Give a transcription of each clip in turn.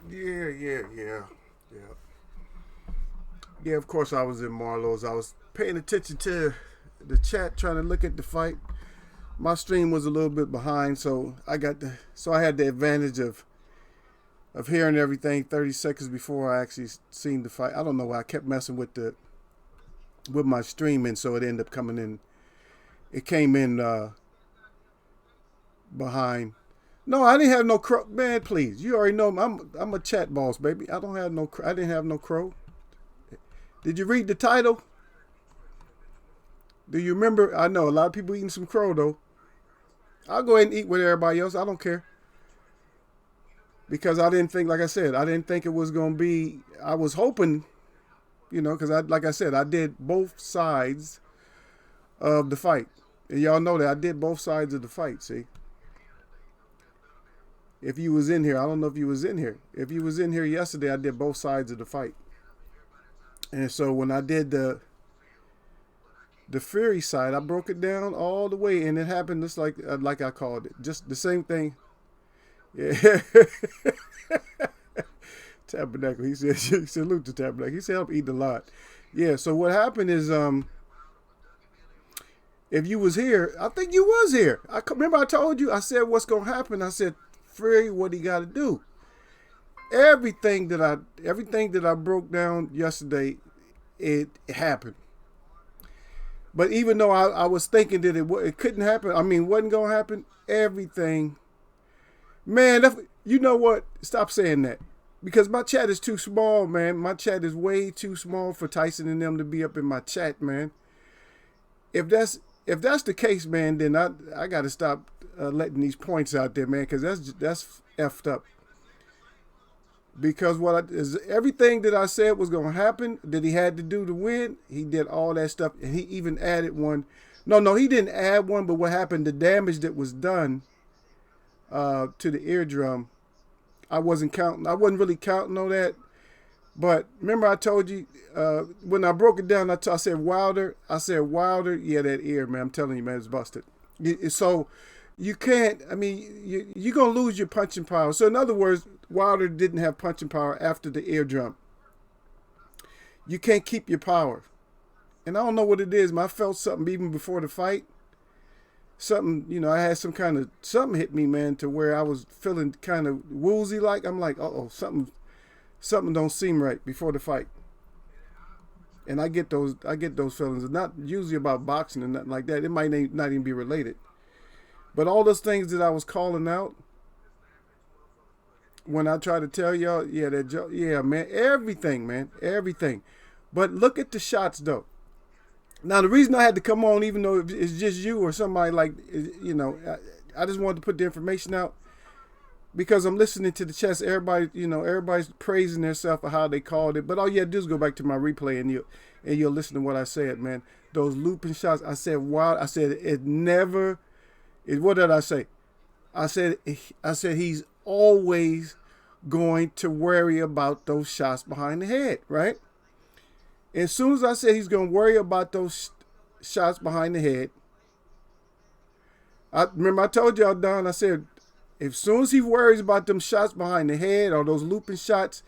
Yeah. Yeah, of course I was in Marlowe's. I was paying attention to the chat, trying to look at the fight. My stream was a little bit behind, so I had the advantage of hearing everything 30 seconds before I actually seen the fight. I don't know why I kept messing with my streaming, so it ended up coming in. It came in behind. No, I didn't have no crow. Man, please, you already know I'm a chat boss, baby. I didn't have no crow. Did you read the title? Do you remember? I know a lot of people eating some crow though. I'll go ahead and eat with everybody else. I don't care because I didn't think, like I said, I didn't think it was gonna be. I was hoping, because like I said, I did both sides of the fight, and y'all know that I did both sides of the fight. See, if you was in here, I don't know if you was in here. If you was in here yesterday, I did both sides of the fight, and so when I did the Fury side, I broke it down all the way, and it happened just like I called it, just the same thing. Yeah. Tabernacle. He said, salute to Tabernacle. He said, I'm eating a lot. Yeah. So what happened is, if you was here, I think you was here. I remember I told you. I said, what's gonna happen? I said, Fury, what he got to do? Everything that I broke down yesterday, it happened. But even though I was thinking that it couldn't happen, I mean, wasn't gonna happen. Everything, man. You know what? Stop saying that because my chat is too small, man. My chat is way too small for Tyson and them to be up in my chat, man. If that's the case, man, then I got to stop letting these points out there, man, because that's effed up. Because is everything that I said was going to happen that he had to do to win, he did all that stuff, and he even added one. No, he didn't add one, but what happened? The damage that was done to the eardrum, I wasn't counting. I wasn't really counting on that. But remember, I told you when I broke it down, I said Wilder. I said Wilder. Yeah, that ear, man. I'm telling you, man, it's busted. So you can't. I mean, you're gonna lose your punching power. So in other words, Wilder didn't have punching power after the eardrum. You can't keep your power. And I don't know what it is, man. I felt something even before the fight. Something, I had some kind of something hit me, man, to where I was feeling kind of woozy like. I'm like, something don't seem right before the fight. And I get those feelings. It's not usually about boxing and nothing like that. It might not even be related. But all those things that I was calling out when I try to tell y'all, yeah, man, everything. But look at the shots though. Now the reason I had to come on, even though it's just you or somebody like, I just wanted to put the information out because I'm listening to the chats. Everybody's praising themselves for how they called it. But all you have to do is go back to my replay and you'll listen to what I said, man. Those looping shots. I said, wow. I said it never. What did I say? I said he's always going to worry about those shots behind the head, right? As soon as I said he's going to worry about those shots behind the head, I remember I told y'all, Don, I said, as soon as he worries about them shots behind the head or those looping shots,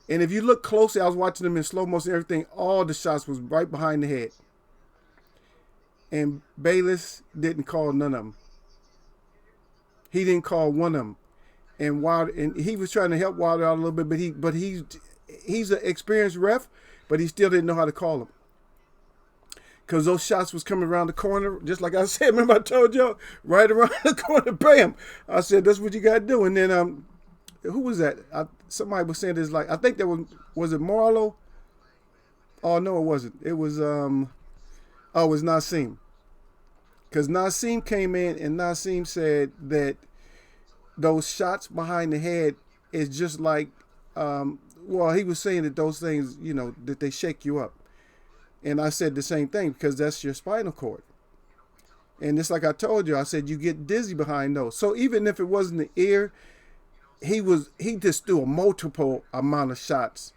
and if you look closely, I was watching them in slow motion and everything, all the shots was right behind the head. And Bayless didn't call none of them. He didn't call one of them. And Wilder, and he was trying to help Wilder out a little bit, but he's an experienced ref, but he still didn't know how to call them. Because those shots was coming around the corner, just like I said. Remember I told y'all, right around the corner, bam. I said, that's what you got to do. And then, who was that? Somebody was saying this, like, I think that was it Marlo? Oh, no, it wasn't. It was, it was Nassim. Because Nassim came in and Nassim said that those shots behind the head is just like, he was saying that those things, that they shake you up. And I said the same thing because that's your spinal cord. And it's like I told you, I said you get dizzy behind those. So even if it wasn't the ear, he just threw a multiple amount of shots.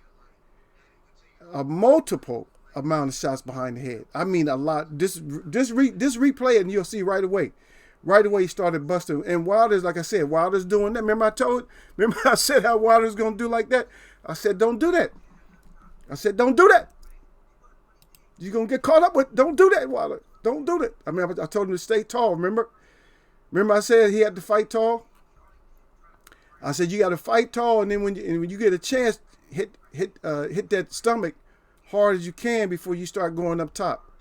A multiple amount of shots behind the head. I mean a lot. Just replay it and you'll see right away. Right away he started busting. And Wilder's, like I said, Wilder's doing that. Remember I said how Wilder's going to do like that? I said, don't do that. I said, don't do that. You're going to get caught up with, don't do that, Wilder. Don't do that. I mean, I told him to stay tall, remember? Remember I said he had to fight tall? I said, you got to fight tall, and then when you get a chance, hit that stomach hard as you can before you start going up top.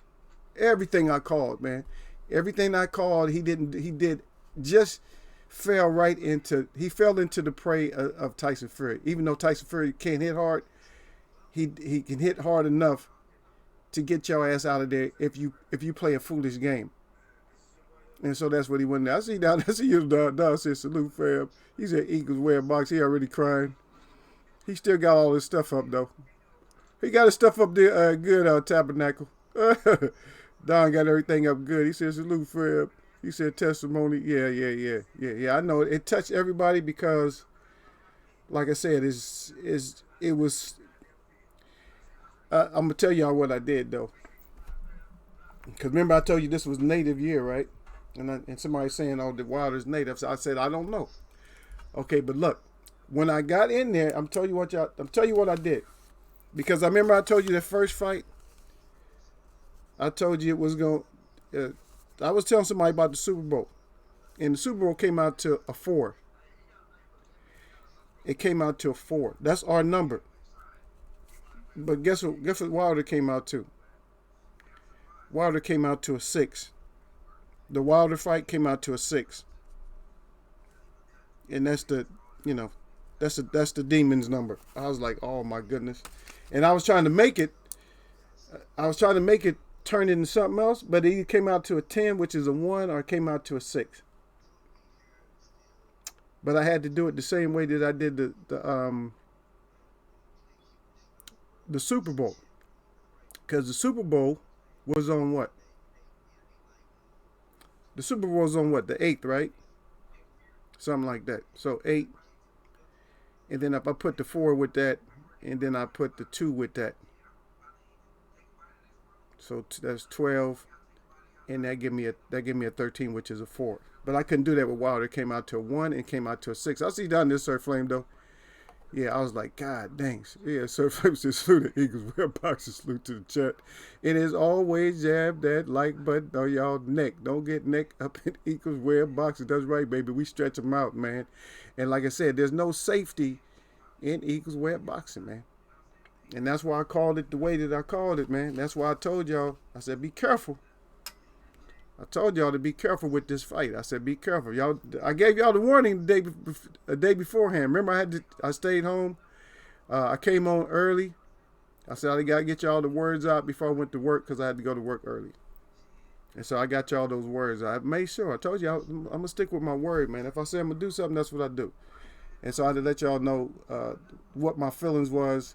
Everything I called, man. Everything I called, he did just fell into the prey of Tyson Fury. Even though Tyson Fury can't hit hard, he can hit hard enough to get your ass out of there if you play a foolish game. And so that's what he went there. I see you down said salute fam. He said Eagles wear a box. He already crying. He still got all his stuff up though. He got his stuff up there good, Tabernacle. Don got everything up good. He said salute fam. He said testimony. Yeah. I know it touched everybody because, like I said, it was. I'm gonna tell y'all what I did though. Because remember I told you this was native year, right? And somebody saying, oh, the Wilder's native. So I said, I don't know. Okay, but look, when I got in there, I'm telling you what I did. Because I remember I told you the first fight, I told you it was going I was telling somebody about the Super Bowl. And the Super Bowl came out to a 4. It came out to a 4. That's our number. But guess what Wilder came out to? Wilder came out to a 6. The Wilder fight came out to a 6. And that's the demon's number. I was like, oh my goodness. And I was trying to make it turn into something else, but it either came out to a 10, which is a 1, or it came out to a 6. But I had to do it the same way that I did the Super Bowl. Because the Super Bowl was on what? The Super Bowl was on what? The 8th, right? Something like that. So 8. And then if I put the 4 with that, and then I put the 2 with that. So that's 12. And that give me a 13, which is a 4. But I couldn't do that with Wilder. It came out to a 1 and came out to a 6. I see down this Sir Flame though. Yeah, I was like, God dang. Yeah, Sir Flame says salute the Eagles. Wear boxes, salute to the chat. It is always jab that like button on y'all neck. Don't get neck up in Eagles wear boxes. That's right, baby. We stretch them out, man. And like I said, there's no safety in Eagles wear boxing, man. And that's why I called it the way that I called it, man. That's why I told y'all. I said, be careful. I told y'all to be careful with this fight. I said, be careful. Y'all, I gave y'all the warning a day beforehand. Remember, I stayed home. I came on early. I said, I got to get y'all the words out before I went to work because I had to go to work early. And so I got y'all those words. I made sure. I told you I'm going to stick with my word, man. If I say I'm going to do something, that's what I do. And so I had to let y'all know what my feelings was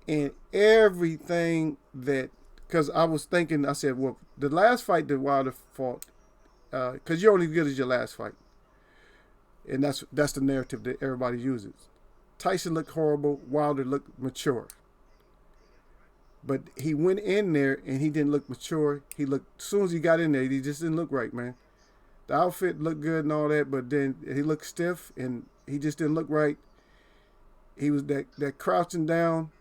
and everything that, because I was thinking, I said, well, the last fight that Wilder fought, because you're only as good as your last fight. And that's the narrative that everybody uses. Tyson looked horrible. Wilder looked mature. But he went in there and he didn't look mature. As soon as he got in there, he just didn't look right, man. The outfit looked good and all that, but then he looked stiff and he just didn't look right. He was that crouching down.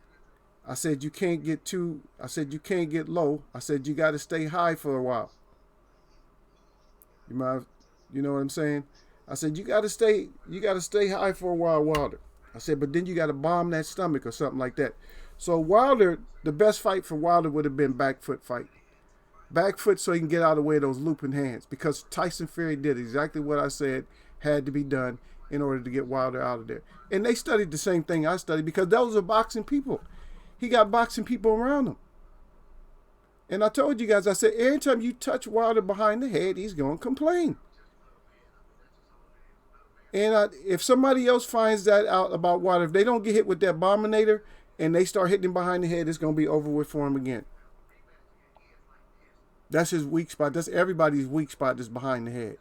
I said, you can't get low. I said, you got to stay high for a while. You know what I'm saying? I said, you got to stay high for a while, Wilder. I said, but then you got to bomb that stomach or something like that. So Wilder, the best fight for Wilder would have been back foot fight. Back foot so he can get out of the way of those looping hands. Because Tyson Fury did exactly what I said had to be done in order to get Wilder out of there. And they studied the same thing I studied because those are boxing people. He got boxing people around him. And I told you guys, I said, every time you touch Wilder behind the head, he's going to complain. And if somebody else finds that out about Wilder, if they don't get hit with that Bombinator and they start hitting him behind the head, it's going to be over with for him again. That's his weak spot. That's everybody's weak spot is behind the head.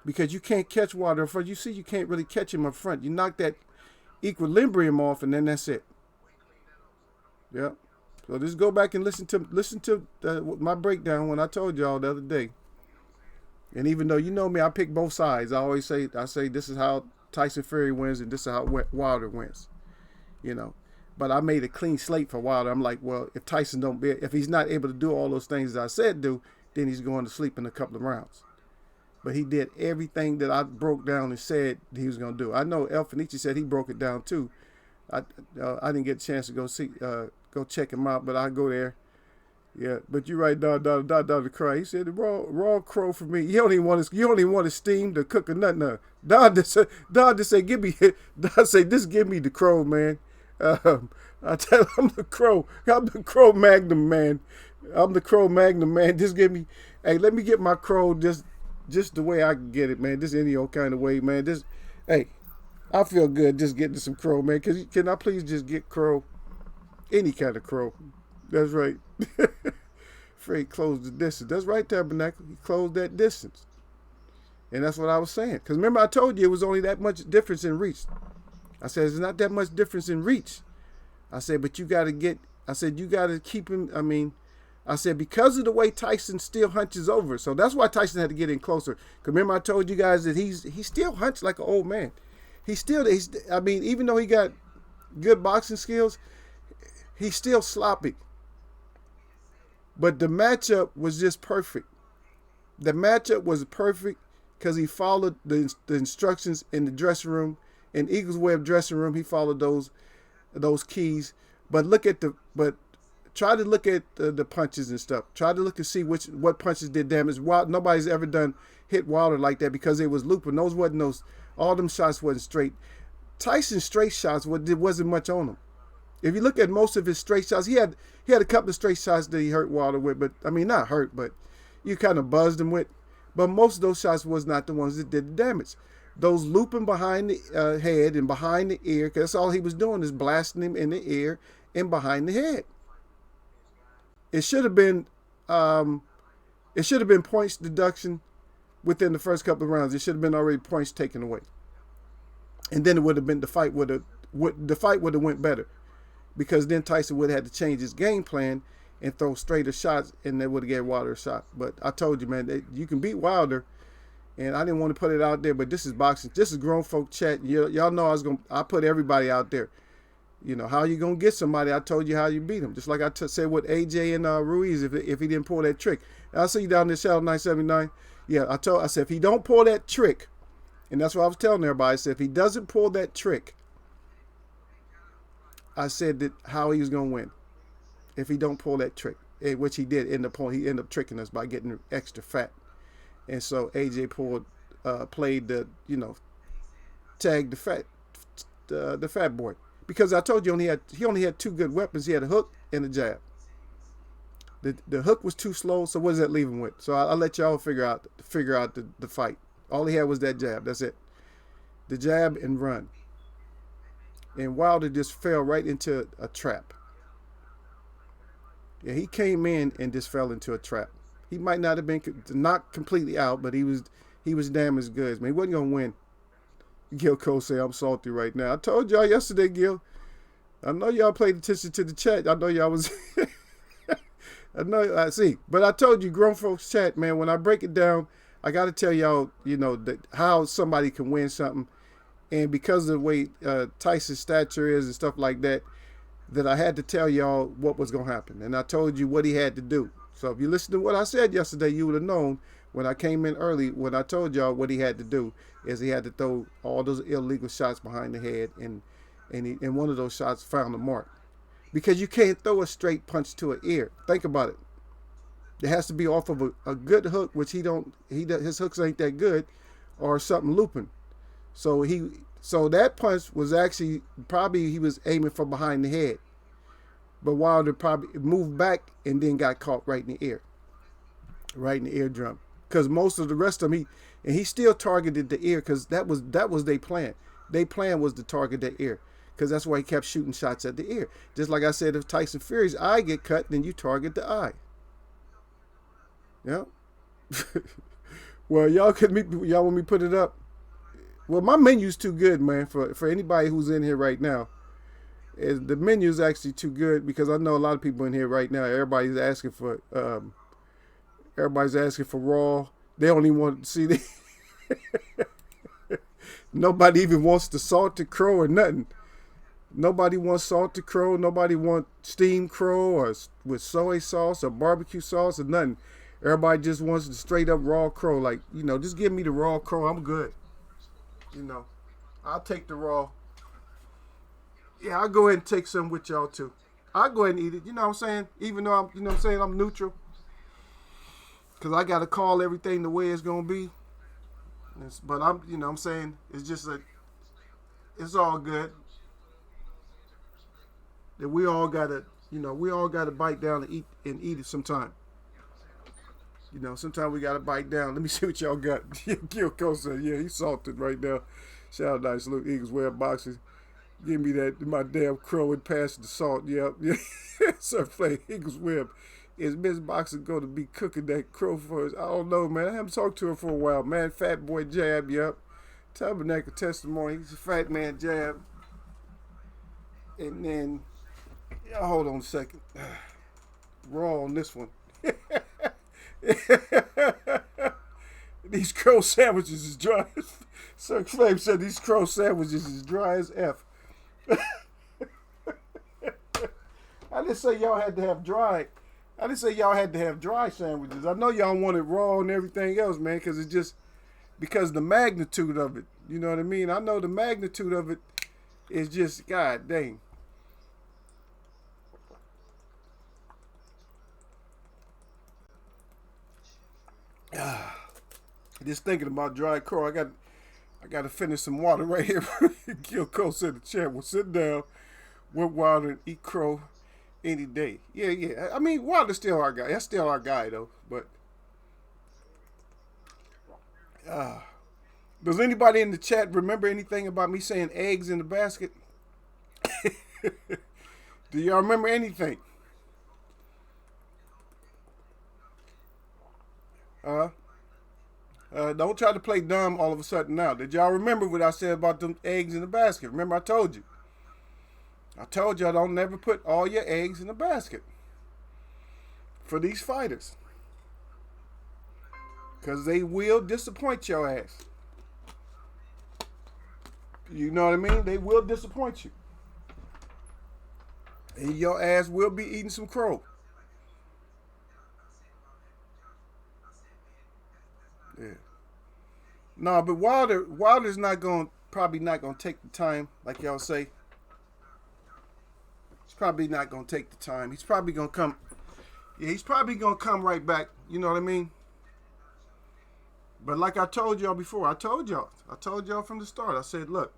Because you can't catch Wilder up front. You see, you can't really catch him up front. You knock that equilibrium off and then that's it. Yep. So just go back and listen to my breakdown when I told y'all the other day. And even though you know me, I pick both sides. I say this is how Tyson Fury wins and this is how Wilder wins. You know, but I made a clean slate for Wilder. I'm like, well, if Tyson if he's not able to do all those things that I said do, then he's going to sleep in a couple of rounds. But he did everything that I broke down and said he was going to do. I know El Fenici said he broke it down too. I didn't get a chance to go check him out, but I go there. Yeah, but you're right, Don Cry. He said the raw crow for me. You don't even want to steam to cook or nothing. Don just say give me. Don say just give me the crow, man. I tell him I'm the crow. I'm the crow magnum, man. I'm the crow magnum, man. Just give me. Hey, let me get my crow just the way I can get it, man. Just any old kind of way, man. Hey, I feel good just getting some crow, man. Can I please just get crow? Any kind of crow. That's right. Fred closed the distance. That's right, Tabernacle. He closed that distance. And that's what I was saying. Because remember I told you it was only that much difference in reach. I said, there's not that much difference in reach. I said, but you got to keep him. I said, because of the way Tyson still hunches over. So that's why Tyson had to get in closer. Because remember I told you guys that he still hunts like an old man. Even though he got good boxing skills, he's still sloppy. But the matchup was just perfect. The matchup was perfect because he followed the instructions in the dressing room. In Eagles Web dressing room, he followed those keys. But try to look at the punches and stuff. Try to look and see what punches did damage. Nobody's ever hit Wilder like that because it was looping. All them shots wasn't straight. Tyson's straight shots wasn't much on him. If you look at most of his straight shots, he had a couple of straight shots that he hurt Wilder with, but not hurt, but you kind of buzzed him with. But most of those shots was not the ones that did the damage. Those looping behind the head and behind the ear, because that's all he was doing is blasting him in the ear and behind the head. It should have been points deduction within the first couple of rounds. It should have been already points taken away, and then it would have been the fight would have went better. Because then Tyson would have had to change his game plan and throw straighter shots, and they would have gave Wilder a shot. But I told you, man, you can beat Wilder, and I didn't want to put it out there, but this is boxing. This is grown folk chat. Y'all know I put everybody out there. You know, how you going to get somebody? I told you how you beat him. Just like I said with AJ and Ruiz, if he didn't pull that trick. And I'll see you down in the Shadow 979. Yeah, I said, if he don't pull that trick, and that's what I was telling everybody. I said, if he doesn't pull that trick, I said that how he was going to win if he don't pull that trick, which he did end up pulling. He ended up tricking us by getting extra fat. And so AJ played the, tagged the fat boy. Because I told you he only had two good weapons. He had a hook and a jab. The hook was too slow, so what does that leave him with? So I'll let y'all figure out the fight. All he had was that jab. That's it. The jab and run. And Wilder just fell right into a trap. Yeah, he came in and just fell into a trap. He might not have been knocked completely out, but he was damn as good. Man, he wasn't gonna win. Gil Cole say I'm salty right now. I told y'all yesterday, Gil. I know y'all paid attention to the chat. I know y'all was. I see, but I told you, grown folks chat, man. When I break it down, I got to tell y'all, how somebody can win something. And because of the way Tyson's stature is and stuff like that, that I had to tell y'all what was going to happen. And I told you what he had to do. So if you listen to what I said yesterday, you would have known when I came in early, when I told y'all what he had to do, is he had to throw all those illegal shots behind the head. And one of those shots found the mark. Because you can't throw a straight punch to an ear. Think about it. It has to be off of a good hook, which his hooks ain't that good, or something looping. So that punch was actually probably he was aiming for behind the head, but Wilder probably moved back and then got caught right in the eardrum. Because most of the rest of them, he still targeted the ear because that was their plan. Their plan was to target the ear because that's why he kept shooting shots at the ear. Just like I said, if Tyson Fury's eye get cut, then you target the eye. Yeah. Well, y'all want me to put it up? Well, my menu's too good, man, for anybody who's in here right now. The menu's actually too good because I know a lot of people in here right now. Everybody's asking for raw, They only want to see the nobody even wants the salted crow or nothing. Nobody wants salted crow. Nobody wants steamed crow or with soy sauce or barbecue sauce or nothing. Everybody just wants the straight up raw crow. Like, just give me the raw crow. I'm good. I'll take the raw. Yeah, I'll go ahead and take some with y'all too. I'll go ahead and eat it. You know what I'm saying? Even though I'm neutral. Because I got to call everything the way it's going to be. But I'm saying, it's just it's all good. That we all got to bite down and eat it sometime. Sometimes we got to bite down. Let me see what y'all got. Kyoko said, yeah, he's salted right now. Shout out nice little Eagles wear boxes. Give me that, my damn crow and pass the salt. Yep. Yeah. Sir Flay, Eagles Web. Is Miss Boxer going to be cooking that crow for us? I don't know, man. I haven't talked to her for a while. Man, Fat Boy Jab, yep. Tabernacle Testimony. He's a fat man Jab. And then, hold on a second. Raw on this one. These crow sandwiches is dry. Sir Flame said these crow sandwiches is dry as F. I didn't say y'all had to have dry. I didn't say y'all had to have dry sandwiches. I know y'all want it raw and everything else, man, because it's just because the magnitude of it. You know what I mean? I know the magnitude of it is just, God dang. Just thinking about dry crow. I got to finish some water right here. Kyoko said the chat will sit down with water and eat crow any day. Yeah. I mean, Wilder's still our guy. That's still our guy, though. But does anybody in the chat remember anything about me saying eggs in the basket? Do y'all remember anything? Don't try to play dumb all of a sudden now. Did y'all remember what I said about them eggs in the basket? Remember I told you. I told y'all don't never put all your eggs in the basket for these fighters. Because they will disappoint your ass. You know what I mean? They will disappoint you. And your ass will be eating some crow. Yeah. No, but Wilder's probably not gonna take the time, like y'all say. He's probably not gonna take the time. He's probably gonna come. Yeah, he's probably gonna come right back. You know what I mean? But like I told y'all before, I told y'all from the start. I said, look,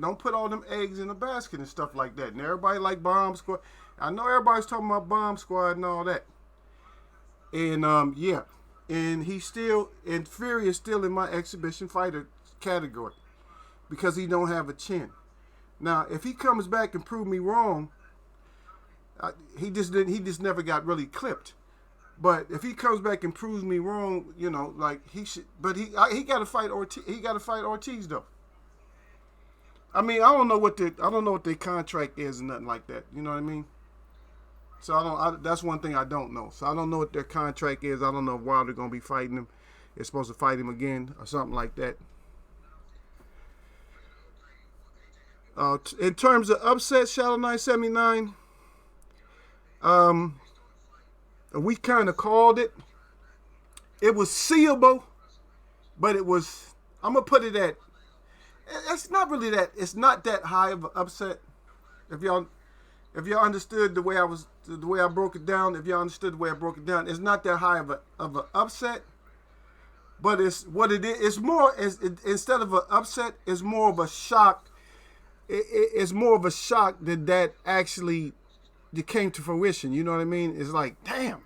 don't put all them eggs in the basket and stuff like that. And everybody like Bomb Squad. I know everybody's talking about Bomb Squad and all that. And yeah. And Fury is still in my exhibition fighter category because he don't have a chin. Now, if he comes back and prove me wrong, he just never got really clipped. But if he comes back and proves me wrong, like he should. But he got to fight Ortiz. He got to fight Ortiz though. I mean, I don't know what their contract is and nothing like that. You know what I mean? So that's one thing I don't know. So I don't know what their contract is. I don't know if Wilder gonna be fighting him. They're supposed to fight him again or something like that. In terms of upset, Shadow 979, we kind of called it. It was seeable, but it was. I'm gonna put it at. It's not really that. It's not that high of an upset. If y'all understood the way I broke it down, it's not that high of an upset. But it's what it is. It's more instead of an upset, it's more of a shock. It's more of a shock that actually came to fruition. You know what I mean? It's like, damn,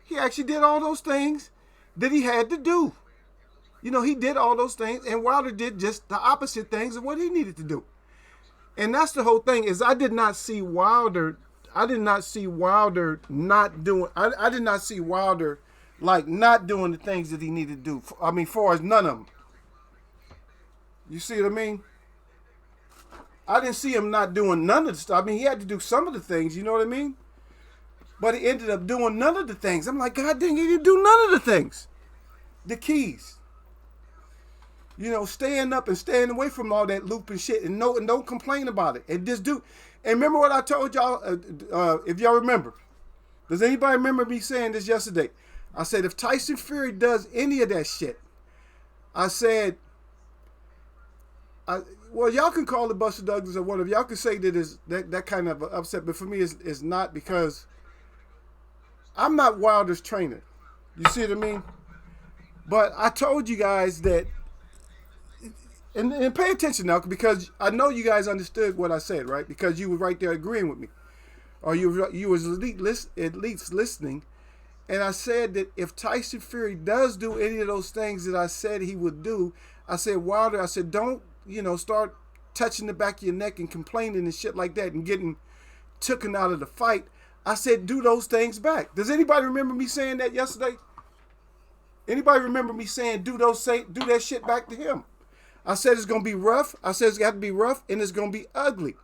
he actually did all those things that he had to do. He did all those things, and Wilder did just the opposite things of what he needed to do. And that's the whole thing is I did not see Wilder not doing. I did not see Wilder like not doing the things that he needed to do. I mean, far as none of them. You see what I mean? I didn't see him not doing none of the stuff. I mean, he had to do some of the things. You know what I mean? But he ended up doing none of the things. I'm like, God dang, he didn't do none of the things. the keys. Staying up and staying away from all that loop and shit, and don't complain about it. And just do. And remember what I told y'all. If y'all remember, does anybody remember me saying this yesterday? I said if Tyson Fury does any of that shit, I said, well, y'all can call it Buster Douglas or whatever. Y'all can say that is that kind of upset, but for me, it's not, because I'm not Wilder's trainer. You see what I mean? But I told you guys that, and pay attention now, because I know you guys understood what I said, right? Because you were right there agreeing with me, or you was at least listening. And I said that if Tyson Fury does do any of those things that I said he would do, I said, Wilder, I said, don't, start touching the back of your neck and complaining and shit like that and getting taken out of the fight. I said, do those things back. Does anybody remember me saying that yesterday? Anybody remember me saying do that shit back to him? I said it's going to be rough. I said it's got to be rough, and it's going to be ugly.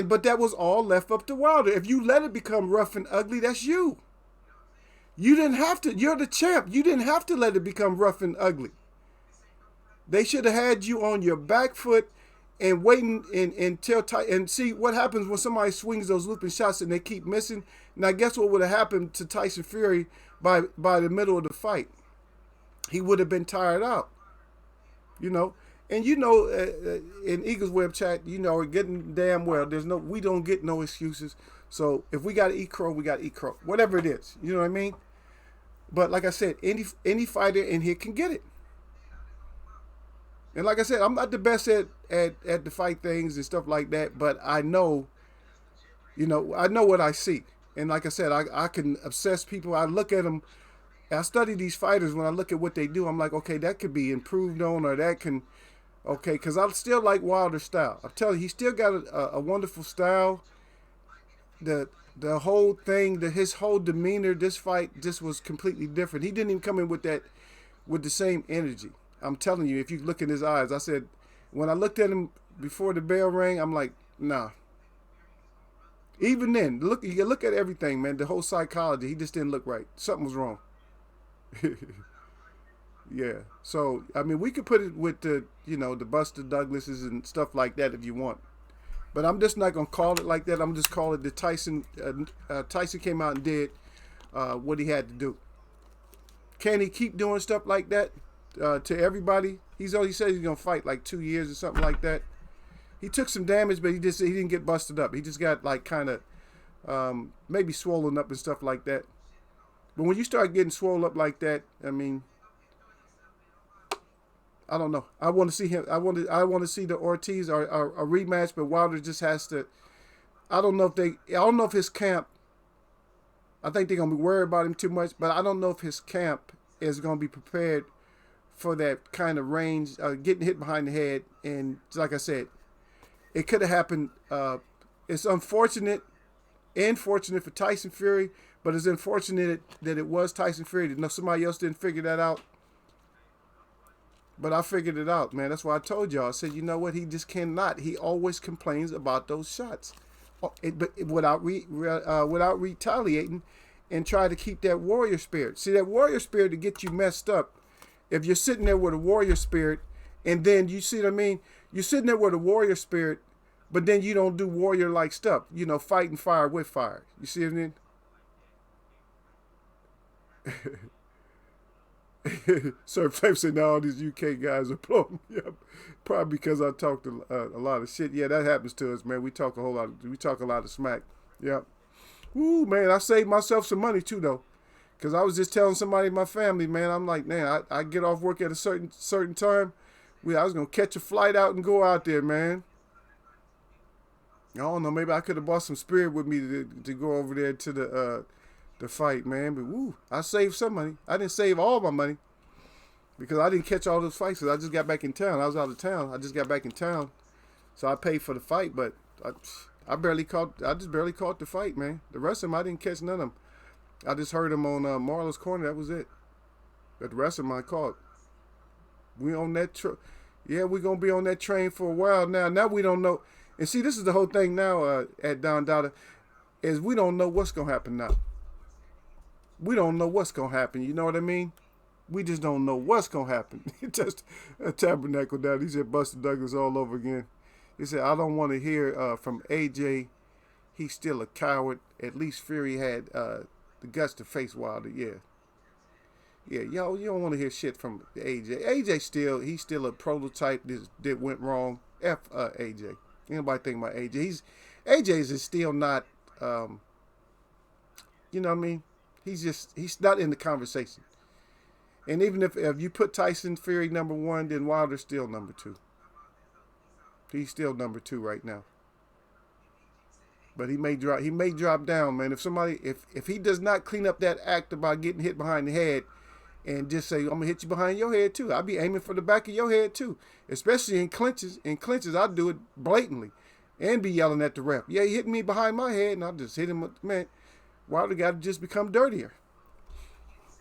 But that was all left up to Wilder. If you let it become rough and ugly, that's you. You didn't have to. You're the champ. You didn't have to let it become rough and ugly. They should have had you on your back foot and waiting and see what happens when somebody swings those looping shots and they keep missing. Now, guess what would have happened to Tyson Fury by the middle of the fight? He would have been tired out. And in Eagles Web Chat, we're getting damn well. We don't get no excuses. So if we got to eat crow, we got to eat crow. Whatever it is, you know what I mean? But like I said, any fighter in here can get it. And like I said, I'm not the best at the fight things and stuff like that, but I know, I know what I see. And like I said, I can assess people. I look at them. I study these fighters. When I look at what they do, I'm like, okay, that could be improved on, or that can, okay, because I still like Wilder's style. I'm telling you, he still got a wonderful style. The whole thing, his whole demeanor, this fight just was completely different. He didn't even come in with the same energy. I'm telling you, if you look in his eyes, I said, when I looked at him before the bell rang, I'm like, nah. Even then, you look at everything, man. The whole psychology, he just didn't look right. Something was wrong. Yeah. So, I mean, we could put it with the Buster Douglases and stuff like that if you want. But I'm just not going to call it like that. I'm just call it the Tyson. Tyson came out and did what he had to do. Can he keep doing stuff like that to everybody? He said he's going to fight like 2 years or something like that. He took some damage, but he didn't get busted up. He just got like kind of maybe swollen up and stuff like that. But when you start getting swollen up like that, I mean, I don't know. I want to see him. I want to see the Ortiz or a rematch, but Wilder just has to. I don't know if his camp. I think they're gonna be worried about him too much, but I don't know if his camp is gonna be prepared for that kind of range, getting hit behind the head. And like I said, it could have happened. It's unfortunate and fortunate for Tyson Fury, but it's unfortunate that it was Tyson Fury. That somebody else didn't figure that out. But I figured it out, man. That's why I told y'all. I said, you know what? He just cannot. He always complains about those shots, but without retaliating, and try to keep that warrior spirit. See, that warrior spirit to get you messed up. If you're sitting there with a warrior spirit, and then you see what I mean, you're sitting there with a warrior spirit, but then you don't do warrior-like stuff. Fighting fire with fire. You see what I mean? Sir Flame said, now all these UK guys are blowing me up. Probably because I talked a lot of shit. Yeah, that happens to us, man. We talk a lot of smack. Yep. Woo, man, I saved myself some money too, though. Because I was just telling somebody in my family, man, I'm like, man, I get off work at a certain time. I was going to catch a flight out and go out there, man. I don't know, maybe I could have bought some spirit with me to go over there to the fight, man. But woo, I saved some money. I didn't save all my money because I didn't catch all those fights because I just got back in town. I was out of town. I just got back in town. So I paid for the fight, but I just barely caught the fight, man. The rest of them, I didn't catch none of them. I just heard them on Marlo's Corner. That was it. But the rest of them I caught. We on that yeah, we're going to be on that train for a while now. Now we don't know. And see, this is the whole thing now at Down Dada, is we don't know what's going to happen now. We don't know what's going to happen. You know what I mean? We just don't know what's gonna happen. Just a tabernacle down. He said Buster Douglas all over again. He said, I don't want to hear from AJ. He's still a coward. At least Fury had the guts to face Wilder. Yeah. Yeah, yo, you don't want to hear shit from AJ. He's still a prototype that went wrong. F AJ. Anybody think about AJ? AJ's is still not, you know what I mean? He's not in the conversation. And even if you put Tyson Fury number one, then Wilder's still number two. He's still number two right now. But he may drop down, man. If he does not clean up that act about getting hit behind the head and just say, I'm gonna hit you behind your head too. I'll be aiming for the back of your head too. Especially in clinches. In clinches, I'll do it blatantly. And be yelling at the ref. Yeah, he hit me behind my head and I'll just hit him. Man, Wilder got to just become dirtier.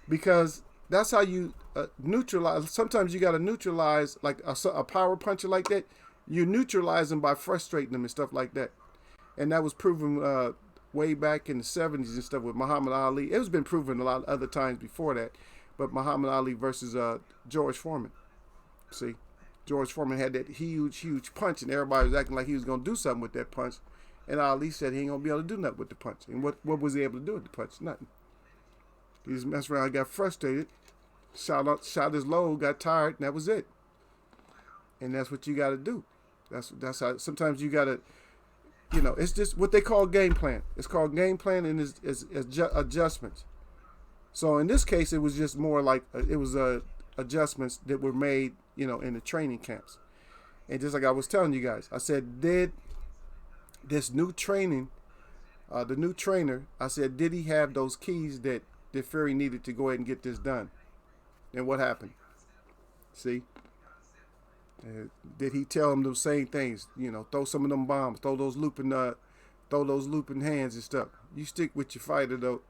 Because that's how you neutralize. Sometimes you got to neutralize, like a power puncher like that. You neutralize them by frustrating them and stuff like that. And that was proven way back in the 70s and stuff with Muhammad Ali. It was been proven a lot of other times before that. But Muhammad Ali versus George Foreman. See, George Foreman had that huge punch, and everybody was acting like he was going to do something with that punch. And Ali said he ain't going to be able to do nothing with the punch. And what was he able to do with the punch? Nothing. He just messed around, got frustrated, shot his load, got tired, and that was it. And that's what you got to do. That's how sometimes you got to, it's just what they call game plan. It's called game plan and it's adjustments. So in this case, it was just more like it was adjustments that were made, in the training camps. And just like I was telling you guys, I said, did this new training, the new trainer, I said, did he have those keys that Fury needed to go ahead and get this done? And what happened? See? Did he tell him those same things? Throw some of them bombs, throw those looping hands and stuff. You stick with your fighter though.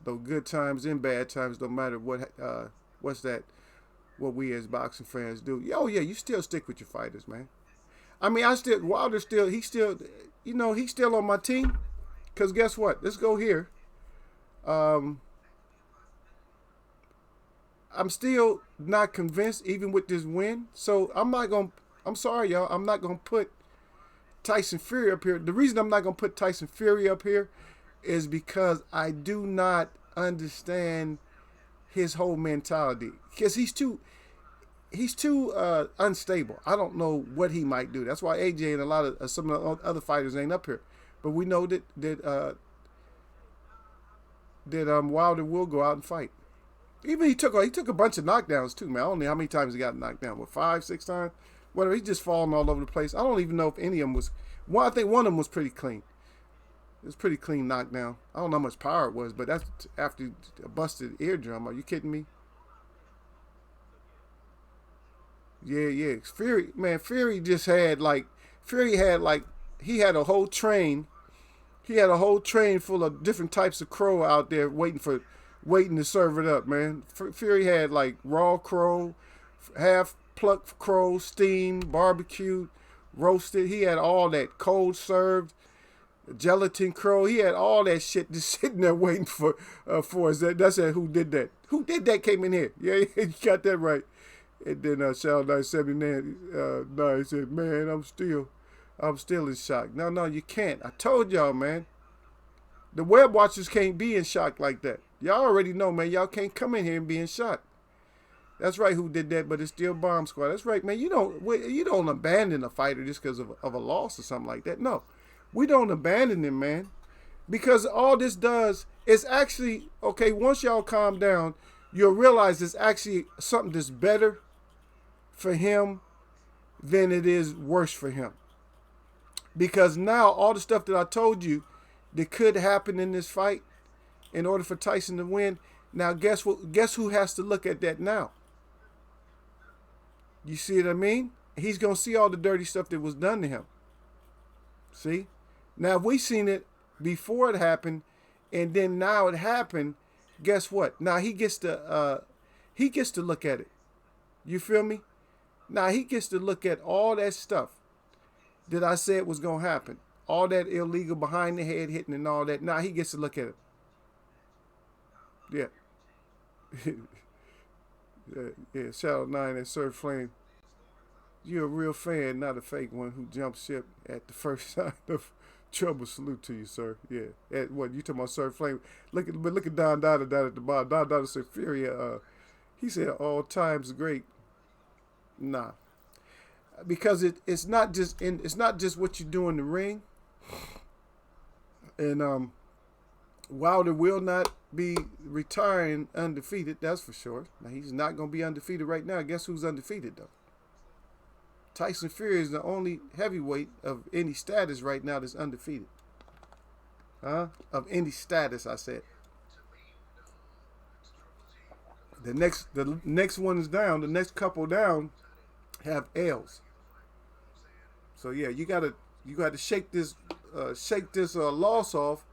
Though good times and bad times, don't matter what we as boxing fans do. Oh yeah, you still stick with your fighters, man. I mean, Wilder he's still on my team. Cause guess what? Let's go here. I'm still not convinced, even with this win. So I'm sorry, y'all. I'm not gonna put Tyson Fury up here. The reason I'm not gonna put Tyson Fury up here is because I do not understand his whole mentality. Because he's too unstable. I don't know what he might do. That's why AJ and a lot of some of the other fighters ain't up here. But we know that Wilder will go out and fight. Even he took a bunch of knockdowns too, man. I don't know how many times he got knocked down. What, 5, 6 times? Whatever. He's just falling all over the place. I don't even know if any of them was. Well, I think one of them was pretty clean. It was pretty clean knockdown. I don't know how much power it was, but that's after a busted eardrum. Are you kidding me? Yeah. Fury just had he had a whole train. He had a whole train full of different types of crow out there waiting to serve it up, man. Fury had like raw crow, half plucked crow, steamed, barbecued, roasted. He had all that, cold served, gelatin crow. He had all that shit just sitting there waiting for us. That's who did that. Who did that came in here. Yeah, you got that right. And then Shao 979 he said, man, I'm still in shock. No, you can't. I told y'all, man. The web watchers can't be in shock like that. Y'all already know, man. Y'all can't come in here and be in shock. That's right, who did that, but it's still Bomb Squad. That's right, man. You don't abandon a fighter just because of a loss or something like that. No, we don't abandon him, man. Because all this does is actually, okay, once y'all calm down, you'll realize it's actually something that's better for him than it is worse for him. Because now all the stuff that I told you that could happen in this fight in order for Tyson to win, now guess who has to look at that now? You see what I mean? He's going to see all the dirty stuff that was done to him. See? Now, if we seen it before it happened and then now it happened, guess what? Now he gets to look at it. You feel me? Now he gets to look at all that stuff that I said was going to happen. All that illegal behind the head hitting and all that. Now he gets to look at it. Yeah. Yeah, Shadow 9 and Surf Flame. You're a real fan, not a fake one who jumped ship at the first sign of trouble. Salute to you, sir. Yeah. At what you talking about, Surf Flame? Look at Don Dada down at the bottom. Don Dada said, "Furia." He said, "All times great." Nah, because it's not just what you do in the ring, and Wilder will not be retiring undefeated. That's for sure. Now he's not going to be undefeated right now. Guess who's undefeated though? Tyson Fury is the only heavyweight of any status right now that's undefeated. Huh? Of any status, I said. The next one is down. The next couple down have L's. So yeah, you gotta shake this loss off.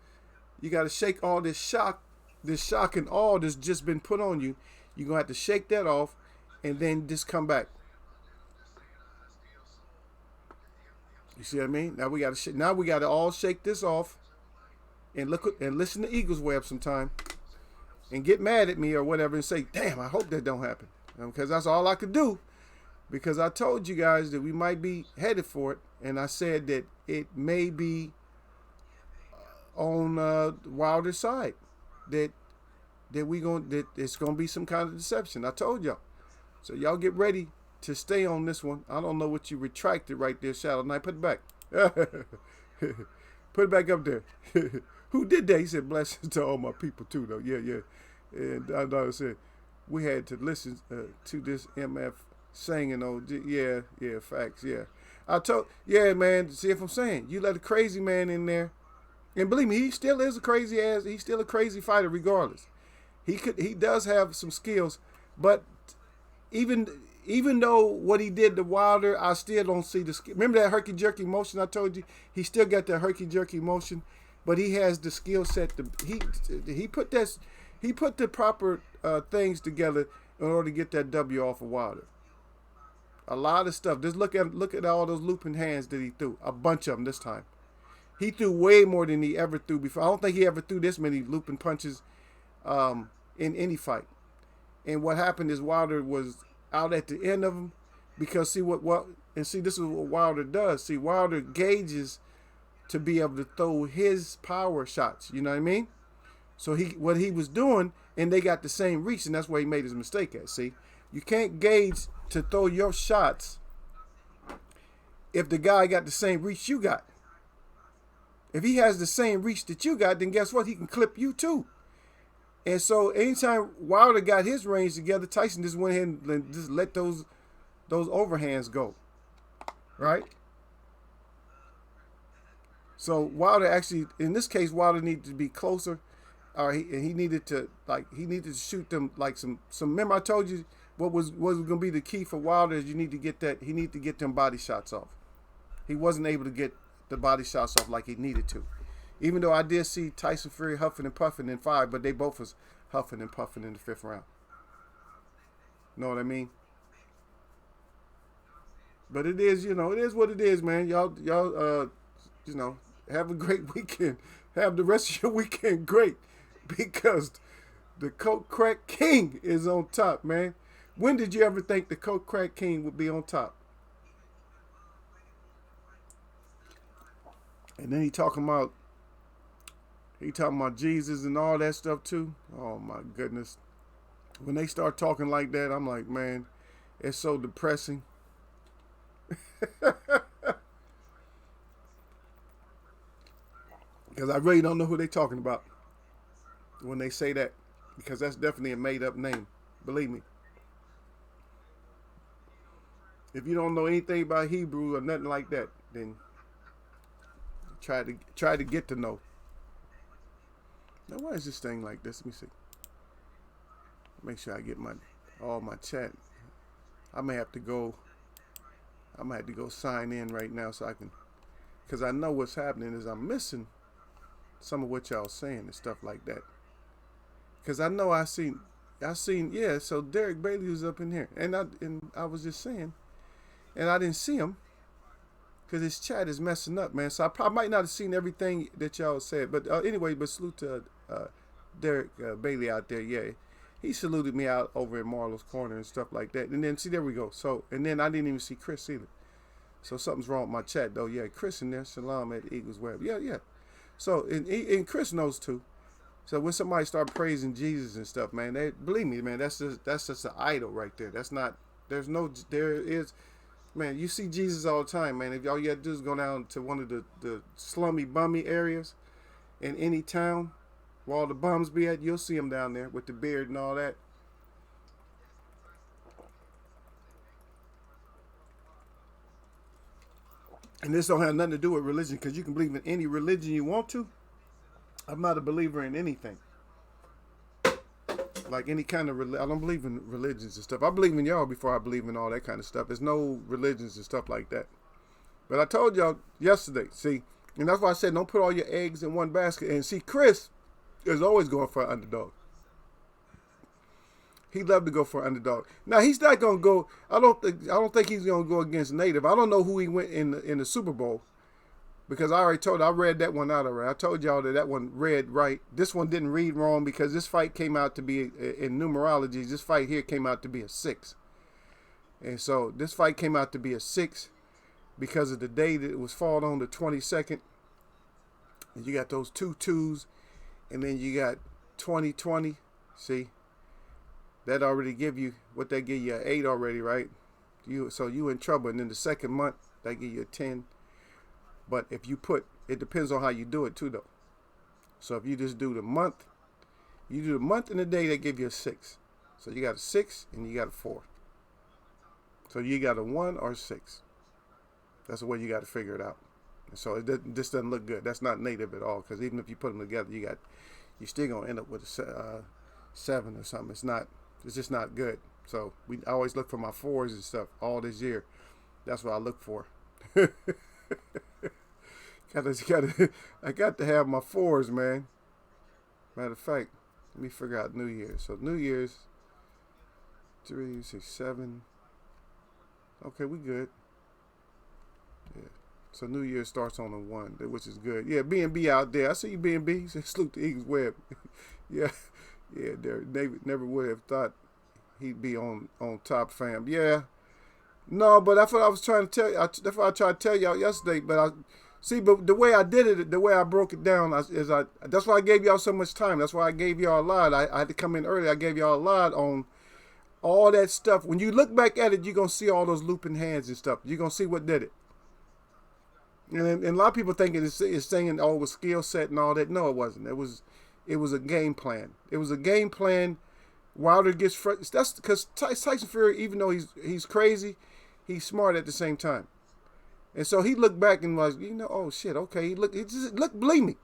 You gotta shake all this shock and awe that's just been put on you. You're gonna have to shake that off, and then just come back. You see what I mean? Now we gotta all shake this off, and listen to Eagles Web sometime, and get mad at me or whatever, and say, "Damn, I hope that don't happen," because that's all I could do. Because I told you guys that we might be headed for it, and I said that it may be on Wilder's side, that it's gonna be some kind of deception. I told y'all, so y'all get ready to stay on this one. I don't know what you retracted right there, Shadow Knight. Put it back. Put it back up there. Who did that? He said, "Blessings to all my people too," though. Yeah, yeah. And I said we had to listen to this MF singing. Oh, yeah, yeah, facts. Yeah, yeah, man. See if I'm saying you let a crazy man in there, and believe me, he still is a crazy ass. He's still a crazy fighter, regardless. He does have some skills, but even though what he did to Wilder, I still don't see the skill. Remember that herky jerky motion I told you? He still got that herky jerky motion, but he has the skill set. He put the proper things together in order to get that W off of Wilder. A lot of stuff. Just look at all those looping hands that he threw. A bunch of them this time. He threw way more than he ever threw before. I don't think he ever threw this many looping punches in any fight. And what happened is Wilder was out at the end of them, because this is what Wilder does. See, Wilder gauges to be able to throw his power shots. You know what I mean? So what he was doing, and they got the same reach, and that's where he made his mistake at. See, you can't gauge to throw your shots if the guy got the same reach you got. If he has the same reach that you got, then guess what? He can clip you too. And so anytime Wilder got his range together, Tyson just went ahead and just let those overhands go. Right? So Wilder actually, in this case, Wilder needed to be closer. Or he needed to shoot them like some. Remember I told you what was going to be the key for Wilder is he need to get them body shots off. He wasn't able to get the body shots off like he needed to. Even though I did see Tyson Fury huffing and puffing in 5, but they both was huffing and puffing in the 5th round. Know what I mean? But it is what it is, man. Y'all, have a great weekend. Have the rest of your weekend great, because the Coke Crack King is on top, man. When did you ever think the Coke Crack King would be on top? And then he talking about Jesus and all that stuff too. Oh my goodness. When they start talking like that, I'm like, man, it's so depressing. Because I really don't know who they're talking about when they say that. Because that's definitely a made up name. Believe me. If you don't know anything about Hebrew or nothing like that, then try to get to know. Now, why is this thing like this? Let me see. Make sure I get all my chat. I may have to go sign in right now so I can, because I know what's happening is I'm missing some of what y'all saying and stuff like that. Because I know I seen, yeah. So Derek Bailey was up in here, and I was just saying, and I didn't see him because his chat is messing up, man. So I probably might not have seen everything that y'all said, but anyway, but salute to Derek Bailey out there, yeah. He saluted me out over at Marlo's Corner and stuff like that. And then see, there we go. So and then I didn't even see Chris either. So something's wrong with my chat though. Yeah, Chris in there. Shalom at Eagles Web. Yeah, yeah. So and Chris knows too. So when somebody start praising Jesus and stuff, man, they believe me, man. That's just an idol right there. That's not. There is, man. You see Jesus all the time, man. If all you have to do is go down to one of the slummy bummy areas in any town, where all the bums be at, you'll see him down there with the beard and all that. And this don't have nothing to do with religion, because you can believe in any religion you want to. I'm not a believer in anything. Like any kind of I don't believe in religions and stuff. I believe in y'all before I believe in all that kind of stuff. There's no religions and stuff like that. But I told y'all yesterday, see, and that's why I said don't put all your eggs in one basket. And see, Chris is always going for an underdog. He loved to go for an underdog. Now he's not gonna go. I don't think he's gonna go against Native. I don't know who he went in the Super Bowl. Because I already told you, I read that one out already. I told y'all that one read right. This one didn't read wrong because this fight came out to be, in numerology, this fight here came out to be a 6. And so this fight came out to be a 6 because of the day that it was fall on the 22nd. And you got those 2 2s. And then you got 2020. See? That already give you, what they give you, an 8 already, right? So you in trouble. And then the second month, they give you a 10. But if you put, it depends on how you do it too, though. So if you just do the month, you do the month and the day, they give you a 6. So you got a 6 and you got a 4. So you got a 1 or 6. That's the way you got to figure it out. And so this doesn't look good. That's not Native at all. Because even if you put them together, you're still gonna end up with a 7 or something. It's just not good. So I always look for my 4s and stuff all this year. That's what I look for. I got to have my 4s, man. Matter of fact, let me figure out New Year's. So New Year's, 3, 6, 7. Okay, we good. Yeah. So New Year starts on a 1, which is good. Yeah, B&B out there. I see you, B&B. Salute the Eagles Web. Yeah, yeah. They never would have thought he'd be on top, fam. Yeah. No, but that's what I was trying to tell you. That's what I tried to tell y'all yesterday. But the way I did it, the way I broke it down, that's why I gave y'all so much time. That's why I gave y'all a lot. I had to come in early. I gave y'all a lot on all that stuff. When you look back at it, you're going to see all those looping hands and stuff. You're going to see what did it. And a lot of people thinking it's saying, oh, it was skill set and all that. No, it wasn't. It was a game plan. It was a game plan. Wilder gets frustrated. That's because Tyson Fury, even though he's crazy, he's smart at the same time. And so he looked back and was, oh shit, okay. Believe me,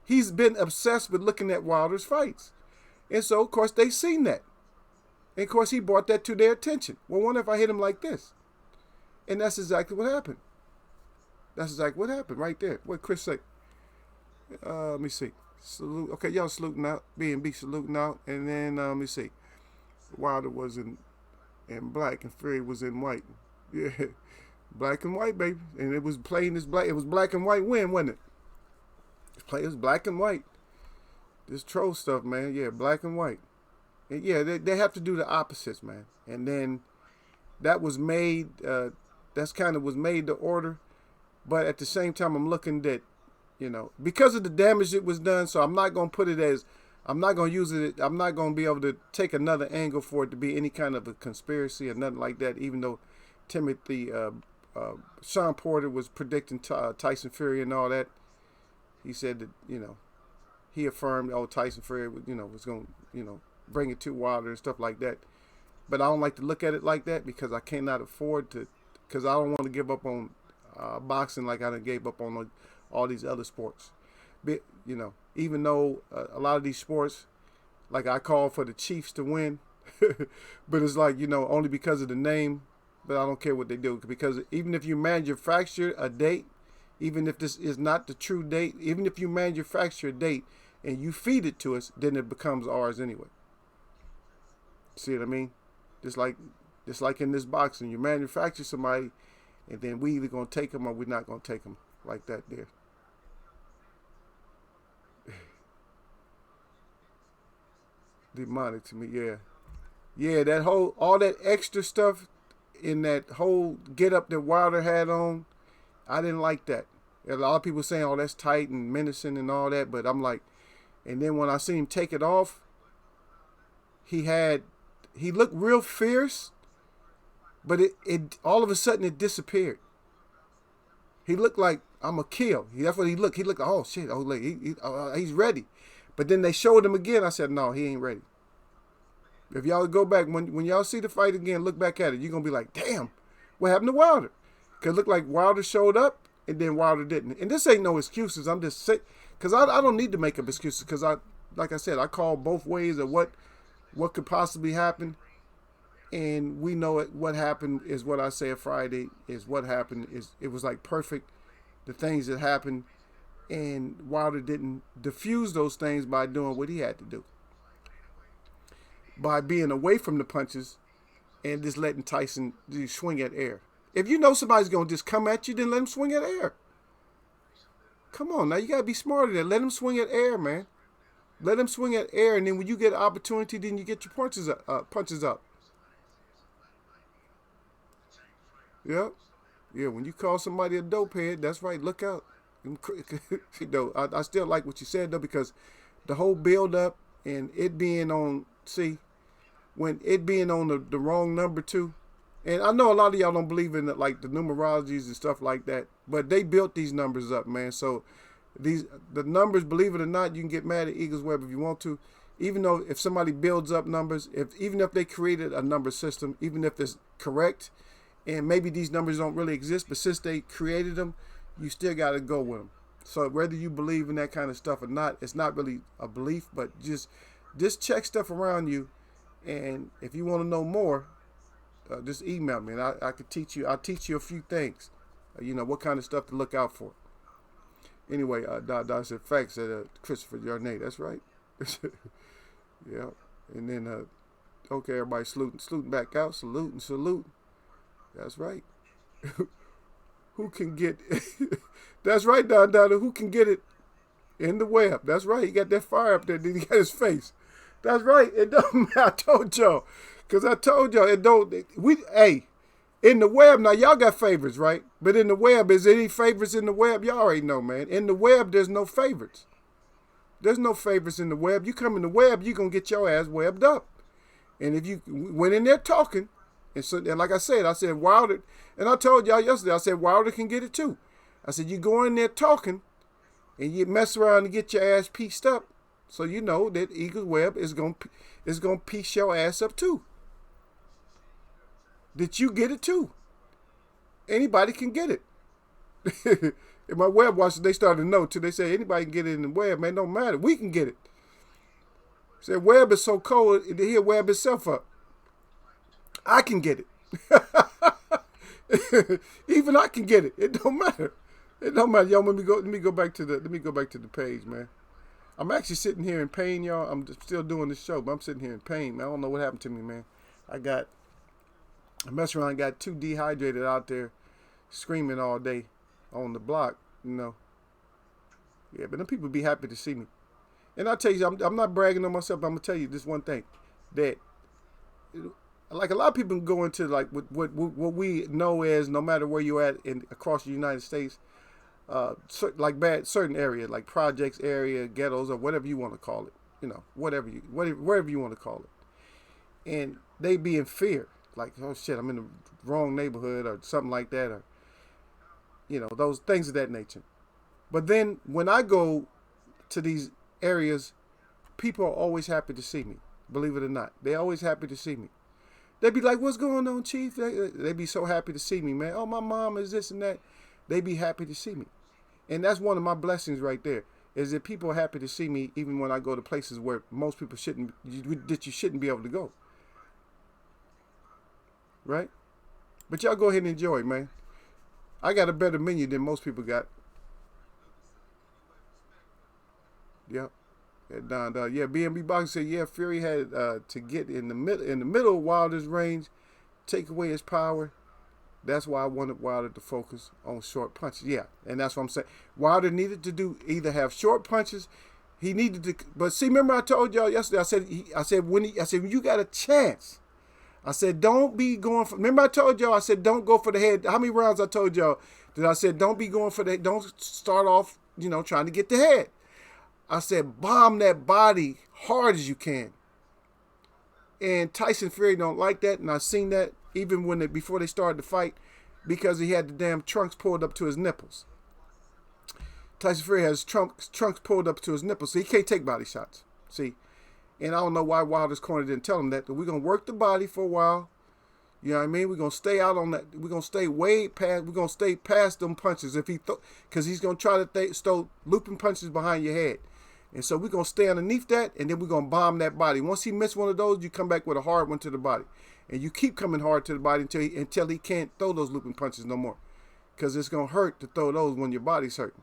he's been obsessed with looking at Wilder's fights. And so, of course, they seen that. And of course, he brought that to their attention. Well, wonder if I hit him like this. And that's exactly what happened. That's exactly what happened right there. What Chris say? Let me see. Salute. Okay, y'all saluting out. B&B saluting out. And then, let me see. Wilder was in black and Fury was in white. Yeah. Black and white, baby. And it was playing this black. It was black and white win, wasn't it? It was black and white. This troll stuff, man. Yeah, black and white. And yeah, they have to do the opposites, man. And then that was made, that's kind of was made to order. But at the same time, I'm looking at, because of the damage that was done, so I'm not going to put it as, I'm not going to use it, I'm not going to be able to take another angle for it to be any kind of a conspiracy or nothing like that, even though Sean Porter was predicting Tyson Fury and all that. He said that, he affirmed, Tyson Fury, was going to, bring it to Wilder and stuff like that. But I don't like to look at it like that because I cannot afford to, because I don't want to give up on boxing like I done gave up on all these other sports. But, even though a lot of these sports, like I call for the Chiefs to win, but it's like, only because of the name, but I don't care what they do. Because even if you manufacture a date, even if this is not the true date, even if you manufacture a date and you feed it to us, then it becomes ours anyway. See what I mean? Just like in this boxing, you manufacture somebody, and then we either gonna take them or we're not gonna take them, like that there. demonic to me. Yeah, yeah. That whole all that extra stuff in that whole get up that Wilder had on, I didn't like that. A lot of people saying, "Oh, that's tight and menacing and all that," but I'm like, and then when I see him take it off, he looked real fierce, but it all of a sudden it disappeared. He looked like I'm a kill. That's what he looked. He looked like, oh shit, oh like he's ready. But then they showed him again. I said, no, he ain't ready. If y'all go back when y'all see the fight again, look back at it. You're gonna be like, damn, what happened to Wilder? Cause it looked like Wilder showed up and then Wilder didn't. And this ain't no excuses. I'm just saying, cause I don't need to make up excuses. Cause like I said, I call both ways of what could possibly happen. And we know it. What happened is what I said Friday is what happened. It was like perfect. The things that happened, and Wilder didn't diffuse those things by doing what he had to do, by being away from the punches and just letting Tyson swing at air. If you know somebody's gonna just come at you, then let him swing at air. Come on, now you gotta be smarter than that. Let him swing at air, man. Let him swing at air, and then when you get an opportunity, then you get your punches up. Yep. Yeah, when you call somebody a dope head, that's right. Look out. You know, I still like what you said, though, because the whole build up and it being on, when it being on the wrong number, too. And I know a lot of y'all don't believe in like the numerologies and stuff like that, but they built these numbers up, man. So the numbers, believe it or not, you can get mad at Eagles Web if you want to. Even though if somebody builds up numbers, even if they created a number system, even if it's correct, and maybe these numbers don't really exist, but since they created them, you still got to go with them. So whether you believe in that kind of stuff or not, it's not really a belief, but just check stuff around you. And if you want to know more, just email me, and I could teach you. I'll teach you a few things, what kind of stuff to look out for. Anyway, Doc said, facts, said Christopher Yarnay. That's right. Yeah. And then, okay, everybody saluting back out. Salute. That's right. Who can get that's right, Don. Who can get it in the web? That's right. He got that fire up there. Then he got his face. That's right. It don't I told y'all. Because I told y'all it don't in the web, now y'all got favorites, right? But in the web, is there any favorites in the web? Y'all already know, man. In the web, there's no favorites. There's no favorites in the web. You come in the web, you're gonna get your ass webbed up. And if you went in there talking, and like I said Wilder, and I told y'all yesterday, I said Wilder can get it too. I said you go in there talking, and you mess around and get your ass pieced up, so you know that Eagles Web is gonna piece your ass up too. That you get it too. Anybody can get it. In my web watchers, they started to know too. They say anybody can get it in the web, man. Don't matter. We can get it. Said web is so cold, he'll web itself up. I can get it. Even I can get it. It don't matter. It don't matter. Yo, let me go back to the page, man. I'm actually sitting here in pain, y'all. I'm still doing this show, but I'm sitting here in pain, man. I don't know what happened to me, man. I messed around and got too dehydrated out there screaming all day on the block, Yeah, but them people be happy to see me. And I'll tell you, I'm not bragging on myself, but I'm going to tell you this one thing. That, like, a lot of people go into, like, what we know as, no matter where you're at across the United States, certain area, like projects area, ghettos, or whatever you want to call it. Wherever you want to call it. And they be in fear. Like, oh shit, I'm in the wrong neighborhood or something like that, or those things of that nature. But then when I go to these areas, people are always happy to see me. Believe it or not, they're always happy to see me. They be like, "What's going on, Chief?" They be so happy to see me, man. Oh, my mom is this and that. They be happy to see me, and that's one of my blessings right there. Is that people are happy to see me even when I go to places where most people shouldn't be able to go. Right? But y'all go ahead and enjoy it, man. I got a better menu than most people got. Yep. Yeah, B&B Boxing said, yeah, Fury had to get in the middle of Wilder's range, take away his power. That's why I wanted Wilder to focus on short punches. Yeah, and that's what I'm saying. Wilder needed to either have short punches He needed to, but see, remember I told y'all yesterday. I said when you got a chance, I said don't be going for. Remember I told y'all. I said don't go for the head. How many rounds I told y'all that I said don't be going for the. Don't start off, trying to get the head. I said bomb that body hard as you can. And Tyson Fury don't like that, and I seen that even before they started the fight, because he had the damn trunks pulled up to his nipples. Tyson Fury has trunks pulled up to his nipples, so he can't take body shots. See, and I don't know why Wilder's corner didn't tell him that. But we're gonna work the body for a while. You know what I mean? We're gonna stay out on that. We're gonna stay way past. We're gonna stay past them punches because he's gonna try to throw looping punches behind your head. And so we're gonna stay underneath that, and then we're gonna bomb that body. Once he missed one of those, you come back with a hard one to the body, and you keep coming hard to the body until he can't throw those looping punches no more, because it's gonna hurt to throw those when your body's hurting.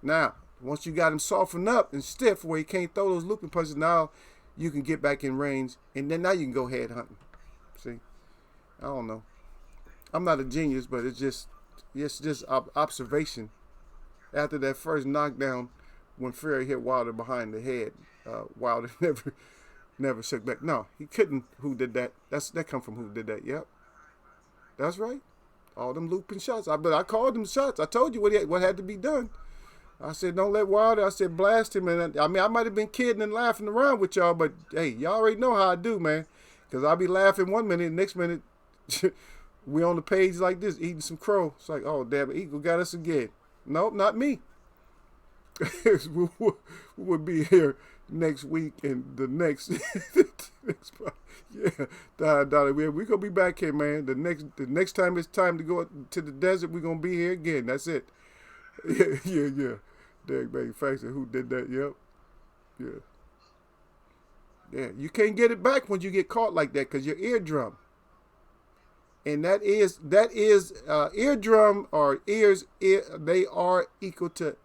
Now, once you got him softened up and stiff where he can't throw those looping punches, now you can get back in range, and then now you can go head hunting. See, I don't know. I'm not a genius, but it's just observation. After that first knockdown, when Fury hit Wilder behind the head, Wilder never shook back. No, he couldn't. Who did that? That come from who did that? Yep, that's right. All them looping shots. But I called them shots. I told you what had to be done. I said, don't let Wilder. I said, blast him. And I might have been kidding and laughing around with y'all, but hey, y'all already know how I do, man. Because I'll be laughing one minute, next minute, we on the page like this, eating some crow. It's like, oh, damn it, Eagle got us again. Nope, not me. we would be here next week and the next, yeah, we're going to be back here, man. The next time it's time to go to the desert, we're going to be here again. That's it. Yeah. Derek Manufacturer, who did that? Yep. Yeah. You can't get it back when you get caught like that because your eardrum. And that is eardrum or ears. They are equal to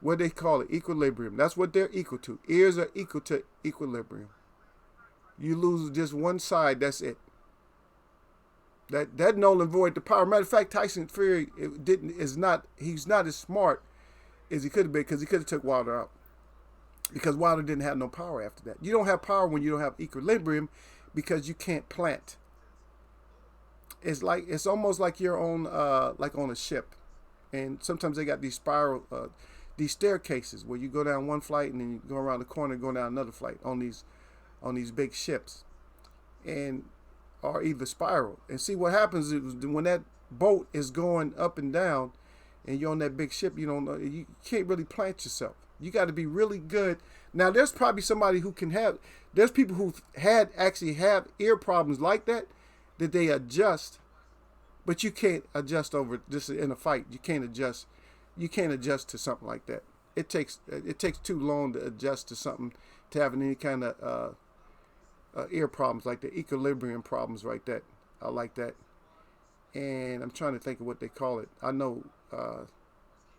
what they call it, equilibrium. That's what they're equal to. Ears are equal to equilibrium. You lose just one side. That's it. That null and void the power. Matter of fact, Tyson Fury he's not as smart as he could have been, because he could have took Wilder out. Because Wilder didn't have no power after that. You don't have power when you don't have equilibrium, because you can't plant. It's almost like you're on like on a ship, and sometimes they got these these staircases where you go down one flight and then you go around the corner and go down another flight on these big ships, or either spiral. And see what happens is when that boat is going up and down and you're on that big ship, you can't really plant yourself. You got to be really good. Now there's probably somebody who there's people who actually have ear problems like that they adjust, but you can't adjust over just in a fight. You can't adjust to something like that. It takes too long to adjust to something, to having any kind of ear problems, like the equilibrium problems, right? That I like that. And I'm trying to think of what they call it. I know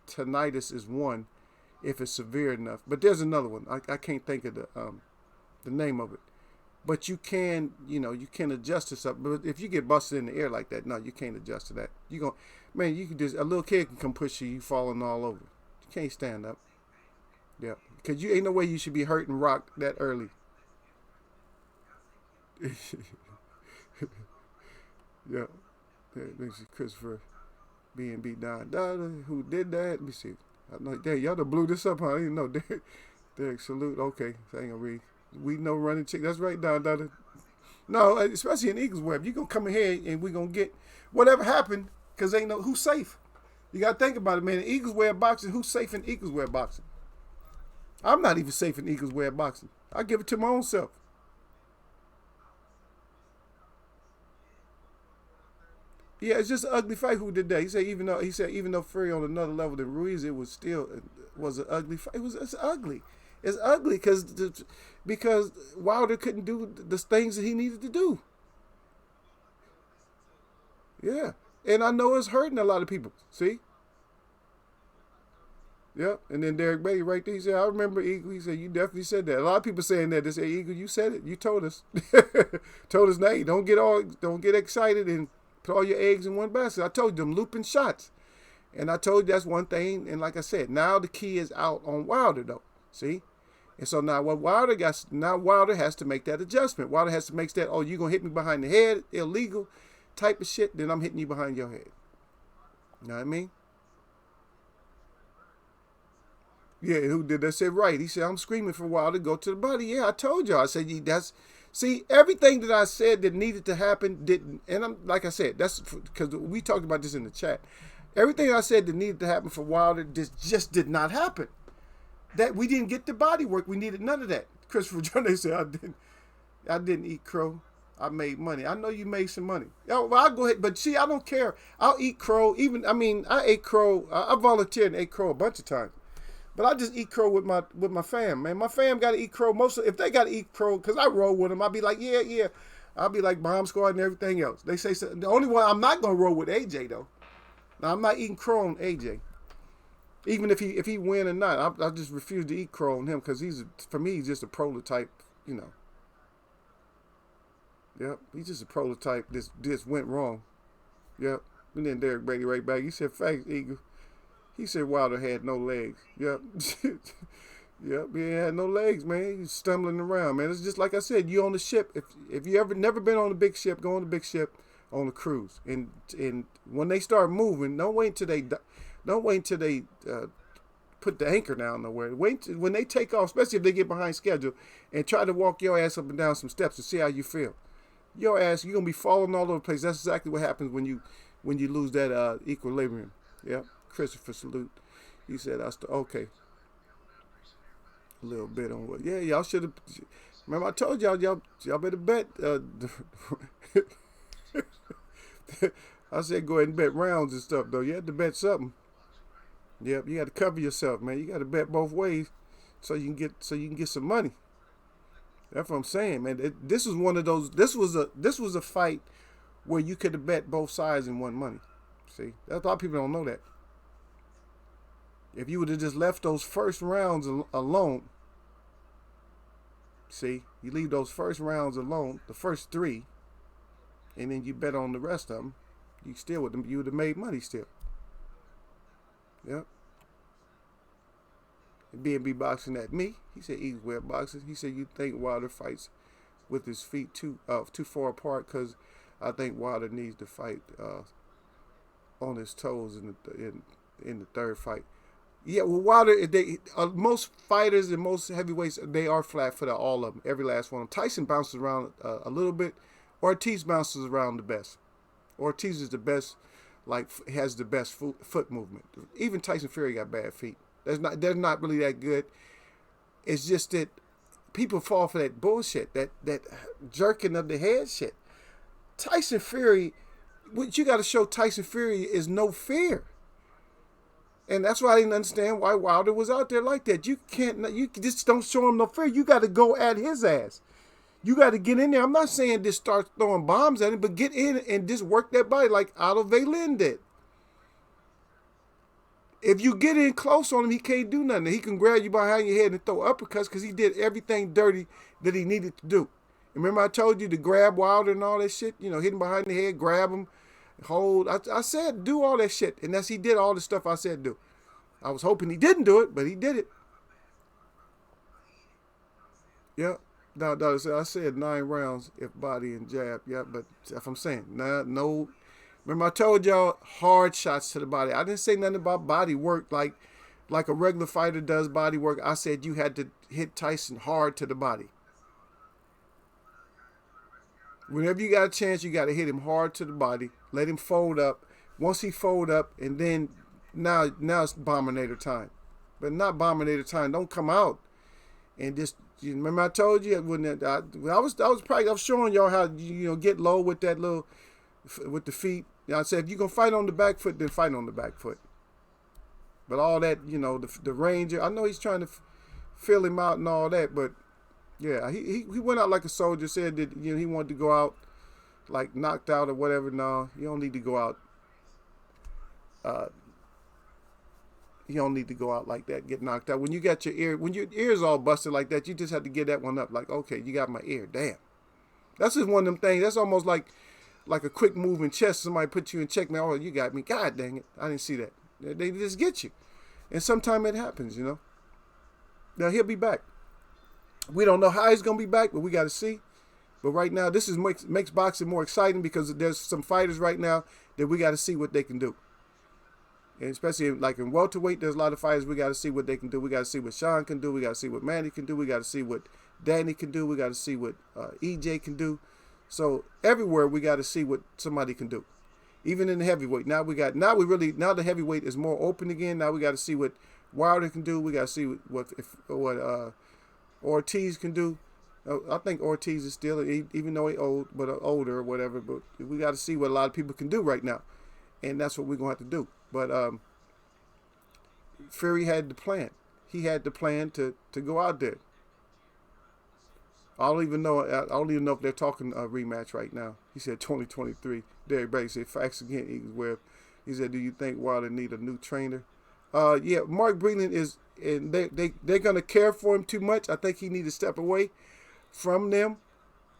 tinnitus is one, if it's severe enough, but there's another one. I can't think of the name of it. But you can adjust to something. But if you get busted in the ear like that, no, you can't adjust to that. You can just, a little kid can come push you falling all over. You can't stand up. Yeah, because you ain't no way you should be hurt and rocked that early. Yeah, this is Christopher being beat down. Who did that? Let me see. I know, y'all done blew this up, huh? I didn't know. Derek, salute. Okay, so I ain't gonna read. We know running chick. That's right, down. No, especially in Eagles Web, you gonna come in here and we gonna get whatever happened, because ain't no who's safe. You gotta think about it, man. In Eagles Web boxing, who's safe in Eagles Web boxing? I'm not even safe in Eagles Web boxing. I give it to my own self. Yeah, it's just an ugly fight. Who did that? He said even though Fury on another level than Ruiz, it was an ugly fight. It's ugly. It's ugly because Wilder couldn't do the things that he needed to do. Yeah, and I know it's hurting a lot of people. See? Yep. And then Derek Beatty right there, he said, I remember Eagle. He said, you definitely said that. A lot of people saying that. They say, Eagle, you said it. You told us. Told us, now don't get excited and put all your eggs in one basket. I told you them looping shots. And I told you that's one thing. And like I said, now the key is out on Wilder, though. See? And so now what Wilder has to make that adjustment. Wilder has to make that, oh, you're gonna hit me behind the head, illegal type of shit, then I'm hitting you behind your head. You know what I mean? Yeah, who did that? Said right. He said, I'm screaming for Wilder to go to the body. Yeah, I told y'all. I said, see, everything that I said that needed to happen didn't. And I'm like I said, that's because we talked about this in the chat. Everything I said that needed to happen for Wilder just did not happen. That we didn't get the body work. We needed none of that. Christopher Jones said, I didn't eat crow. I made money. I know you made some money. Well, I'll go ahead. But see, I don't care. I'll eat crow. I ate crow. I volunteered and ate crow a bunch of times. But I just eat crow with my fam, man. My fam got to eat crow. If they got to eat crow, because I roll with them, I'll be like, yeah. I'll be like Bomb Squad and everything else. They say so. The only one I'm not going to roll with AJ, though. Now, I'm not eating crow on AJ. Even if he win or not, I just refuse to eat crow on him because for me, he's just a prototype, you know. Yep, he's just a prototype. This went wrong. Yep. And then Derek Brady right back. He said, "Facts, Eagle." He said Wilder had no legs. Yep. Yep, he had no legs, man. He's stumbling around, man. It's just like I said, you on the ship. If you ever never been on a big ship, go on the big ship on the cruise. And when they start moving, don't wait until they put the anchor down nowhere. When they take off, especially if they get behind schedule, and try to walk your ass up and down some steps to see how you feel. Your ass, you're gonna be falling all over the place. That's exactly what happens when you lose that equilibrium. Yep. Christopher, salute. He said, okay. A little bit on what? Yeah, y'all should have. Remember, I told y'all better bet. I said go ahead and bet rounds and stuff, though. You had to bet something. Yep, you got to cover yourself, man. You got to bet both ways so you can get some money. That's what I'm saying, man. This was one of those. This was a fight where you could have bet both sides and won money. See, a lot of people don't know that. If you would have just left those first rounds alone, see, you leave those first rounds alone, the first three, and then you bet on the rest of them, you would have made money still. Yep. B&B boxing at me. He said he's web boxing. He said you think Wilder fights with his feet too far apart because I think Wilder needs to fight on his toes in the third fight. Yeah, well, Wilder, most fighters and most heavyweights, they are flat-footed, all of them, every last one. Tyson bounces around a little bit. Ortiz bounces around the best. Ortiz is the best, has the best foot movement. Even Tyson Fury got bad feet. They're not really that good. It's just that people fall for that bullshit, that jerking of the head shit. Tyson Fury, what you got to show Tyson Fury is no fear. And that's why I didn't understand why Wilder was out there like that. You just don't show him no fear. You got to go at his ass. You got to get in there. I'm not saying just start throwing bombs at him, but get in and just work that body like Otto Valen did. If you get in close on him, he can't do nothing. He can grab you behind your head and throw uppercuts because he did everything dirty that he needed to do. Remember I told you to grab Wilder and all that shit? You know, hit him behind the head, grab him. Hold. I said do all that shit, and he did all the stuff I said do. I was hoping he didn't do it, but he did it. Yeah. No, I said 9 rounds if body and jab. Yeah, but if I'm saying no. Remember I told y'all hard shots to the body. I didn't say nothing about body work like a regular fighter does body work. I said you had to hit Tyson hard to the body. Whenever you got a chance, you got to hit him hard to the body. Let him fold up. Once he fold up, and then now it's Bombinator time. But not Bombinator time. Don't come out and just. You remember I told you when I was showing y'all how get low with that with the feet. I said if you're gonna fight on the back foot, then fight on the back foot. But all that the Ranger, I know he's trying to fill him out and all that, but. Yeah, he went out like a soldier. Said that he wanted to go out like knocked out or whatever. No, you don't need to go out. You don't need to go out like that, get knocked out. When your ear's all busted like that, you just have to get that one up. Like, okay, you got my ear. Damn. That's just one of them things. That's almost like a quick move in chess. Somebody put you in check. Man, oh, you got me. God dang it. I didn't see that. They just get you. And sometimes it happens, Now he'll be back. We don't know how he's gonna be back, but we got to see. But right now, this is makes boxing more exciting because there's some fighters right now that we got to see what they can do. And especially like in welterweight, there's a lot of fighters we got to see what they can do. We got to see what Sean can do. We got to see what Manny can do. We got to see what Danny can do. We got to see what EJ can do. So everywhere we got to see what somebody can do. Even in the heavyweight, now the heavyweight is more open again. Now we got to see what Wilder can do. We got to see what Ortiz can do. I think Ortiz is still, even though he's old, but older or whatever. But we got to see what a lot of people can do right now, and that's what we're gonna have to do. But Fury had the plan. He had the plan to go out there. I don't even know if they're talking a rematch right now. He said 2023. Derek Brady said facts again. He said, "Do you think Wilder need a new trainer?" Yeah, Mark Breland is, and they're gonna care for him too much. I think he needs to step away from them.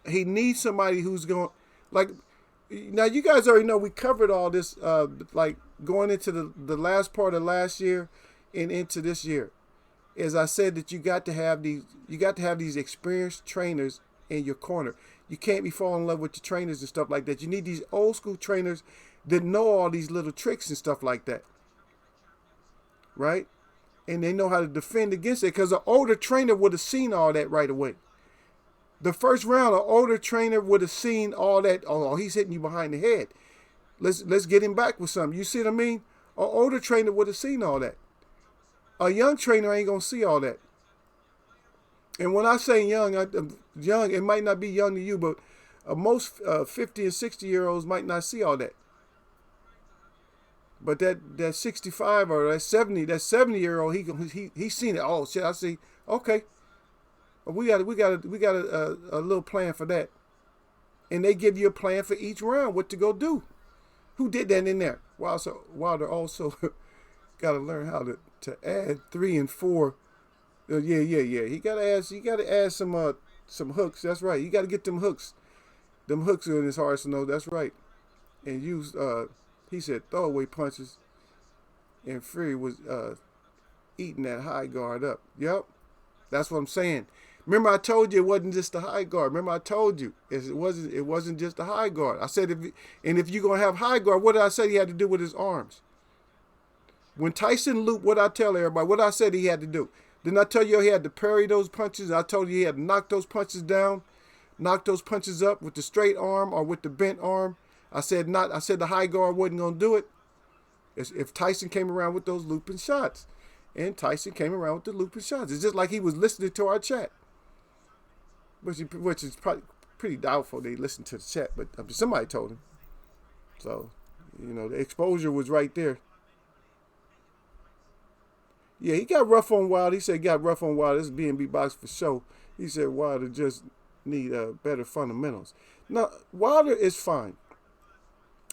He needs somebody who's going, like, now you guys already know we covered all this, like going into the last part of last year and into this year. As I said, that you got to have these experienced trainers in your corner. You can't be falling in love with your trainers and stuff like that. You need these old school trainers that know all these little tricks and stuff like that, right? And they know how to defend against it, because an older trainer would have seen all that right away. The first round, an older trainer would have seen all that. Oh, he's hitting you behind the head. Let's get him back with something. You see what I mean? An older trainer would have seen all that. A young trainer ain't gonna see all that. And when I say young, it might not be young to you, but most 50 and 60-year-olds might not see all that. But that 65 or that 70-year-old, he's seen it. Oh shit, I see. Okay, we got a little plan for that, and they give you a plan for each round, what to go do. Who did that in there? Wilder also got to learn how to add 3 and 4. Yeah. He got to add some hooks. That's right. You got to get them hooks. Them hooks are in his arsenal. That's right. And use he said throwaway punches. And Fury was eating that high guard up. Yep. That's what I'm saying. Remember I told you it wasn't just the high guard. Remember I told you it wasn't just the high guard. I said if you're gonna have high guard, what did I say he had to do with his arms? When Tyson looped, what I tell everybody, what I said he had to do. Didn't I tell you he had to parry those punches? I told you he had to knock those punches down, knock those punches up with the straight arm or with the bent arm. I said the high guard wasn't gonna do it. If Tyson came around with those looping shots. And Tyson came around with the looping shots. It's just like he was listening to our chat. Which is probably pretty doubtful they listened to the chat, but somebody told him. So, the exposure was right there. Yeah, he got rough on Wilder. He said he got rough on Wilder. This is B&B Box for show. He said Wilder just need better fundamentals. Now, Wilder is fine.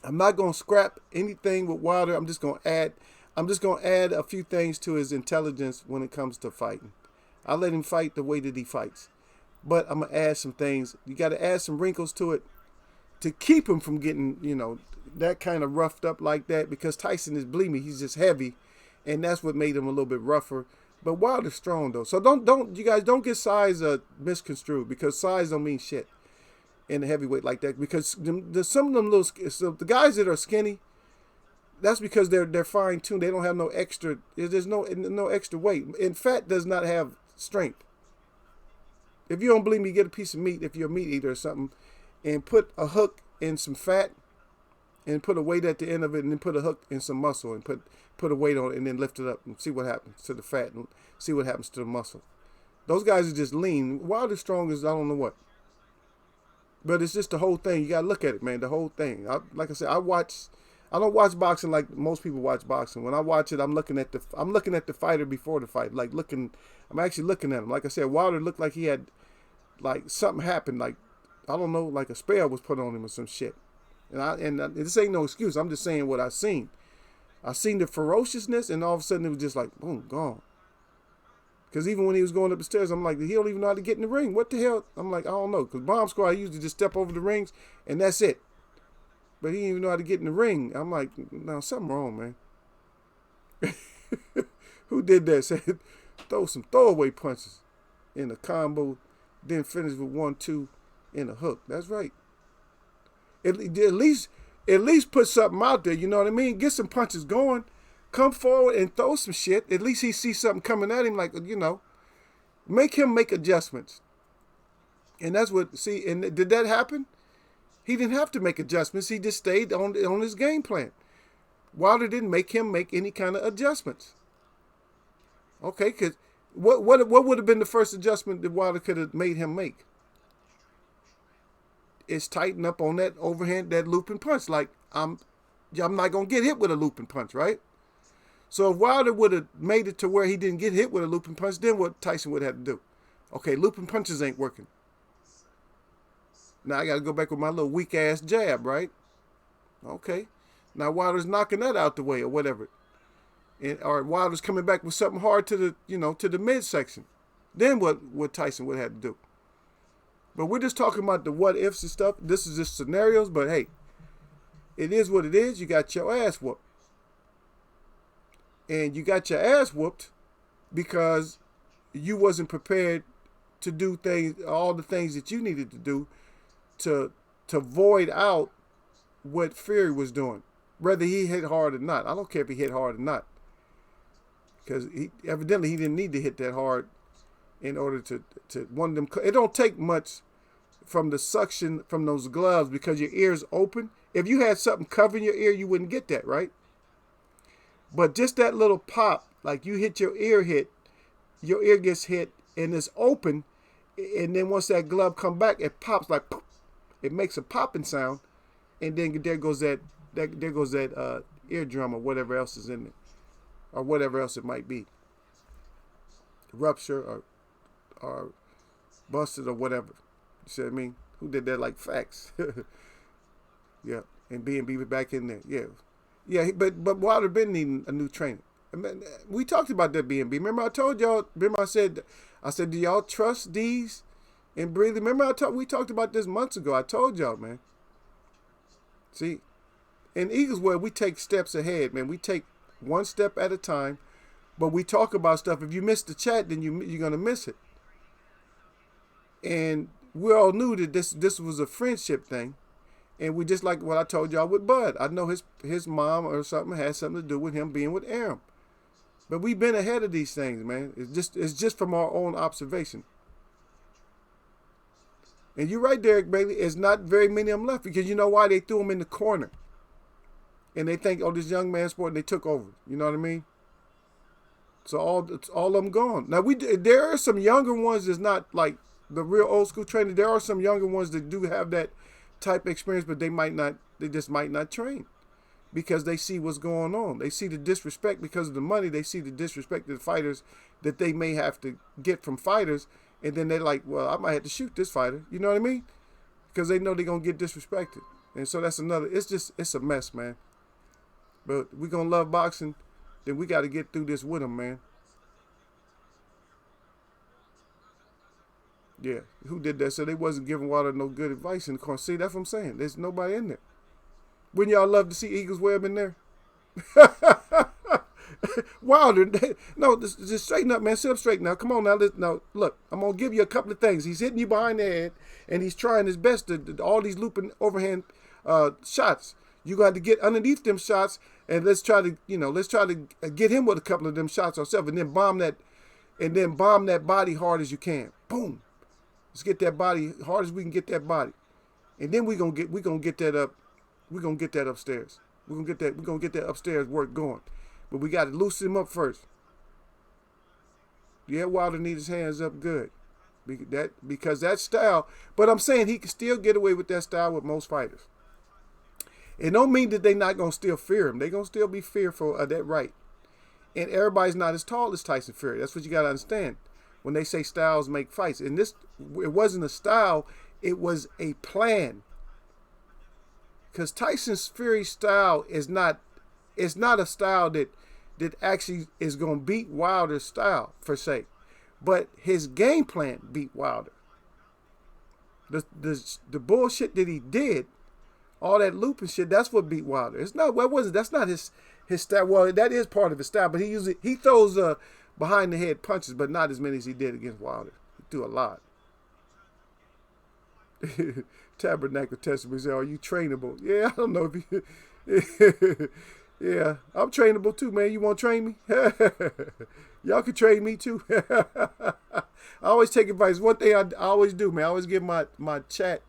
I'm not going to scrap anything with Wilder. I'm just going to add a few things to his intelligence when it comes to fighting. I let him fight the way that he fights. But I'm going to add some things. You got to add some wrinkles to it to keep him from getting, that kind of roughed up like that, because Tyson is bleamy. He's just heavy. And that's what made him a little bit rougher. But Wilder's strong, though. So you guys don't get size misconstrued, because size don't mean shit in the heavyweight like that. Because some of them the guys that are skinny, that's because they're fine-tuned. They don't have no extra, there's no extra weight. And fat does not have strength. If you don't believe me, get a piece of meat, if you're a meat eater or something, and put a hook in some fat, and put a weight at the end of it, and then put a hook in some muscle, and put a weight on it, and then lift it up, and see what happens to the fat, and see what happens to the muscle. Those guys are just lean. Wilder's strong as I don't know what. But it's just the whole thing. You got to look at it, man, the whole thing. Like I said, I don't watch boxing like most people watch boxing. When I watch it, I'm looking at the fighter before the fight. I'm actually looking at him. Like I said, Wilder looked like he had, like, something happened. Like, I don't know, like a spell was put on him or some shit. And this ain't no excuse. I'm just saying what I seen. I seen the ferociousness, and all of a sudden it was just like, boom, gone. Because even when he was going up the stairs, I'm like, he don't even know how to get in the ring. What the hell? I'm like, I don't know. Because Bomb Squad, he used to just step over the rings, and that's it. But he didn't even know how to get in the ring. I'm like, no, something wrong, man. Who did that? Said throw some throwaway punches in a combo, then finish with 1-2 in a hook. That's right. At least put something out there. You know what I mean? Get some punches going. Come forward and throw some shit. At least he sees something coming at him. Like, make him make adjustments. And that's what. See, and did that happen? He didn't have to make adjustments. He just stayed on his game plan. Wilder didn't make him make any kind of adjustments. Okay, because what would have been the first adjustment that Wilder could have made him make? Is tighten up on that overhand, that looping punch. Like, I'm not going to get hit with a looping punch, right? So if Wilder would have made it to where he didn't get hit with a looping punch, then what Tyson would have to do? Okay, looping punches ain't working. Now I got to go back with my little weak-ass jab, right? Okay. Now Wilder's knocking that out the way or whatever. Or Wilder's coming back with something hard to the midsection. Then what Tyson would have to do? But we're just talking about the what ifs and stuff. This is just scenarios, but hey, it is what it is. You got your ass whooped. And you got your ass whooped because you wasn't prepared to do all the things that you needed to do to void out what Fury was doing. Whether he hit hard or not. I don't care if he hit hard or not. Because evidently he didn't need to hit that hard in order to one of them. It don't take much from the suction from those gloves because your ear's open. If you had something covering your ear, you wouldn't get that, right? But just that little pop, like you hit your ear gets hit and it's open, and then once that glove come back, it pops like poof. It makes a popping sound, and then there goes that eardrum or whatever else is in it, or whatever else it might be, rupture or busted or whatever. You see what I mean? Who did that? Like facts. Yeah, and B&B back in there. Yeah. But Wilder been needing a new trainer. I mean, we talked about that B&B. Remember I told y'all. Remember I said, do y'all trust these and Breathe? Remember we talked about this months ago. I told y'all, man. See, in Eagles World, we take steps ahead, man. We take one step at a time, but we talk about stuff. If you miss the chat, then you're gonna miss it. And we all knew that this was a friendship thing, and we just like what I told y'all with Bud. I know his mom or something had something to do with him being with Aram, but we've been ahead of these things, man. It's just from our own observation. And you're right, Derek Bailey. It's not very many of them left because you know why? They threw him in the corner. And they think, this young man sport, and they took over. You know what I mean? So all of them gone. Now, there are some younger ones that's not like the real old school trainer. There are some younger ones that do have that type of experience, but they just might not train because they see what's going on. They see the disrespect because of the money. They see the disrespect to the fighters that they may have to get from fighters. And then they're like, well, I might have to shoot this fighter. You know what I mean? Because they know they're going to get disrespected. And so that's it's a mess, man. But we're going to love boxing. Then we got to get through this with them, man. Yeah. Who did that? So they wasn't giving Wilder no good advice in the corner. See, that's what I'm saying. There's nobody in there. Wouldn't y'all love to see Eagles Webb in there? Wilder, no, just straighten up, man. Sit up straight now. Come on now. Now, look, I'm going to give you a couple of things. He's hitting you behind the head, and he's trying his best to all these looping overhand shots. You got to get underneath them shots, and let's try to get him with a couple of them shots ourselves, and then bomb that body hard as you can. Boom. Let's get that body hard as we can get that body, and then we're gonna get that up. We're gonna get that upstairs. We're gonna get that upstairs work going. But we got to loosen him up first. Yeah, Wilder needs his hands up good. Because that style, but I'm saying he can still get away with that style with most fighters. It don't mean that they're not going to still fear him. They're going to still be fearful of that right. And everybody's not as tall as Tyson Fury. That's what you got to understand when they say styles make fights. And it wasn't a style, it was a plan. Because Tyson Fury's style is not a style that actually is going to beat Wilder's style, per se. But his game plan beat Wilder. The bullshit that he did, all that looping shit, that's what beat Wilder. That's not his style. Well, that is part of his style, but he throws behind the head punches, but not as many as he did against Wilder. He threw a lot. Tabernacle tested me. Said, "Are you trainable?" Yeah, I don't know if you. Yeah, I'm trainable too, man. You want to train me? Y'all can train me too. I always take advice. One thing I always do, man. I always give my chat,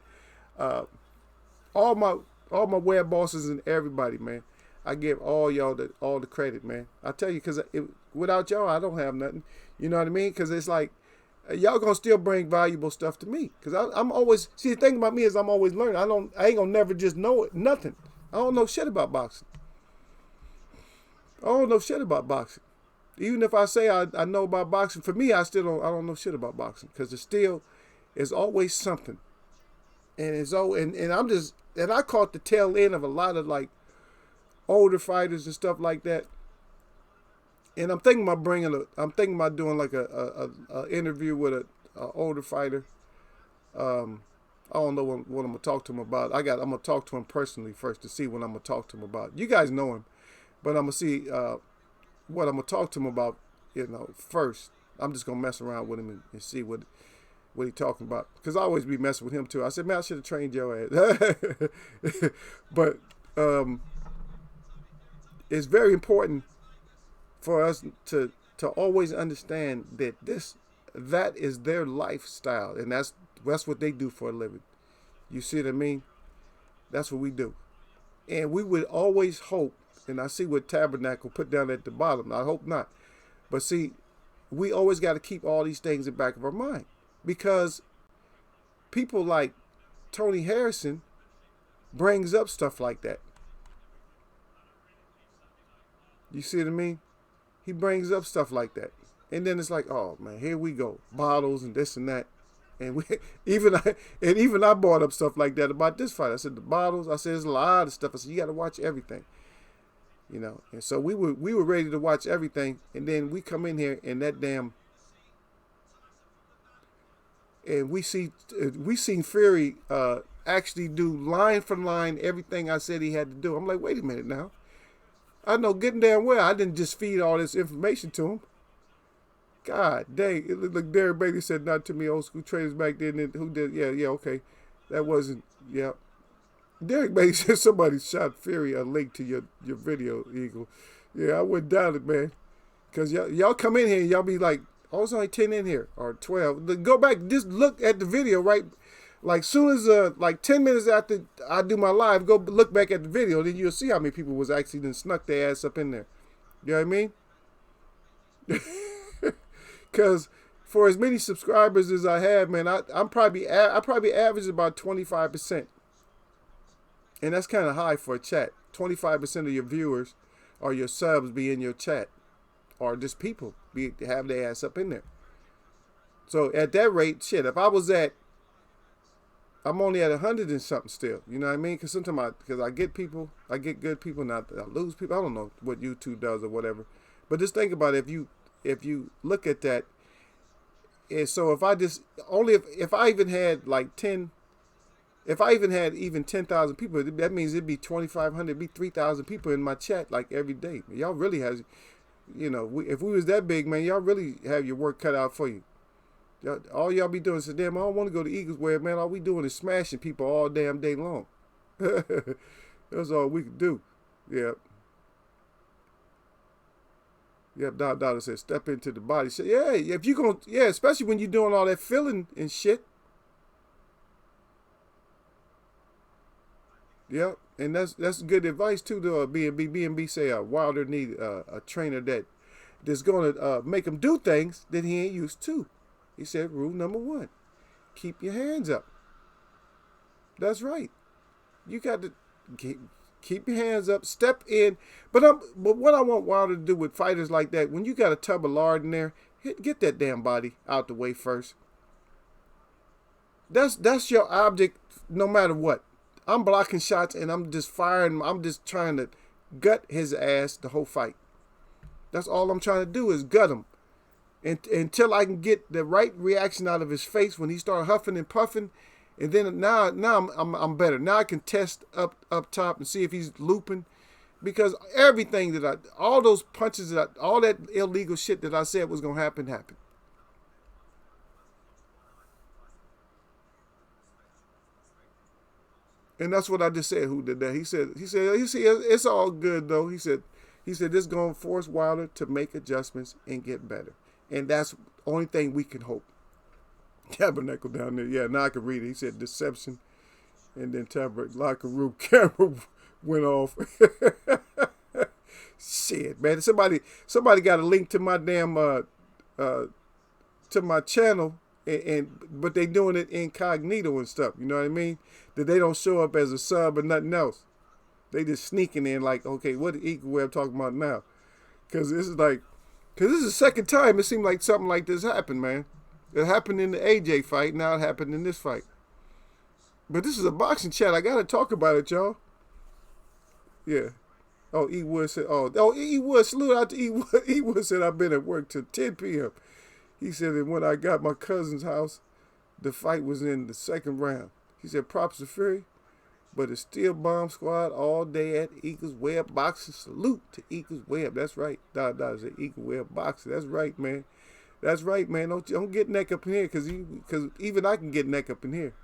all my web bosses and everybody, man. I give all y'all all the credit, man. I tell you, because without y'all, I don't have nothing. You know what I mean? Because it's like, y'all gonna still bring valuable stuff to me. Because I'm always, see, the thing about me is I'm always learning. I ain't gonna never just know it, nothing. I don't know shit about boxing. I don't know shit about boxing. Even if I say I know about boxing, for me, I don't know shit about boxing. Because it's always something. And and I caught the tail end of a lot of like older fighters and stuff like that. And I'm thinking about doing like a interview with a older fighter. I don't know what I'm gonna talk to him about. I'm gonna talk to him personally first to see what I'm gonna talk to him about. You guys know him, but I'm gonna see what I'm gonna talk to him about. First. I'm just gonna mess around with him and see what he talking about. Because I always be messing with him too. I said, man, I should have trained your ass. But it's very important for us to always understand that that is their lifestyle, and that's what they do for a living. You see what I mean? That's what we do. And we would always hope, and I see what Tabernacle put down at the bottom. I hope not. But see, we always got to keep all these things in the back of our mind, because people like Tony Harrison brings up stuff like that. You see what I mean? He brings up stuff like that. And then it's like, oh man, here we go. Bottles and this and that. And even I brought up stuff like that about this fight. I said the bottles, I said there's a lot of stuff. I said you gotta watch everything. And so we were ready to watch everything, and then we come in here and that damn, and we seen Fury actually do line for line everything I said he had to do. I'm like, wait a minute now. I know good and damn well I didn't just feed all this information to him. God dang, it looked like Derek Bailey said, not to me, old school trainers back then. Who did? Yeah, okay. That wasn't, yeah. Derek Bailey said somebody shot Fury a link to your video, Eagle. Yeah, I wouldn't doubt it, man. Because y'all come in here and y'all be like, oh, it's only 10 in here, or 12. Go back, just look at the video, right? Like, soon as, like 10 minutes after I do my live, go look back at the video, then you'll see how many people was actually then snuck their ass up in there. You know what I mean? Because for as many subscribers as I have, man, I probably average about 25%. And that's kind of high for a chat. 25% of your viewers or your subs be in your chat. Or just people have their ass up in there. So at that rate, shit, if I was I'm only at 100 and something still. You know what I mean? Because sometimes I get good people, not I lose people. I don't know what YouTube does or whatever. But just think about it. If you look at that, and so if I even had like 10, if I even had even 10,000 people, that means it'd be 2,500, it'd be 3,000 people in my chat like every day. Y'all really has, if we was that big, man, y'all really have your work cut out for you. All y'all be doing is, damn, I don't want to go to Eagles where, man, all we doing is smashing people all damn day long. That's all we can do. Yeah. Yep, Dollar said, step into the body. So, yeah, if you gonna, yeah, especially when you're doing all that filling and shit. Yep, and that's good advice too. To B&B say Wilder need a trainer that's gonna make him do things that he ain't used to. He said, rule number 1, keep your hands up. That's right. You got to keep your hands up, step in. But what I want Wilder to do with fighters like that, when you got a tub of lard in there, get that damn body out the way first. That's your object no matter what. I'm blocking shots and I'm just firing. I'm just trying to gut his ass the whole fight. That's all I'm trying to do is gut him. Until I can get the right reaction out of his face when he started huffing and puffing. And then now I'm better. Now I can test up top and see if he's looping. because everything all those punches all that illegal shit that I said was gonna happen happened. And that's what I just said. Who did that? He said, it's all good though. He said, this gonna force Wilder to make adjustments and get better, and that's the only thing we can hope. Tabernacle down there, yeah. Now I can read it. He said deception, and then tabernacle locker room camera went off. Shit, man. Somebody got a link to my damn to my channel, but they doing it incognito and stuff. You know what I mean? That they don't show up as a sub or nothing else. They just sneaking in like, okay, what the Eagle Web talking about now? Because this is the second time it seemed like something like this happened, man. It happened in the AJ fight. Now it happened in this fight. But this is a boxing chat. I gotta talk about it, y'all. Yeah. Oh, E Wood said. E Wood. Salute out to E Wood. E Wood said I've been at work till 10 p.m. He said that when I got my cousin's house, the fight was in the second round. He said props to Fury, but it's still Bomb Squad all day at Eagles Web Boxing. Salute to Eagles Web. That's right. Is at Eagles Web Boxing. That's right, man. That's right, man. Don't get neck up in here, because even I can get neck up in here.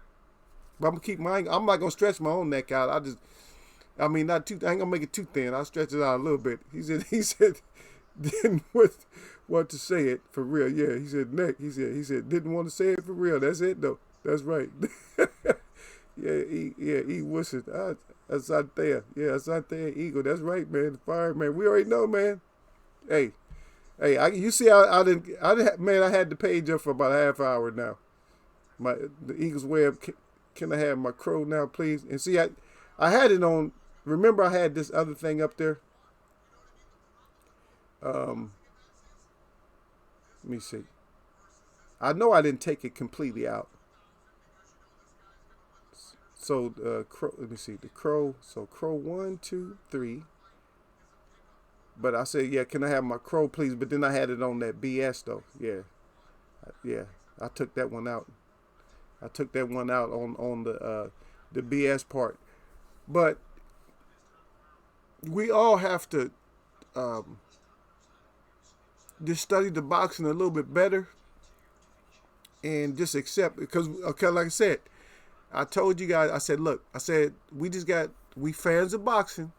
But I'm gonna keep mine. I'm not gonna stretch my own neck out. I ain't gonna make it too thin. I'll stretch it out a little bit. He said, didn't want to say it for real. Yeah, he said neck. He said didn't want to say it for real. That's it though. That's right. E Whistle. Asante. Yeah, Asante Eagle. That's right, man. The fire, man. We already know, man. Hey, you see, I had the page up for about a half hour now. The Eagles Web. Can I have my crow now, please? And see, I had it on. Remember, I had this other thing up there. Let me see. I know I didn't take it completely out. So crow. Let me see the crow. So crow 1, 2, 3. But I said, yeah, can I have my crow, please? But then I had it on that BS though. Yeah. I took that one out. I took that one out on the BS part. But we all have to just study the boxing a little bit better and just accept, because okay, like I said, I told you guys, I said, look, we fans of boxing.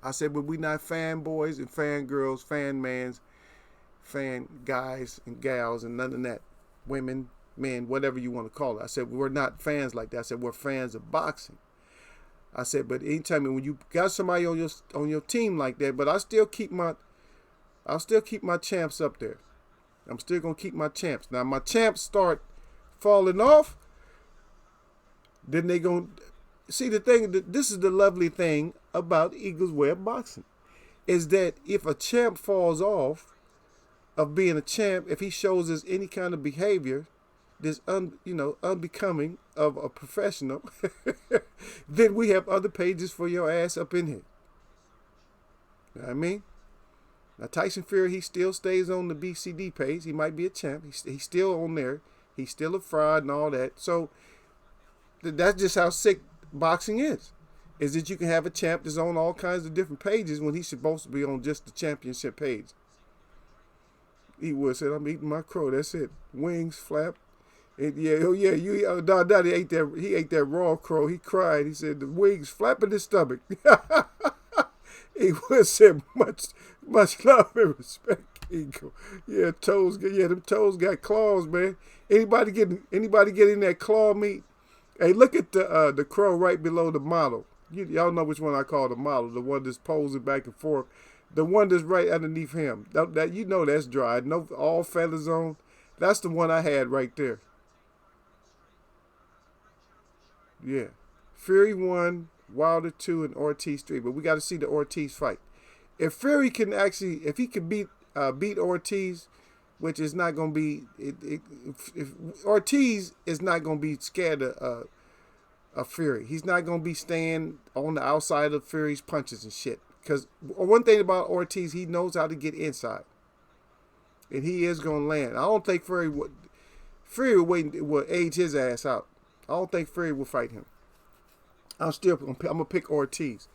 I said, but we not fanboys and fangirls, fan mans, fan guys and gals and none of that. Women, men, whatever you want to call it. I said, we're not fans like that. I said, we're fans of boxing. I said, but anytime when you got somebody on your team like that, but I'll still keep my champs up there. I'm still gonna keep my champs. Now my champs start falling off, then they gonna see the thing. This is the lovely thing about Eagles Web Boxing, is that if a champ falls off of being a champ, if he shows us any kind of behavior that's unbecoming of a professional, then we have other pages for your ass up in here. You know what I mean? Now Tyson Fury, he still stays on the BCD page. He might be a champ. He's still on there. He's still a fraud and all that. So that's just how sick boxing is that you can have a champ that's on all kinds of different pages when he's supposed to be on just the championship page. He would said, I'm eating my crow. That's it. Wings flap. And he ate that raw crow. He cried. He said the wings flapping his stomach. He would say much love and respect, Eagle. Yeah, them toes got claws, man. Anybody getting that claw meat? Hey, look at the crow right below the model. Y'all know which one I call the model, the one that's posing back and forth. The one that's right underneath him. That that's dry. No, all feathers on. That's the one I had right there. Yeah. Fury 1, Wilder 2, and Ortiz 3. But we got to see the Ortiz fight. If Fury can if he can beat Ortiz, which is not going to be, if Ortiz is not going to be scared of Fury. He's not going to be staying on the outside of Fury's punches and shit. Because one thing about Ortiz, he knows how to get inside. And he is going to land. I don't think Fury will age his ass out. I don't think Fury will fight him. I'm going to pick Ortiz.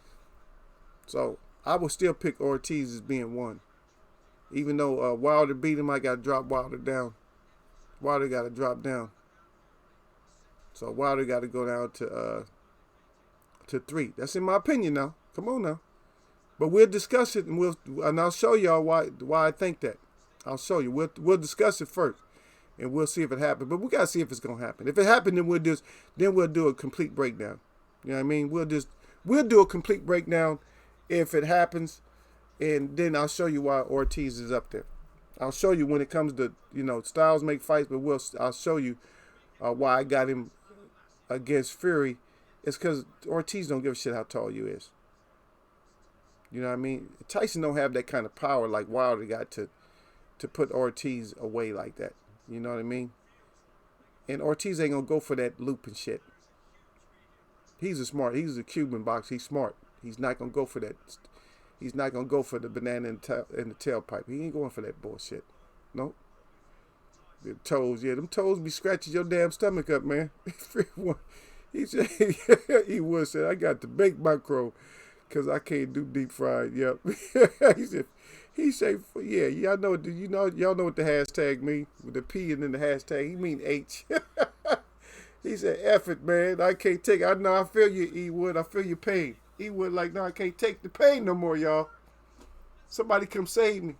So, I would still pick Ortiz as being one. Even though Wilder beat him, I got to drop Wilder down. Wilder got to drop down. So Wilder got to go down to 3. That's in my opinion now. Come on now. But we'll discuss it, and I'll show y'all why I think that. I'll show you. We'll discuss it first, and we'll see if it happens. But we gotta see if it's gonna happen. If it happens, then we'll do a complete breakdown. You know what I mean? We'll do a complete breakdown if it happens, and then I'll show you why Ortiz is up there. I'll show you when it comes to styles make fights, but I'll show you why I got him against Fury. It's because Ortiz don't give a shit how tall you is. You know what I mean? Tyson don't have that kind of power like Wilder got to put Ortiz away like that. You know what I mean? And Ortiz ain't gonna go for that loop and shit. He's a Cuban boxer. He's smart. He's not gonna go for that. He's not gonna go for the banana in the tailpipe. He ain't going for that bullshit. Nope. The toes, them toes be scratching your damn stomach up, man. He said, he would say, I got to bake my crow because I can't do deep fried. Yep. he said, yeah, y'all know what the hashtag mean with the P and then the hashtag. He mean H. He said, F it, man. I can't take it. I know I feel you, E Wood. I feel your pain. E Wood like, no, I can't take the pain no more, y'all. Somebody come save me.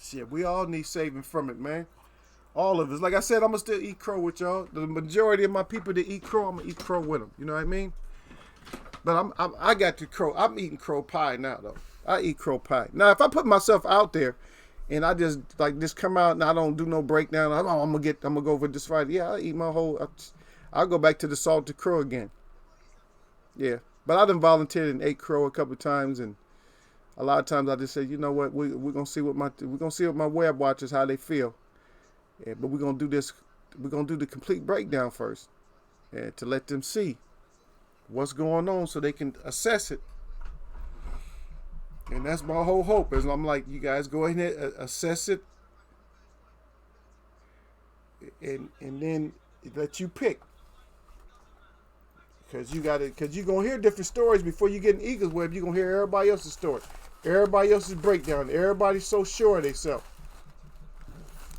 Shit, we all need saving from it, man. All of us. Like I said, I'm going to still eat crow with y'all. The majority of my people that eat crow, I'm going to eat crow with them. You know what I mean? But I got the crow. I'm eating crow pie now, though. I eat crow pie. Now, if I put myself out there and I just come out and I don't do no breakdown, I'm going to go over this Friday. Yeah, I'll eat my whole, I'll go back to the salted crow again. Yeah. But I done volunteered and ate crow a couple of times, and a lot of times I just say, you know what, we're going to see what my web watchers, how they feel. Yeah, but we're going to do this. We're going to do the complete breakdown first, to let them see what's going on so they can assess it. And that's my whole hope. Is I'm like, you guys go ahead and assess it, and then let you pick. Because you're going to hear different stories before you get an Eagles web. You're going to hear everybody else's story. Everybody else's breakdown. Everybody's so sure of themselves.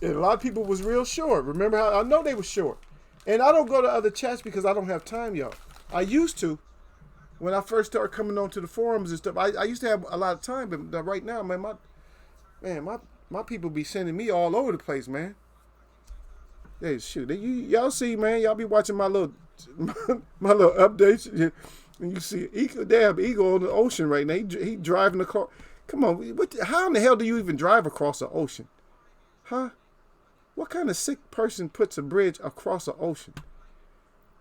And a lot of people was real short. Remember how I know they were short. And I don't go to other chats because I don't have time, y'all. I used to. When I first started coming on to the forums and stuff, I used to have a lot of time. But right now, man, my people be sending me all over the place, man. Hey, shoot. Y'all see, man. Y'all be watching my little updates. And you see Eagle on the ocean right now. He driving the car. Come on. How in the hell do you even drive across the ocean? Huh? What kind of sick person puts a bridge across the ocean?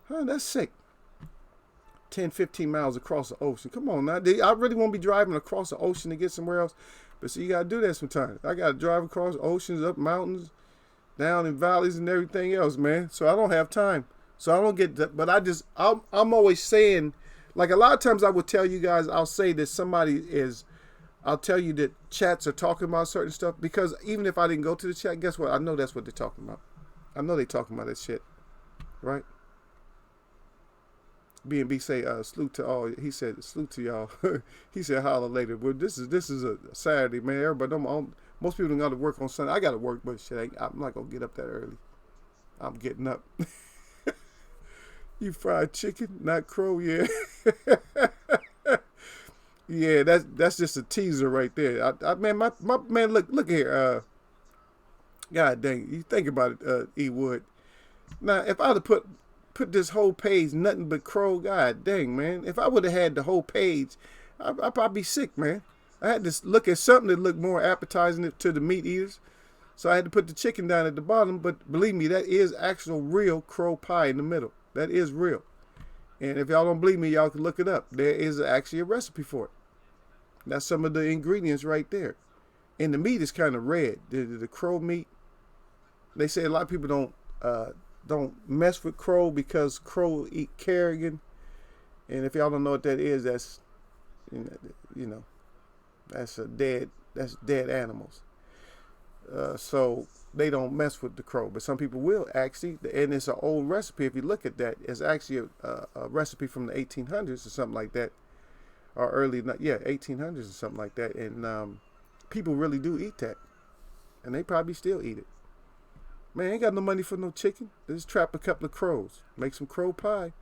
Huh? That's sick. 10, 15 miles across the ocean. Come on now. I really want to be driving across the ocean to get somewhere else. But see, you got to do that sometimes. I got to drive across oceans, up mountains, down in valleys and everything else, man. So I don't have time. So I don't get that. But I'm always saying, like a lot of times I would tell you guys, I'll say that I'll tell you that chats are talking about certain stuff, because even if I didn't go to the chat, guess what? I know that's what they're talking about. I know they're talking about that shit, right? B&B say, salute to all. He said, salute to y'all. He said, holla later. Well, this is a Saturday, man. Everybody, most people don't got to work on Sunday. I got to work, but shit, I'm not going to get up that early. I'm getting up. You fried chicken, not crow, yeah. Yeah, that's just a teaser right there. Man, my man, look here. God dang, you think about it, E Wood. Now, if I'd have put this whole page nothing but crow, god dang, man. If I would have had the whole page, I'd probably be sick, man. I had to look at something that looked more appetizing to the meat eaters. So I had to put the chicken down at the bottom. But believe me, that is actual real crow pie in the middle. That is real. And if y'all don't believe me, y'all can look it up. There is actually a recipe for it. That's some of the ingredients right there. And the meat is kind of red. The crow meat. They say a lot of people don't mess with crow because crow eat carrion. And if y'all don't know what that is, that's that's dead animals. So they don't mess with the crow. But some people will actually, and it's an old recipe. If you look at that, it's actually a recipe from the 1800s or something like that, or early, yeah, 1800s or something like that. And people really do eat that, and they probably still eat it. Man, ain't got no money for no chicken. Just trap a couple of crows, make some crow pie.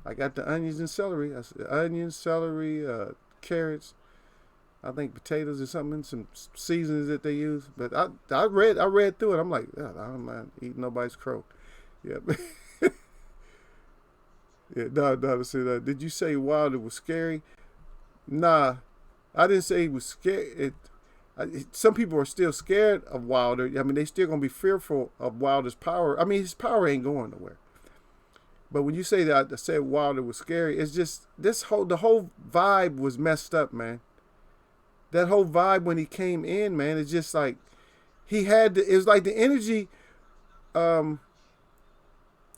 I got the onions and celery. I said onions, celery, carrots. I think potatoes or something, some seasonings that they use. But I read through it. I'm like, oh, I don't mind eating nobody's crow. Yeah. Yeah, no, see that. Did you say Wilder was scary? Nah, I didn't say he was scared. Some people are still scared of Wilder. I mean, they still gonna be fearful of Wilder's power. I mean, his power ain't going nowhere. But when you say that, I said Wilder was scary. It's just the whole vibe was messed up, man. That whole vibe when he came in, man, it's just like it was like the energy. Um,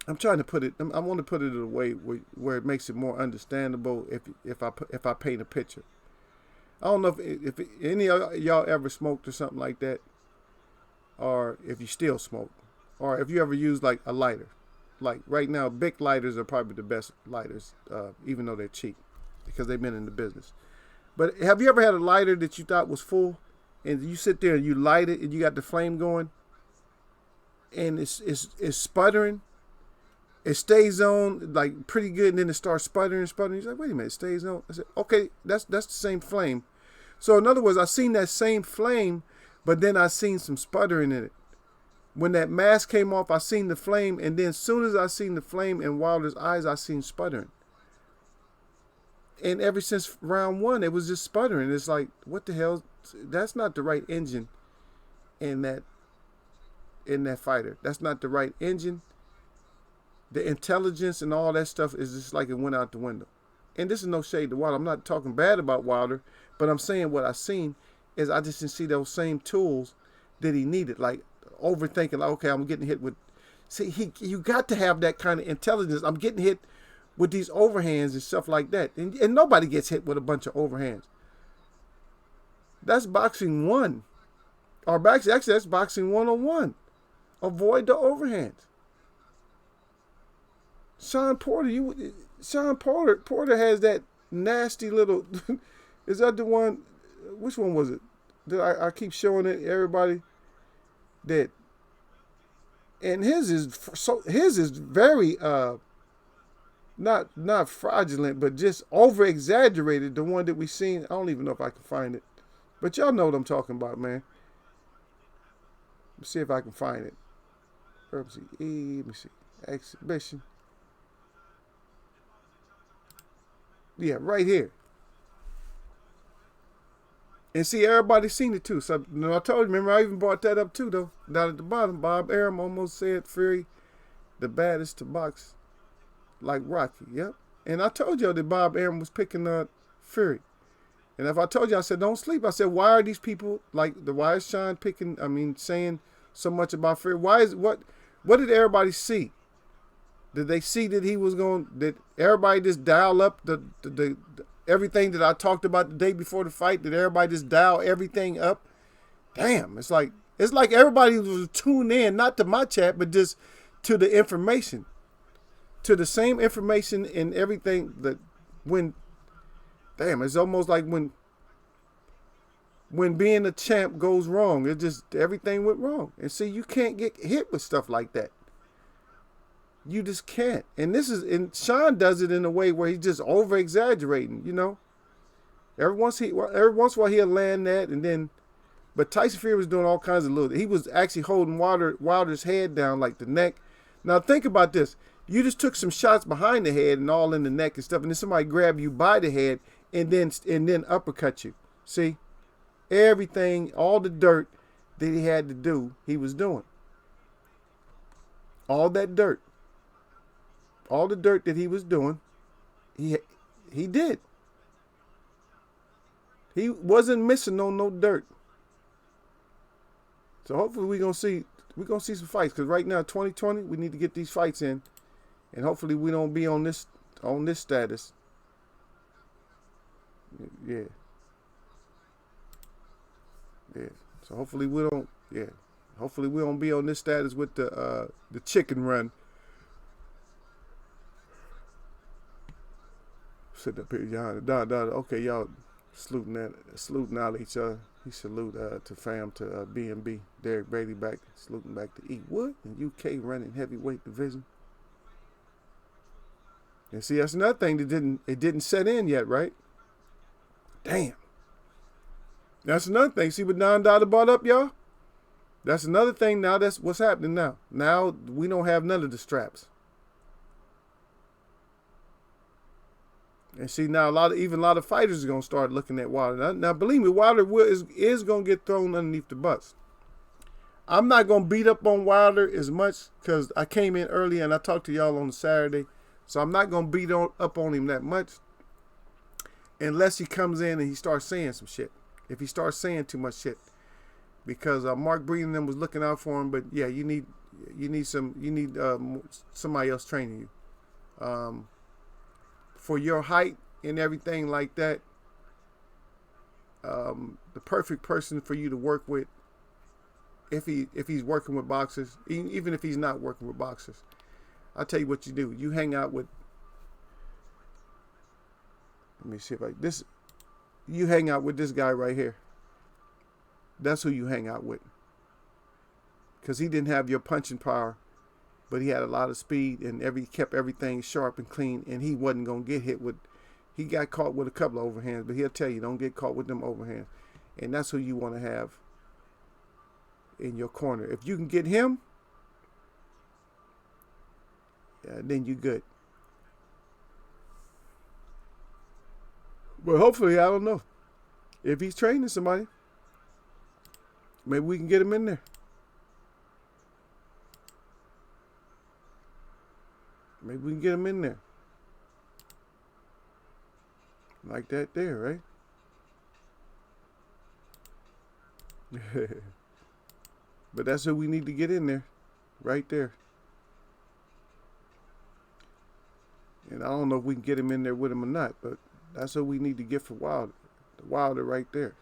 I'm trying to put it. I want to put it in a way where it makes it more understandable. If I paint a picture, I don't know if any of y'all ever smoked or something like that, or if you still smoke, or if you ever used like a lighter. Like right now, Bic lighters are probably the best lighters, even though they're cheap, because they've been in the business. But have you ever had a lighter that you thought was full, and you sit there and you light it, and you got the flame going, and it's sputtering? It stays on like pretty good, and then it starts sputtering. He's like, wait a minute, it stays on. I said, okay, that's the same flame. So in other words, I seen that same flame, but then I seen some sputtering in it. When that mask came off, I seen the flame, and then as soon as I seen the flame in Wilder's eyes, I seen sputtering. And ever since round one, it was just sputtering. It's like, what the hell? That's not the right engine in that fighter. That's not the right engine. The intelligence and all that stuff is just like it went out the window. And this is no shade to Wilder. I'm not talking bad about Wilder, but I'm saying what I seen is I just didn't see those same tools that he needed. Like overthinking, like, okay, I'm getting hit with. See, you got to have that kind of intelligence. I'm getting hit with these overhands and stuff like that. And nobody gets hit with a bunch of overhands. That's boxing one. Or actually, that's boxing 101. Avoid the overhands. Sean Porter has that nasty little. Is that the one? Which one was it? I keep showing it everybody. That. And his is very not fraudulent, but just over exaggerated. The one that we seen. I don't even know if I can find it, but y'all know what I'm talking about, man. Let's see if I can find it. Let me see. Exhibition. Yeah, right here. And see, everybody's seen it too. So I told you, remember, I even brought that up too, though. Down at the bottom, Bob Arum almost said Fury, the baddest to box like Rocky. Yep. And I told y'all that Bob Arum was picking Fury. And if I told you, I said, don't sleep. I said, why are these people, why is Sean saying so much about Fury? What did everybody see? Did they see that did everybody just dial up the everything that I talked about the day before the fight? Did everybody just dial everything up? Damn, it's like everybody was tuned in, not to my chat, but just to the information. To the same information and everything that it's almost like when being a champ goes wrong, it just everything went wrong. And see, you can't get hit with stuff like that. You just can't. And Sean does it in a way where he's just over exaggerating, you know. Every once in a while he'll land that, but Tyson Fury was doing all kinds of he was actually holding Wilder's head down, like the neck. Now think about this. You just took some shots behind the head and all in the neck and stuff, and then somebody grabbed you by the head and then uppercut you. See? Everything, all the dirt that he had to do, he was doing. All that dirt. All the dirt that he was doing, he did. He wasn't missing on no dirt. So hopefully we're gonna see some fights, because right now 2020 we need to get these fights in, and hopefully we don't be on this status. Yeah. So hopefully we don't. Yeah. Hopefully we don't be on this status with the chicken run. sitting up here, y'all. Okay, y'all saluting out at each other. He salute to fam to B&B. Derek Brady back, saluting back to E. Wood in UK running heavyweight division. And see, that's another thing that didn't set in yet, right? Damn. That's another thing. See what Don Dada brought up, y'all? That's another thing now. That's what's happening now. Now we don't have none of the straps. And see, now a lot of fighters are gonna start looking at Wilder. Now believe me, Wilder is gonna get thrown underneath the bus. I'm not gonna beat up on Wilder as much because I came in early and I talked to y'all on the Saturday, so I'm not gonna beat up on him that much, unless he comes in and he starts saying some shit. If he starts saying too much shit, because Mark Breeden and them was looking out for him, but yeah, you need somebody else training you. For your height and everything like that, the perfect person for you to work with, if he's working with boxers, even if he's not working with boxers, I'll tell you what you do. You hang out with, let me see if you hang out with this guy right here. That's who you hang out with. Because he didn't have your punching power, but he had a lot of speed and kept everything sharp and clean, and he wasn't going to get hit with, he got caught with a couple of overhands, but he'll tell you, don't get caught with them overhands. And that's who you want to have in your corner. If you can get him, then you're good. But hopefully, I don't know, if he's training somebody, maybe we can get him in there. Maybe we can get him in there. Like that there, right? But that's who we need to get in there. Right there. And I don't know if we can get him in there with him or not, but that's what we need to get for Wilder. The Wilder right there.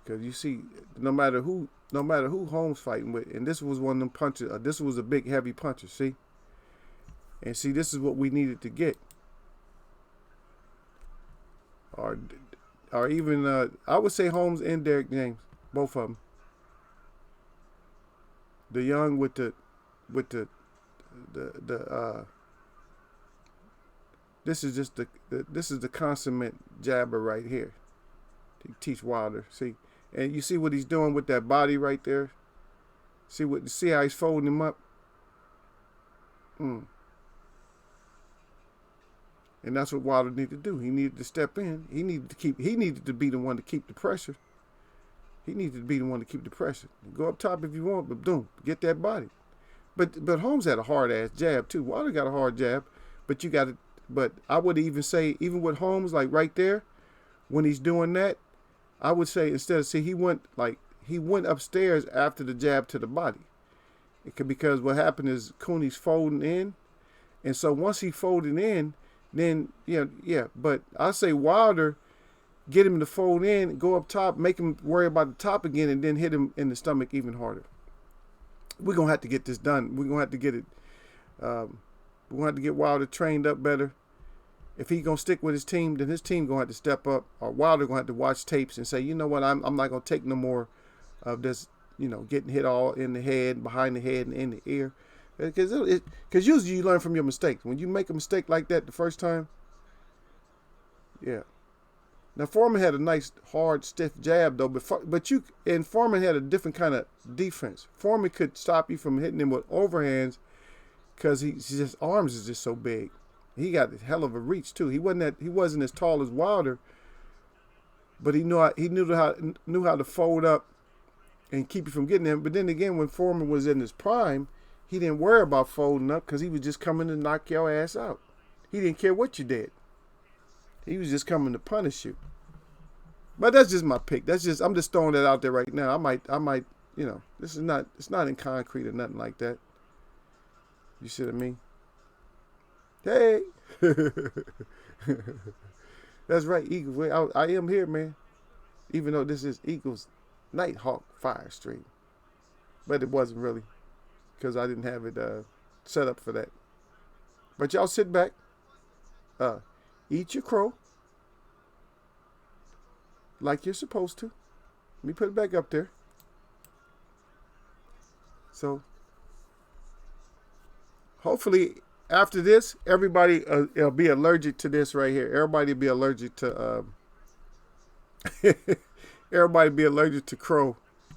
Because you see, no matter who Holmes fighting with, and this was one of them punches, this was a big heavy puncher, see? And see, this is what we needed to get. Or even, I would say Holmes and Derek James, both of them. The young with the this is just this is the consummate jabber right here. To teach Wilder, see, and you see what he's doing with that body right there. See how he's folding him up. And that's what Wilder needed to do. He needed to step in. He needed to be the one to keep the pressure. He needed to be the one to keep the pressure. Go up top if you want, but boom, get that body. But Holmes had a hard ass jab too. Wilder got a hard jab, but you got it. But I would even say, even with Holmes, like right there, when he's doing that, I would say he went upstairs after the jab to the body. Because what happened is Cooney's folding in, and so once he folded in, then yeah. But I say Wilder, get him to fold in, go up top, make him worry about the top again, and then hit him in the stomach even harder. We're gonna have to get this done. We're gonna have to get it. We're gonna have to get Wilder trained up better. If he's gonna stick with his team, then his team gonna have to step up, or Wilder gonna have to watch tapes and say, you know what, I'm not gonna take no more of this, getting hit all in the head, behind the head, and in the ear. Because usually you learn from your mistakes. When you make a mistake like that the first time, yeah. Now Foreman had a nice, hard, stiff jab though, and Foreman had a different kind of defense. Foreman could stop you from hitting him with overhands because his arms is just so big. He got a hell of a reach too. He wasn't as tall as Wilder, but he knew how to fold up and keep you from getting him. But then again, when Foreman was in his prime, he didn't worry about folding up because he was just coming to knock your ass out. He didn't care what you did. He was just coming to punish you. But that's just my pick. I'm just throwing that out there right now. I might, it's not in concrete or nothing like that. You see what I mean? Hey. That's right, Eagles. I am here, man. Even though this is Eagles Nighthawk Fire Stream. But it wasn't really, because I didn't have it set up for that. But y'all sit back. Eat your crow like you're supposed to. Let me put it back up there. So hopefully after this, everybody will be allergic to this right here. Everybody will be allergic to everybody be allergic to crow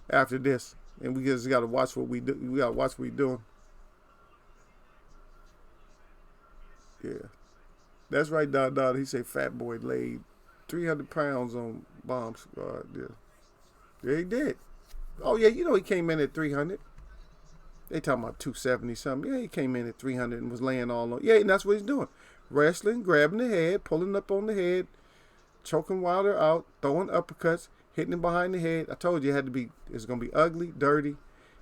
after this, and we just got to watch what we do. We got to watch what we doing. Yeah, that's right, Don. He said Fat Boy laid 300 pounds on Bomb Squad. Yeah, he did. Oh yeah, you know he came in at 300. They talking about 270 something. Yeah, he came in at 300 and was laying all on. Yeah, and that's what he's doing. Wrestling, grabbing the head, pulling up on the head, choking Wilder out, throwing uppercuts, hitting him behind the head. I told you it had to be, it's going to be ugly, dirty,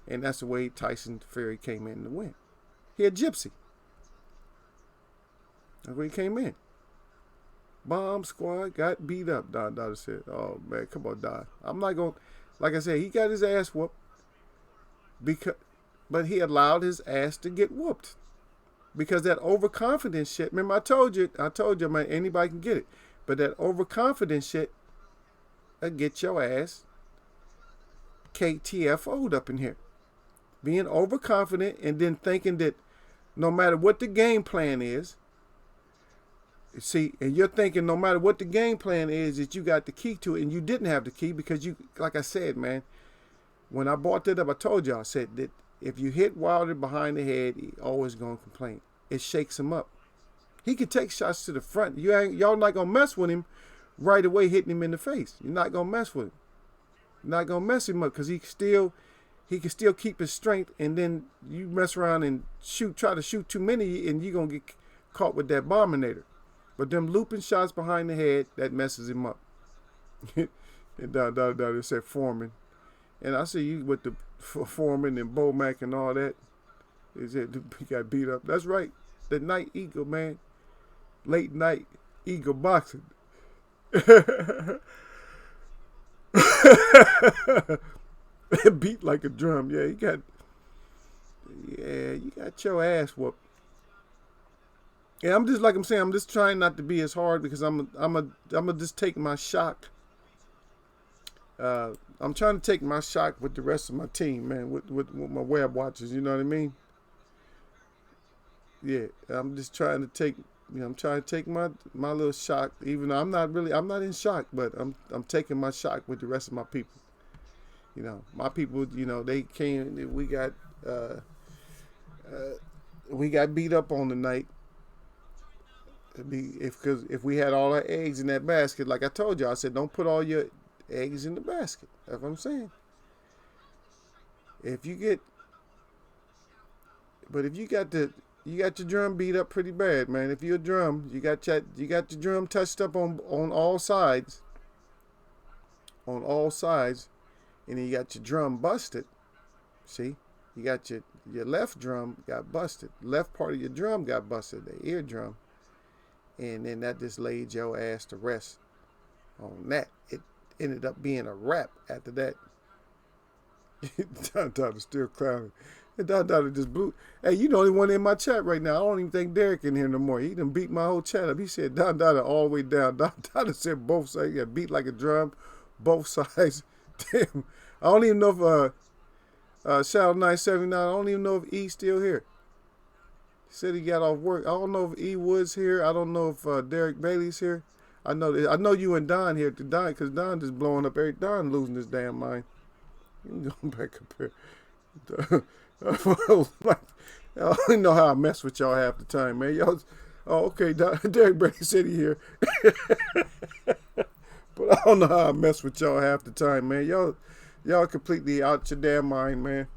and that's the way Tyson Fury came in to win. He a gypsy. That's where he came in. Bomb Squad got beat up, Don said. Oh, man, come on, Don. I'm not going to, like I said, he got his ass whooped, but he allowed his ass to get whooped. Because that overconfidence shit, remember I told you, man, anybody can get it. But that overconfidence shit will get your ass KTFO'd up in here. Being overconfident and then thinking that no matter what the game plan is, see, and you're thinking no matter what the game plan is that you got the key to it, and you didn't have the key because you, like I said, man, when I brought that up, I told you, I said that if you hit Wilder behind the head, he always going to complain. It shakes him up. He can take shots to the front. Y'all not going to mess with him right away hitting him in the face. You're not going to mess with him. You're not going to mess him up because he can still keep his strength, and then you mess around and try to shoot too many, and you're going to get caught with that bombinator. But them looping shots behind the head, that messes him up. And down, they said Foreman. And I see you with the Foreman and Bomac and all that. He said he got beat up. That's right. The Night Eagle, man. Late night Eagle boxing. Beat like a drum. Yeah, you got your ass whooped. And I'm just, like I'm saying, I'm just trying not to be as hard because I'm just take my shock. I'm trying to take my shock with the rest of my team, man, with my web watchers, you know what I mean? Yeah, I'm just trying to take, I'm trying to take my little shock, even though I'm not in shock, but I'm taking my shock with the rest of my people. You know, my people, they came, we got beat up on the night. Because if we had all our eggs in that basket, like I told you, I said, don't put all your eggs in the basket. That's what I'm saying. If you got your drum beat up pretty bad, man. If you're a drum, you got your drum touched up on all sides. On all sides. And then you got your drum busted. See? You got your left drum got busted. Left part of your drum got busted, the eardrum. And then that just laid your ass to rest on that. It ended up being a wrap after that. Don is still clowning. And Don just blew. Hey, you the only one in my chat right now. I don't even think Derek in here no more. He done beat my whole chat up. He said Don all the way down. Don said both sides. He got beat like a drum, both sides. Damn. I don't even know if Shadow 979. I don't even know if E's still here. He said he got off work. I don't know if E Wood's here. I don't know if Derek Bailey's here. I know you and Don here to Don because Don just blowing up. Don losing his damn mind. You can go back up here. I don't know how I mess with y'all half the time, man. Y'all. Oh, okay. Derek Bailey said he here. But I don't know how I mess with y'all half the time, man. Y'all completely out your damn mind, man.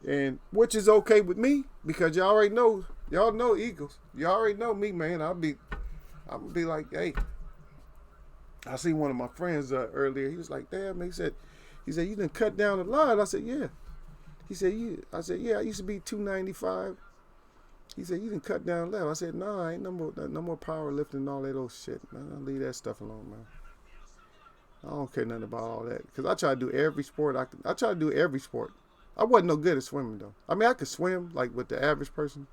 And which is okay with me because y'all already know Eagles. Y'all already know me, man. I'm gonna be like, hey. I seen one of my friends earlier. He was like, damn. He said, you done cut down the line. I said, yeah. He said, I said, yeah. I used to be 295. He said, you done cut down left. I said, no, I ain't no more powerlifting and all that old shit, man. I leave that stuff alone, man. I don't care nothing about all that because I try to do every sport. I try to do every sport. I wasn't no good at swimming though. I mean, I could swim like with the average person,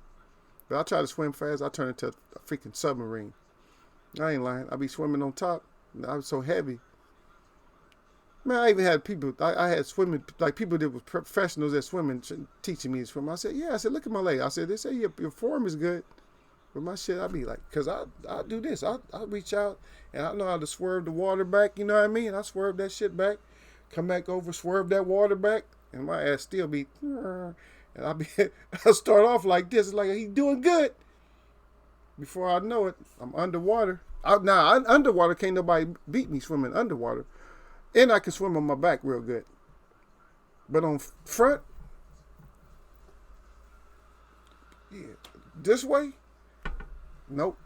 But I try to swim fast, I turn into a freaking submarine. I ain't lying. I be swimming on top. I was so heavy. Man, I even had people, I had swimming, like people that were professionals at swimming teaching me to swim. I said, yeah, I said, look at my leg. I said, they say your form is good. But my shit, I be like, because I do this. I reach out and I know how to swerve the water back, you know what I mean? I swerve that shit back, come back over, swerve that water back, and my ass still be, and I'll start off like this. It's like, he doing good. Before I know it, I'm underwater. Underwater, can't nobody beat me swimming underwater. And I can swim on my back real good. But on front, yeah, this way, nope.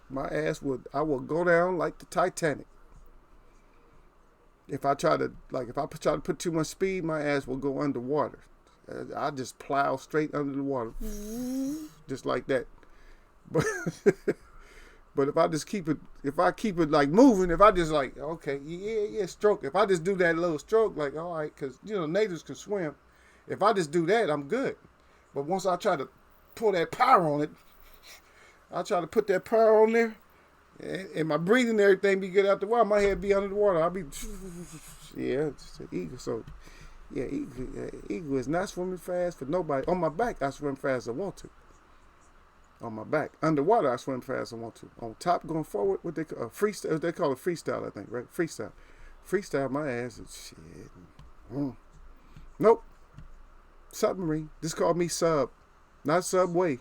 My ass I will go down like the Titanic. If I try to put too much speed, my ass will go underwater. I just plow straight under the water. Just like that. But but if I keep it like moving, if I just like, okay, yeah, stroke. If I just do that little stroke, like, all right, because, natives can swim. If I just do that, I'm good. But once I try to pull that power on it, I try to put that power on there, and my breathing and everything be good out the water. My head be under the water. I'll be, yeah, it's an eagle. So, yeah, eagle is not swimming fast for nobody. On my back, I swim fast as I want to. On my back. Underwater, I swim fast as I want to. On top, going forward, what they call freestyle. They call it freestyle, I think, right? Freestyle, my ass is shit. Nope. Submarine. This called me sub. Not subway.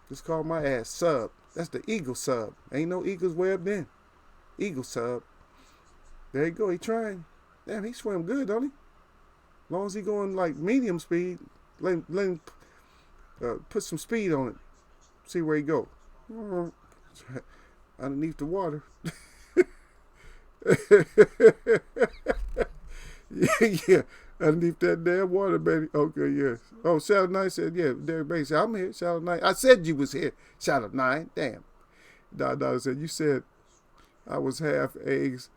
This called my ass sub. That's the eagle sub. Ain't no eagles way up then. Eagle sub. There you go. He trying. Damn, he swim good, don't he? As long as he going like medium speed, let him put some speed on it. See where he go. Underneath the water. yeah. Underneath that damn water, baby. Okay, yes. Oh, Shadow 9 said, yeah, Derek Bates said, I'm here, Shadow 9. I said you was here, Shadow 9. Damn. Dada said, you said I was half eggs.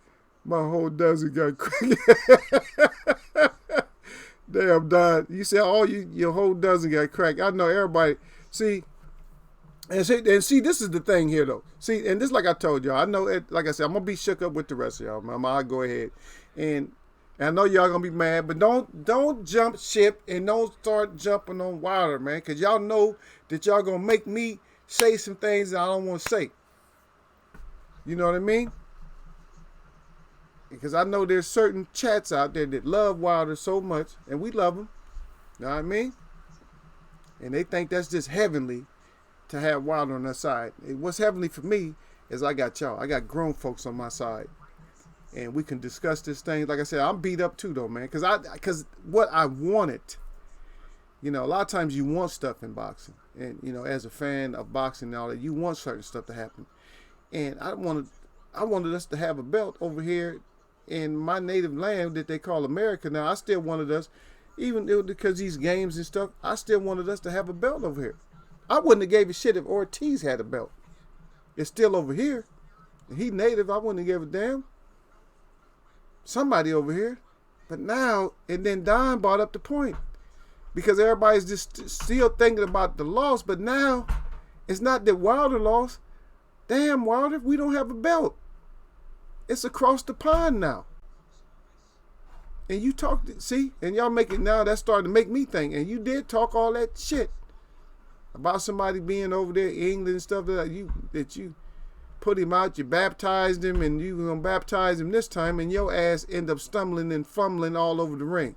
My whole dozen got cracked. Damn, Don. You said your whole dozen got cracked. I know everybody. See, this is the thing here, though. See, and this, like I told y'all, I know, like I said, I'm going to be shook up with the rest of y'all. I'll go ahead. And I know y'all going to be mad, but don't jump ship and don't start jumping on water, man, because y'all know that y'all going to make me say some things that I don't want to say. You know what I mean? Because I know there's certain chats out there that love Wilder so much, and we love them. You know what I mean? And they think that's just heavenly to have Wilder on their side. What's heavenly for me is I got y'all. I got grown folks on my side. And we can discuss this thing. Like I said, I'm beat up too, though, man. Because what I wanted, a lot of times you want stuff in boxing. And, as a fan of boxing and all that, you want certain stuff to happen. And I wanted us to have a belt over here in my native land that they call America. Now, I still wanted us, even because these games and stuff, I still wanted us to have a belt over here. I wouldn't have gave a shit if Ortiz had a belt. It's still over here. He native, I wouldn't have gave a damn. Somebody over here. But now, and then Don brought up the point. Because everybody's just still thinking about the loss. But now, it's not that Wilder lost. Damn, Wilder, we don't have a belt. It's across the pond now. And you talked, see? And y'all make it now, that's starting to make me think. And you did talk all that shit about somebody being over there in England and stuff that you put him out, you baptized him, and you gonna baptize him this time, and your ass end up stumbling and fumbling all over the ring.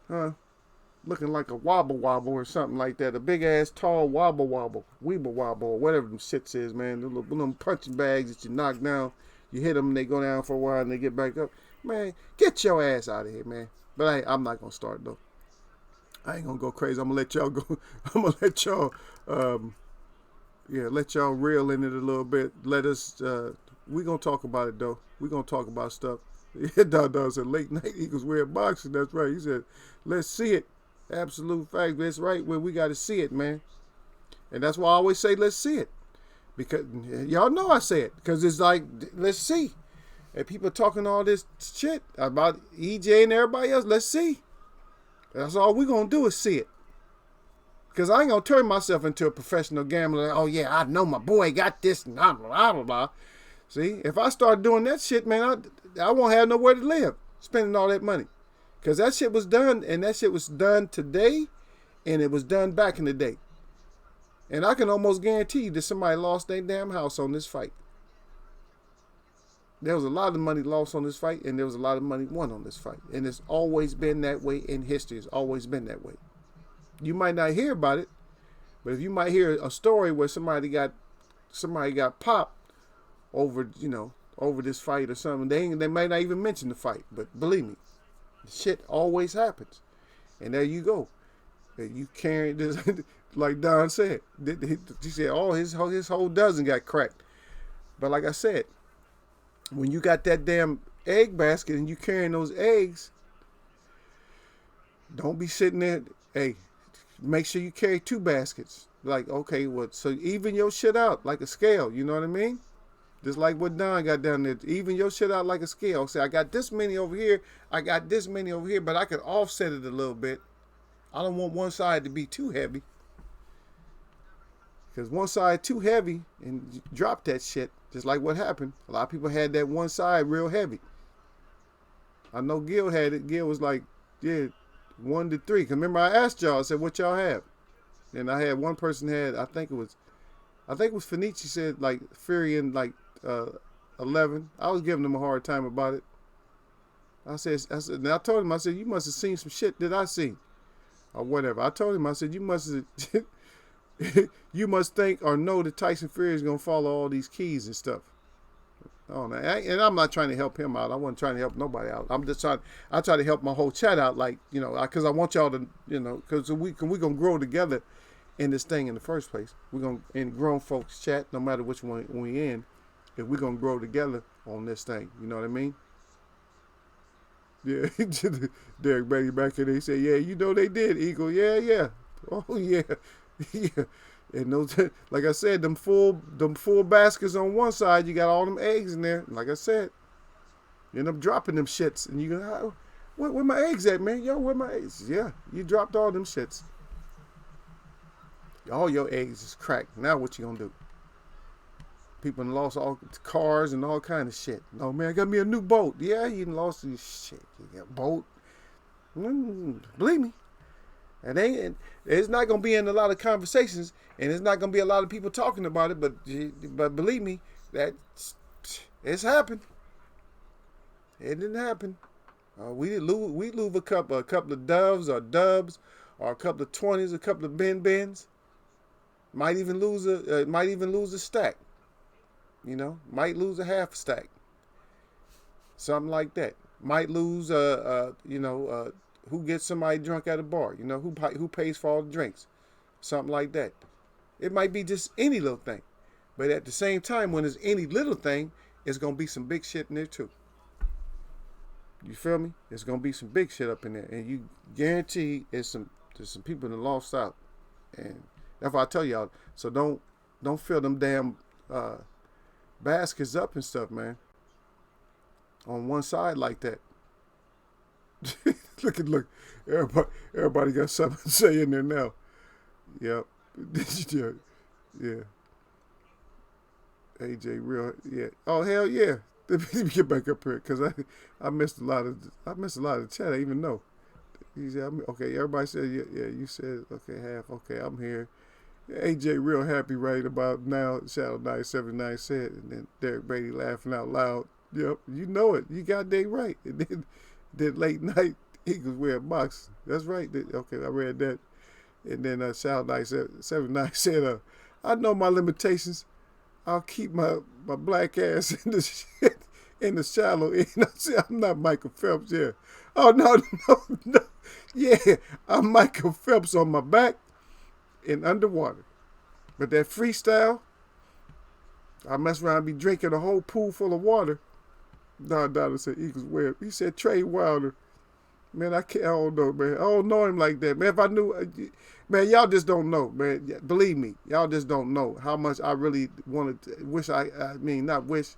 Huh? Looking like a wobble or something like that. A big ass tall wobble, weeble wobble, or whatever them shits is, man. The little punching bags that you knock down, you hit them and they go down for a while and they get back up. Man, get your ass out of here, man. But I'm not gonna start though. I ain't gonna go crazy. I'm gonna let y'all go. I'm gonna let y'all, let y'all reel in it a little bit. Let us. We gonna talk about it though. We gonna talk about stuff. Dada said late night Eagles wear boxing. That's right. He said, let's see it. Absolute fact. That's right. Where we got to see it, man. And that's why I always say, let's see it. Because y'all know I say it. Because it's like, let's see. And people talking all this shit about EJ and everybody else. Let's see. That's all we're going to do is see it. Because I ain't going to turn myself into a professional gambler. Oh, yeah, I know my boy got this and blah, blah, blah, blah. See, if I start doing that shit, man, I won't have nowhere to live spending all that money. Because that shit was done, and that shit was done today, and it was done back in the day. And I can almost guarantee you that somebody lost their damn house on this fight. There was a lot of money lost on this fight, and there was a lot of money won on this fight. And it's always been that way in history. It's always been that way. You might not hear about it, but if you might hear a story where somebody got popped over, over this fight or something, they might not even mention the fight. But believe me, shit always happens. And there you go. You carrying this, like Don said. He said, oh, his whole dozen got cracked. But like I said, when you got that damn egg basket and you carrying those eggs, don't be sitting there. Hey, make sure you carry 2 baskets. Like, okay, so even your shit out like a scale. You know what I mean? Just like what Don got down there. Even your shit out like a scale. Say, I got this many over here. I got this many over here, but I can offset it a little bit. I don't want one side to be too heavy. Because one side too heavy and you drop that shit. Just like what happened. A lot of people had that one side real heavy. I know Gil had it. Gil was like, yeah, 1 to 3. Because remember I asked y'all, I said, what y'all have? And I had one person had, I think it was Fenici said like Fury in like 11. I was giving him a hard time about it. I said, and I told him, I said, you must have seen some shit that I seen. Or whatever. I told him, I said, you must think or know that Tyson Fury is going to follow all these keys and stuff. Oh, no. And I'm not trying to help him out. I wasn't trying to help nobody out. I'm just I try to help my whole chat out, like, because I want y'all to, because we're going to grow together in this thing in the first place. We're going to, in grown folks chat, no matter which one we in, if we're going to grow together on this thing. You know what I mean? Yeah, Derek Betty back here, they say, yeah, they did, Eagle. Yeah. Oh, yeah. Yeah. And those, like I said, them full baskets on one side, you got all them eggs in there. Like I said, you end up dropping them shits. And you go, where my eggs at, man? Yo, where my eggs? Yeah, you dropped all them shits. All your eggs is cracked. Now what you gonna do? People lost all cars and all kind of shit. Oh, man, I got me a new boat. Yeah, you lost your shit. You got a boat. Believe me. And it's not going to be in a lot of conversations, and it's not going to be a lot of people talking about it, but believe me, it's happened. It didn't happen. We lose a couple of doves or dubs, or a couple of 20s, a couple of bens. Might even lose a stack. Might lose a half stack. Something like that. Might lose who gets somebody drunk at a bar, who pays for all the drinks, something like that. It might be just any little thing, but at the same time, when it's any little thing, it's gonna be some big shit in there too. You feel me? It's gonna be some big shit up in there, and you guarantee there's some people that lost out, and that's why I tell y'all. So don't fill them damn baskets up and stuff, man. On one side like that. Look. Everybody got something to say in there now. Yep. Yeah. AJ real. Yeah. Oh hell yeah. Let me get back up here because I missed a lot of the chat. I didn't even know. He said, okay. Everybody said yeah. You said okay. Half. Okay. I'm here. AJ real happy right about now. Shadow 979 said, and then Derek Brady laughing out loud. Yep. You know it. You got that right. And then late night Eagles wear box. That's right. Okay, I read that. And then Shadow 979 said, I know my limitations. I'll keep my black ass in the shallow end. I said, I'm not Michael Phelps here. Oh, no. Yeah, I'm Michael Phelps on my back and underwater. But that freestyle, I mess around and be drinking a whole pool full of water. Don Donald said Eagles wear. He said Trey Wilder. Man, I don't know, man. I don't know him like that, man. If I knew, man, y'all just don't know, man. Believe me, y'all just don't know how much I really wanted to wish. Not wish,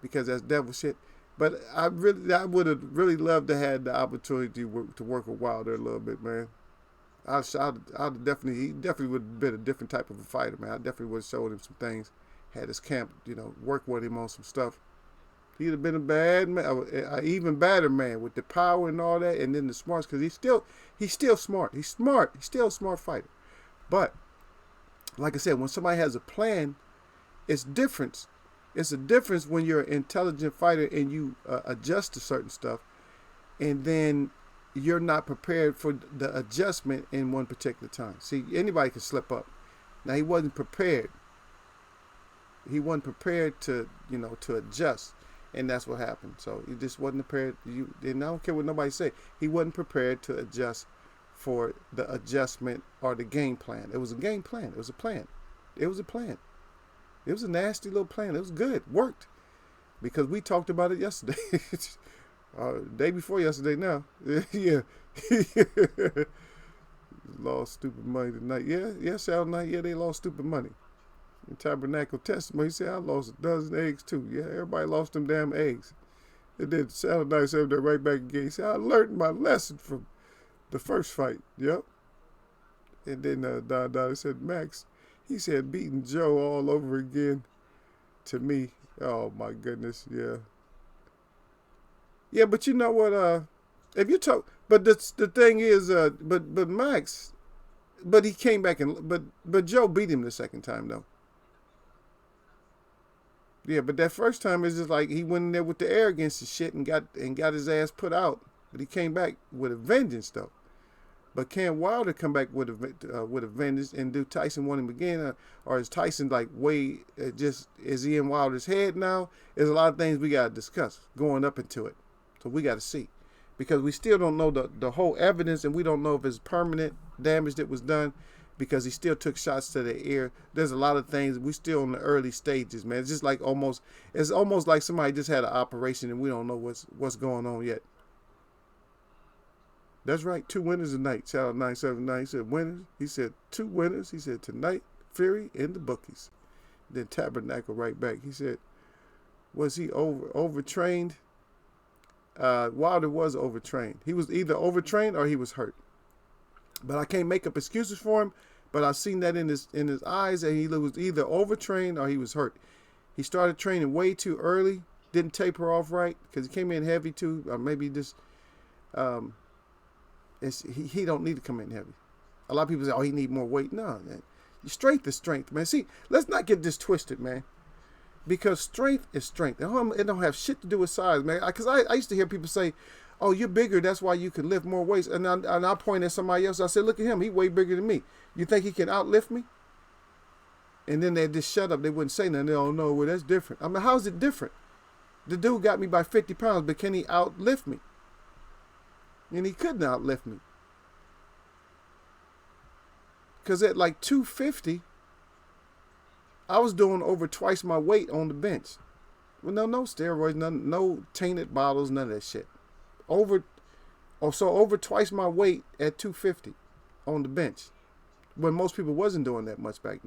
because that's devil shit. But I would have really loved to have the opportunity to work with Wilder a little bit, man. I'd definitely, he definitely would have been a different type of a fighter, man. I definitely would have showed him some things, had his camp, work with him on some stuff. He'd have been a bad man, an even better man with the power and all that, and then the smarts, because he's still smart. He's smart. He's still a smart fighter. But like I said, when somebody has a plan, it's different. It's a difference when you're an intelligent fighter and you adjust to certain stuff, and then you're not prepared for the adjustment in one particular time. See, anybody can slip up. Now he wasn't prepared. He wasn't prepared to adjust, and that's what happened. So he just wasn't prepared. And I don't care what nobody say. He wasn't prepared to adjust for the adjustment or the game plan. It was a game plan. It was a plan. It was a plan. It was a nasty little plan. It was good. Worked. Because we talked about it yesterday. Day before yesterday now. Yeah. Lost stupid money tonight. Yeah, Saturday night, they lost stupid money. In Tabernacle Testimony, he said, I lost a dozen eggs too. Yeah, everybody lost them damn eggs. And then Saturday night, they're right back again. He said, I learned my lesson from the first fight. Yep. And then Don said, Max, he said, beating Joe all over again to me. Oh, my goodness. Yeah. Yeah, but you know what? If you talk, but the thing is, but Max, but he came back but Joe beat him the second time, though. Yeah, but that first time is just like he went in there with the arrogance and shit and got his ass put out. But he came back with a vengeance, though. But can Wilder come back with a vengeance and do Tyson want him again, or is Tyson like is he in Wilder's head now? There's a lot of things we gotta discuss going up into it, so we gotta see, because we still don't know the whole evidence, and we don't know if it's permanent damage that was done, because he still took shots to the ear. There's a lot of things we still in the early stages, man. It's just like it's almost like somebody just had an operation and we don't know what's going on yet. That's right, 2 winners tonight. Shout out 979. He said winners. He said 2 winners. He said tonight, Fury and the bookies. Then Tabernacle right back. He said, was he overtrained? Wilder was overtrained. He was either overtrained or he was hurt. But I can't make up excuses for him. But I've seen that in his eyes, and he was either overtrained or he was hurt. He started training way too early. Didn't taper off right because he came in heavy too. Or maybe just he don't need to come in heavy. A lot of people say, oh, he need more weight. No, man. Strength is strength, man. See, let's not get this twisted, man. Because strength is strength. It don't have shit to do with size, man. Because I used to hear people say, oh, you're bigger, that's why you can lift more weights. And I point at somebody else. I said, look at him. He way bigger than me. You think he can outlift me? And then they'd just shut up. They wouldn't say nothing. They don't know, well, that's different. I mean, how's it different? The dude got me by 50 pounds, but can he outlift me? And he couldn't outlift me. Because at like 250, I was doing over twice my weight on the bench. Well, no steroids, no tainted bottles, none of that shit. Over twice my weight at 250 on the bench. When most people wasn't doing that much back,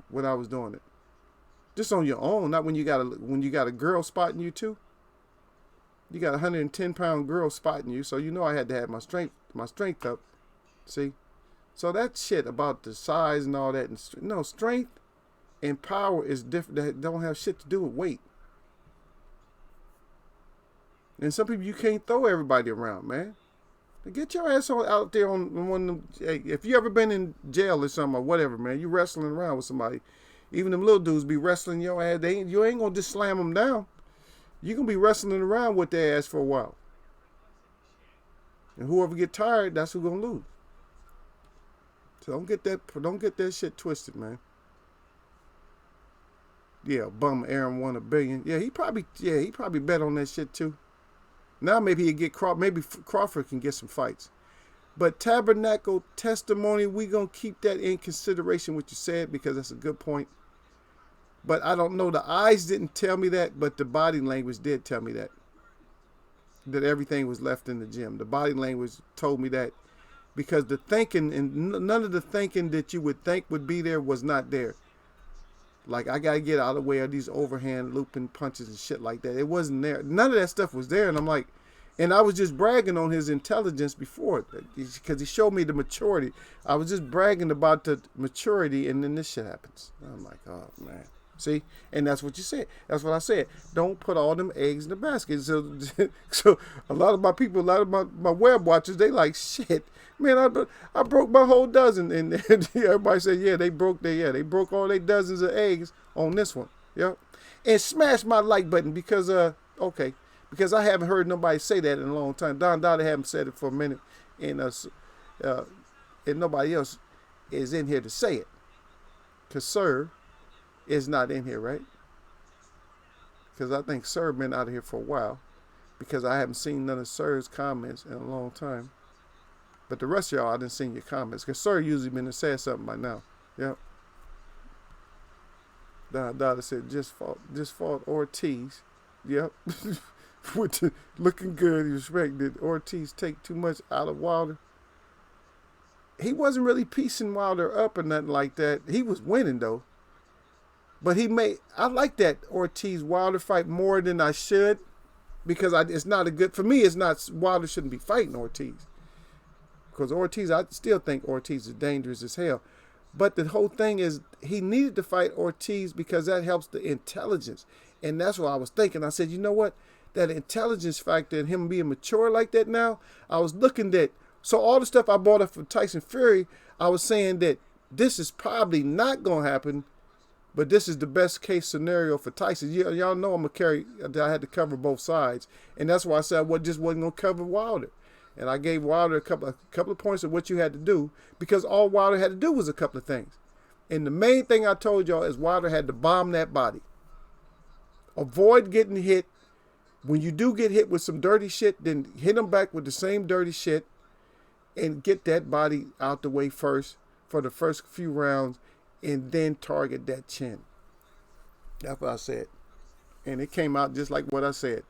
when I was doing it. Just on your own, not when you got a girl spotting you too. You got a 110-pound girl spotting you, so I had to have my strength up. See? So that shit about the size and all that, strength and power is different. That don't have shit to do with weight. And some people, you can't throw everybody around, man. Get your ass out there on one of them. Hey, if you ever been in jail or something or whatever, man, you wrestling around with somebody. Even them little dudes be wrestling your ass. You ain't gonna just slam them down. You gonna be wrestling around with their ass for a while. And whoever get tired, that's who gonna lose. So don't get that shit twisted, man. Yeah, bum Aaron won $1 billion. Yeah, he probably bet on that shit too. Now maybe he'll get maybe Crawford can get some fights. But Tabernacle Testimony, we gonna keep that in consideration what you said, because that's a good point. But I don't know, the eyes didn't tell me that, but the body language did tell me that everything was left in the gym. The body language told me that, because the thinking, and none of the thinking that you would think would be there was not there. Like, I got to get out of the way of these overhand looping punches and shit like that. It wasn't there. None of that stuff was there. And I'm like, And I was just bragging on his intelligence before, because he showed me the maturity. I was just bragging about the maturity, and then this shit happens. I'm like, oh, man. See? And that's what you said. That's what I said. Don't put all them eggs in the basket. So, so a lot of my people, a lot of my web watchers, they like, shit, man, I broke my whole dozen. And everybody said, yeah, they broke all their dozens of eggs on this one. Yeah. And smash my like button because, okay. Because I haven't heard nobody say that in a long time. Don Dottie haven't said it for a minute, and nobody else is in here to say it. Because Sir is not in here, right? Because I think Sir been out of here for a while. Because I haven't seen none of Sir's comments in a long time. But the rest of y'all, I didn't see your comments. Because Sir usually been to say something by now. Yep. Don Dottie said, just fought Ortiz. Yep. Looking good. He respect. Did Ortiz take too much out of Wilder? He wasn't really piecing Wilder up or nothing like that. He was winning though. But I like that Ortiz Wilder fight more than I should, because it's not a good, for me, it's not, Wilder shouldn't be fighting Ortiz. Because Ortiz, I still think Ortiz is dangerous as hell. But the whole thing is, he needed to fight Ortiz because that helps the intelligence. And that's what I was thinking. I said, you know what? That intelligence factor and him being mature like that now, I was looking at, so all the stuff I brought up for Tyson Fury, I was saying that this is probably not going to happen, but this is the best case scenario for Tyson. Y'all know I had to cover both sides. And that's why I said I just wasn't going to cover Wilder. And I gave Wilder a couple of points of what you had to do, because all Wilder had to do was a couple of things. And the main thing I told y'all is Wilder had to bomb that body. Avoid getting hit. When you do get hit with some dirty shit, then hit him back with the same dirty shit and get that body out the way first for the first few rounds, and then target that chin. That's what I said. And it came out just like what I said.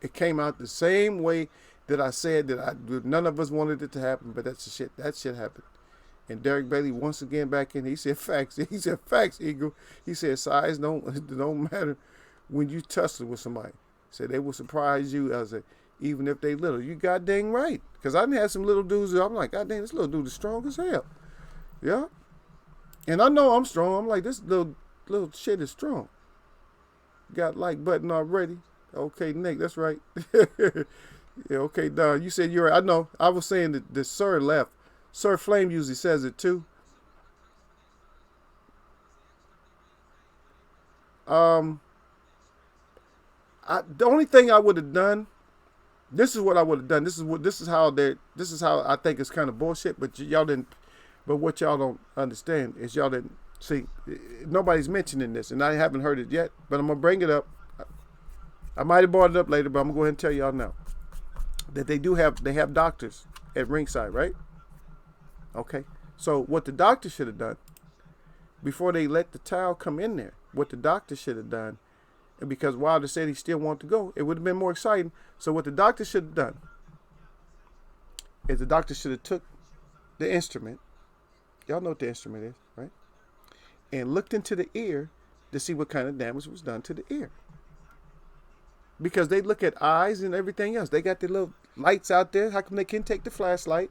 It came out the same way that I said that none of us wanted it to happen, but that's the shit. That shit happened. And Derek Bailey once again back in. He said facts. He said facts, Eagle. He said size don't matter when you tussle with somebody. Said they will surprise you. I said, even if they little. You got dang right. Because I done had some little dudes. I'm like, God dang, this little dude is strong as hell. Yeah. And I know I'm strong. I'm like, this little shit is strong. Got like button already. Okay, Nick, that's right. Yeah, okay, Don. You said you're right. I know. I was saying that the Sir left. Sir Flame usually says it too. The only thing I would have done, this is what I would have done. This is how I think it's kind of bullshit. But y'all didn't. But what y'all don't understand is y'all didn't see. Nobody's mentioning this, and I haven't heard it yet. But I'm gonna bring it up. I might have brought it up later, but I'm gonna go ahead and tell y'all now that they have doctors at ringside, right? Okay. So what the doctor should have done before they let the towel come in there, what the doctor should have done. And because Wilder said he still wanted to go, it would have been more exciting. So what the doctor should have done is the doctor should have took the instrument. Y'all know what the instrument is, right? And looked into the ear to see what kind of damage was done to the ear. Because they look at eyes and everything else. They got their little lights out there. How come they can't take the flashlight?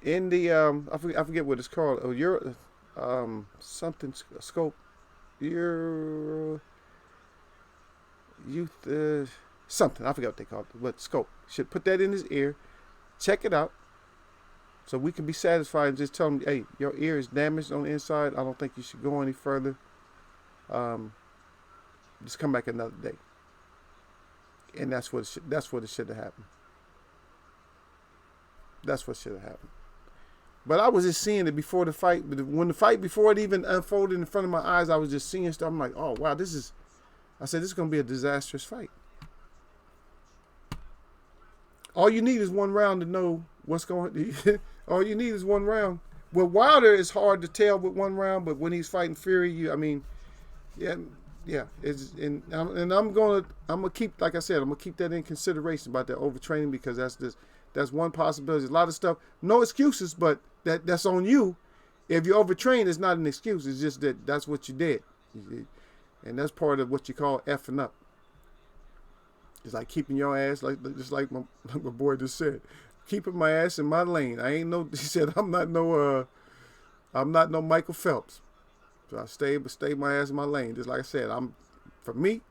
In the, I forget what it's called. Oh, you're, something scope. Your youth, something. I forgot what they call it. But scope. Should put that in his ear. Check it out. So we can be satisfied and just tell him, hey, your ear is damaged on the inside. I don't think you should go any further. Just come back another day. And that's what it should have happened. That's what should have happened. But I was just seeing it before the fight. When the fight, before it even unfolded in front of my eyes, I was just seeing stuff. I'm like, oh, wow, I said, this is going to be a disastrous fight. All you need is one round to know what's going on. All you need is one round. With Wilder, it's hard to tell with one round, but when he's fighting Fury, yeah. And I'm gonna keep, like I said, I'm gonna keep that in consideration about that overtraining, because that's one possibility. A lot of stuff, no excuses, but that's on you. If you overtrain, it's not an excuse. It's just that's what you did, and that's part of what you call effing up. It's like keeping your ass, just like my boy just said, keeping my ass in my lane. I ain't no. He said I'm not no Michael Phelps. So I stay my ass in my lane. Just like I said, for me.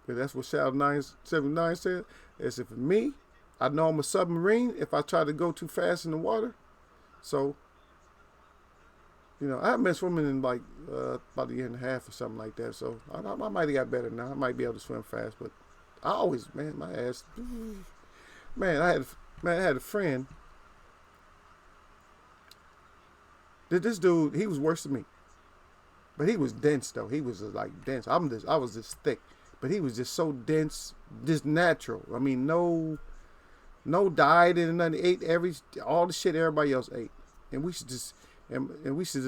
That's what Shadow 979 said. Is if for me, I know I'm a submarine if I try to go too fast in the water. So, I haven't been swimming in like about a year and a half or something like that. So I might have got better now. I might be able to swim fast, but I always, man, my ass, man, I had a friend. This dude, he was worse than me, but he was dense though. He was like dense. I was just thick, but he was just so dense, just natural. I mean, no diet and nothing. Ate all the shit everybody else ate, and we should just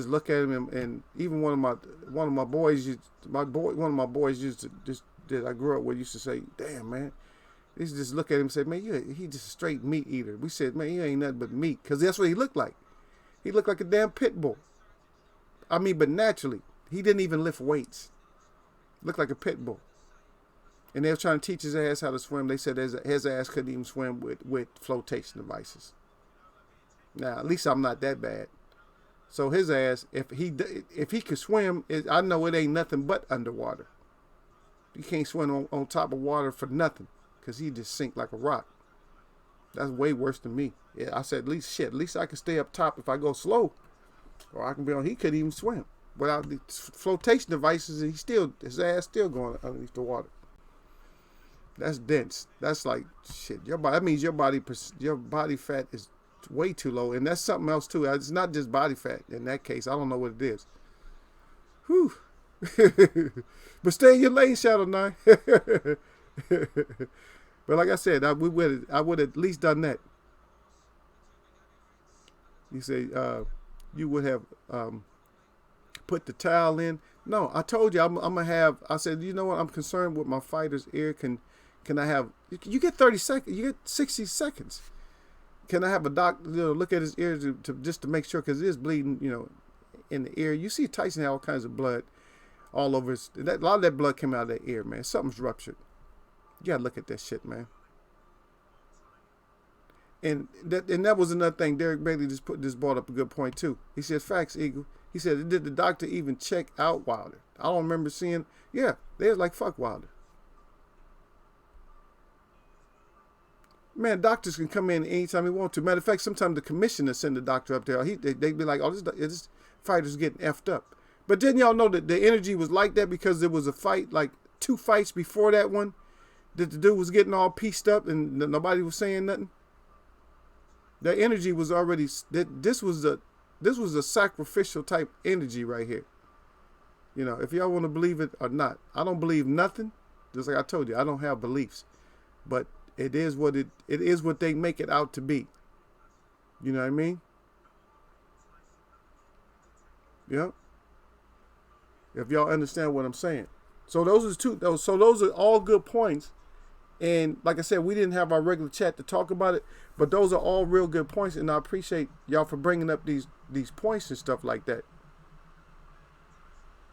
look at him. And even one of my boys used to just that I grew up with used to say, "Damn, man." They used to just look at him and say, "Man, he just a straight meat eater." We said, "Man, he ain't nothing but meat," because that's what he looked like. He looked like a damn pit bull. I mean, but naturally, he didn't even lift weights. Looked like a pit bull. And they were trying to teach his ass how to swim. They said his ass couldn't even swim with flotation devices. Now, at least I'm not that bad. So his ass, if he could swim, I know it ain't nothing but underwater. You can't swim on top of water for nothing, because he just sink like a rock. That's way worse than me. Yeah, I said, at least I can stay up top if I go slow. Or I can be on, he couldn't even swim. Without the flotation devices, his ass still going underneath the water. That's dense. That's like, shit. That means your body fat is way too low. And that's something else too. It's not just body fat. In that case, I don't know what it is. Whew. But stay in your lane, Shadow 9. But like I said, I would have at least done that. You say you would have put the towel in. No, I told you I'm gonna have. I said, you know what? I'm concerned with my fighter's ear. Can I have? You get 30 seconds. You get 60 seconds. Can I have a doctor look at his ears to just to make sure, because it is bleeding, in the ear. You see Tyson had all kinds of blood all over his. A lot of that blood came out of that ear, man. Something's ruptured. You gotta look at that shit, man. And that was another thing. Derek Bailey just brought up a good point too. He said, "Facts, Eagle." He said, "Did the doctor even check out Wilder?" I don't remember seeing. Yeah, they was like, "Fuck Wilder." Man, doctors can come in anytime they want to. Matter of fact, sometimes the commissioner send the doctor up there. They be like, "Oh, this fighter's getting effed up." But then y'all know that the energy was like that because there was a fight, like 2 fights before that one, that the dude was getting all pieced up and nobody was saying nothing. The energy was already. This was a sacrificial type energy right here. If y'all want to believe it or not, I don't believe nothing. Just like I told you, I don't have beliefs, but it is what it is what they make it out to be. You know what I mean? Yeah. If y'all understand what I'm saying. So those are all good points. And like I said, we didn't have our regular chat to talk about it, but those are all real good points, and I appreciate y'all for bringing up these points and stuff like that.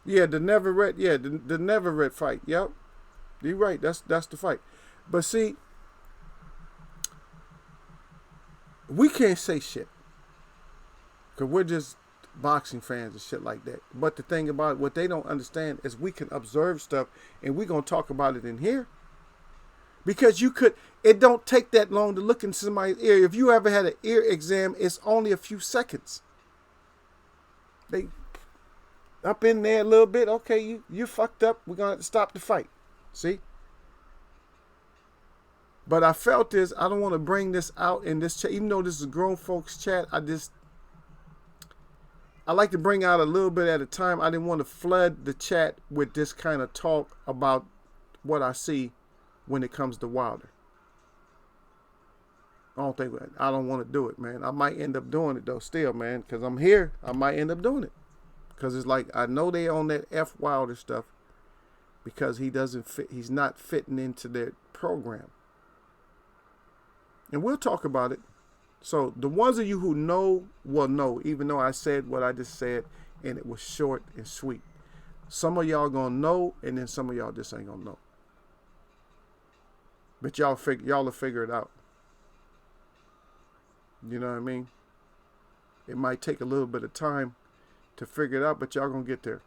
Yeah, the Never Red fight. Yep, you're right. That's the fight. But see, we can't say shit because we're just boxing fans and shit like that. But the thing about what they don't understand is we can observe stuff, and we're gonna talk about it in here. Because it don't take that long to look into somebody's ear. If you ever had an ear exam, it's only a few seconds. They up in there a little bit. Okay, you fucked up. We're going to have to stop the fight. See? But I felt this. I don't want to bring this out in this chat. Even though this is a grown folks chat, I like to bring out a little bit at a time. I didn't want to flood the chat with this kind of talk about what I see when it comes to Wilder. I don't want to do it, man. I might end up doing it though still, man, because I'm here. I might end up doing it. Because it's like, I know they on that F Wilder stuff because he doesn't fit. He's not fitting into their program. And we'll talk about it. So the ones of you who know will know, even though I said what I just said and it was short and sweet. Some of y'all gonna know, and then some of y'all just ain't gonna know. But y'all will figure it out. You know what I mean? It might take a little bit of time to figure it out, but y'all gonna get there.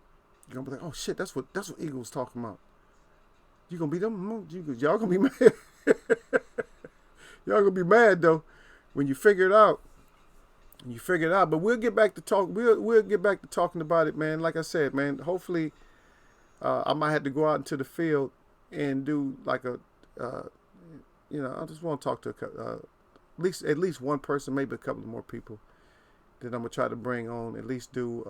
You're gonna be like, oh shit, that's what Eagle's talking about. You gonna be them? Y'all gonna be mad. Y'all gonna be mad though when you figure it out. You figure it out. But we'll get back to talk. We'll get back to talking about it, man. Like I said, man. Hopefully, I might have to go out into the field and do like a, I just want to talk to at least one person, maybe a couple of more people that I'm gonna try to bring on. At least do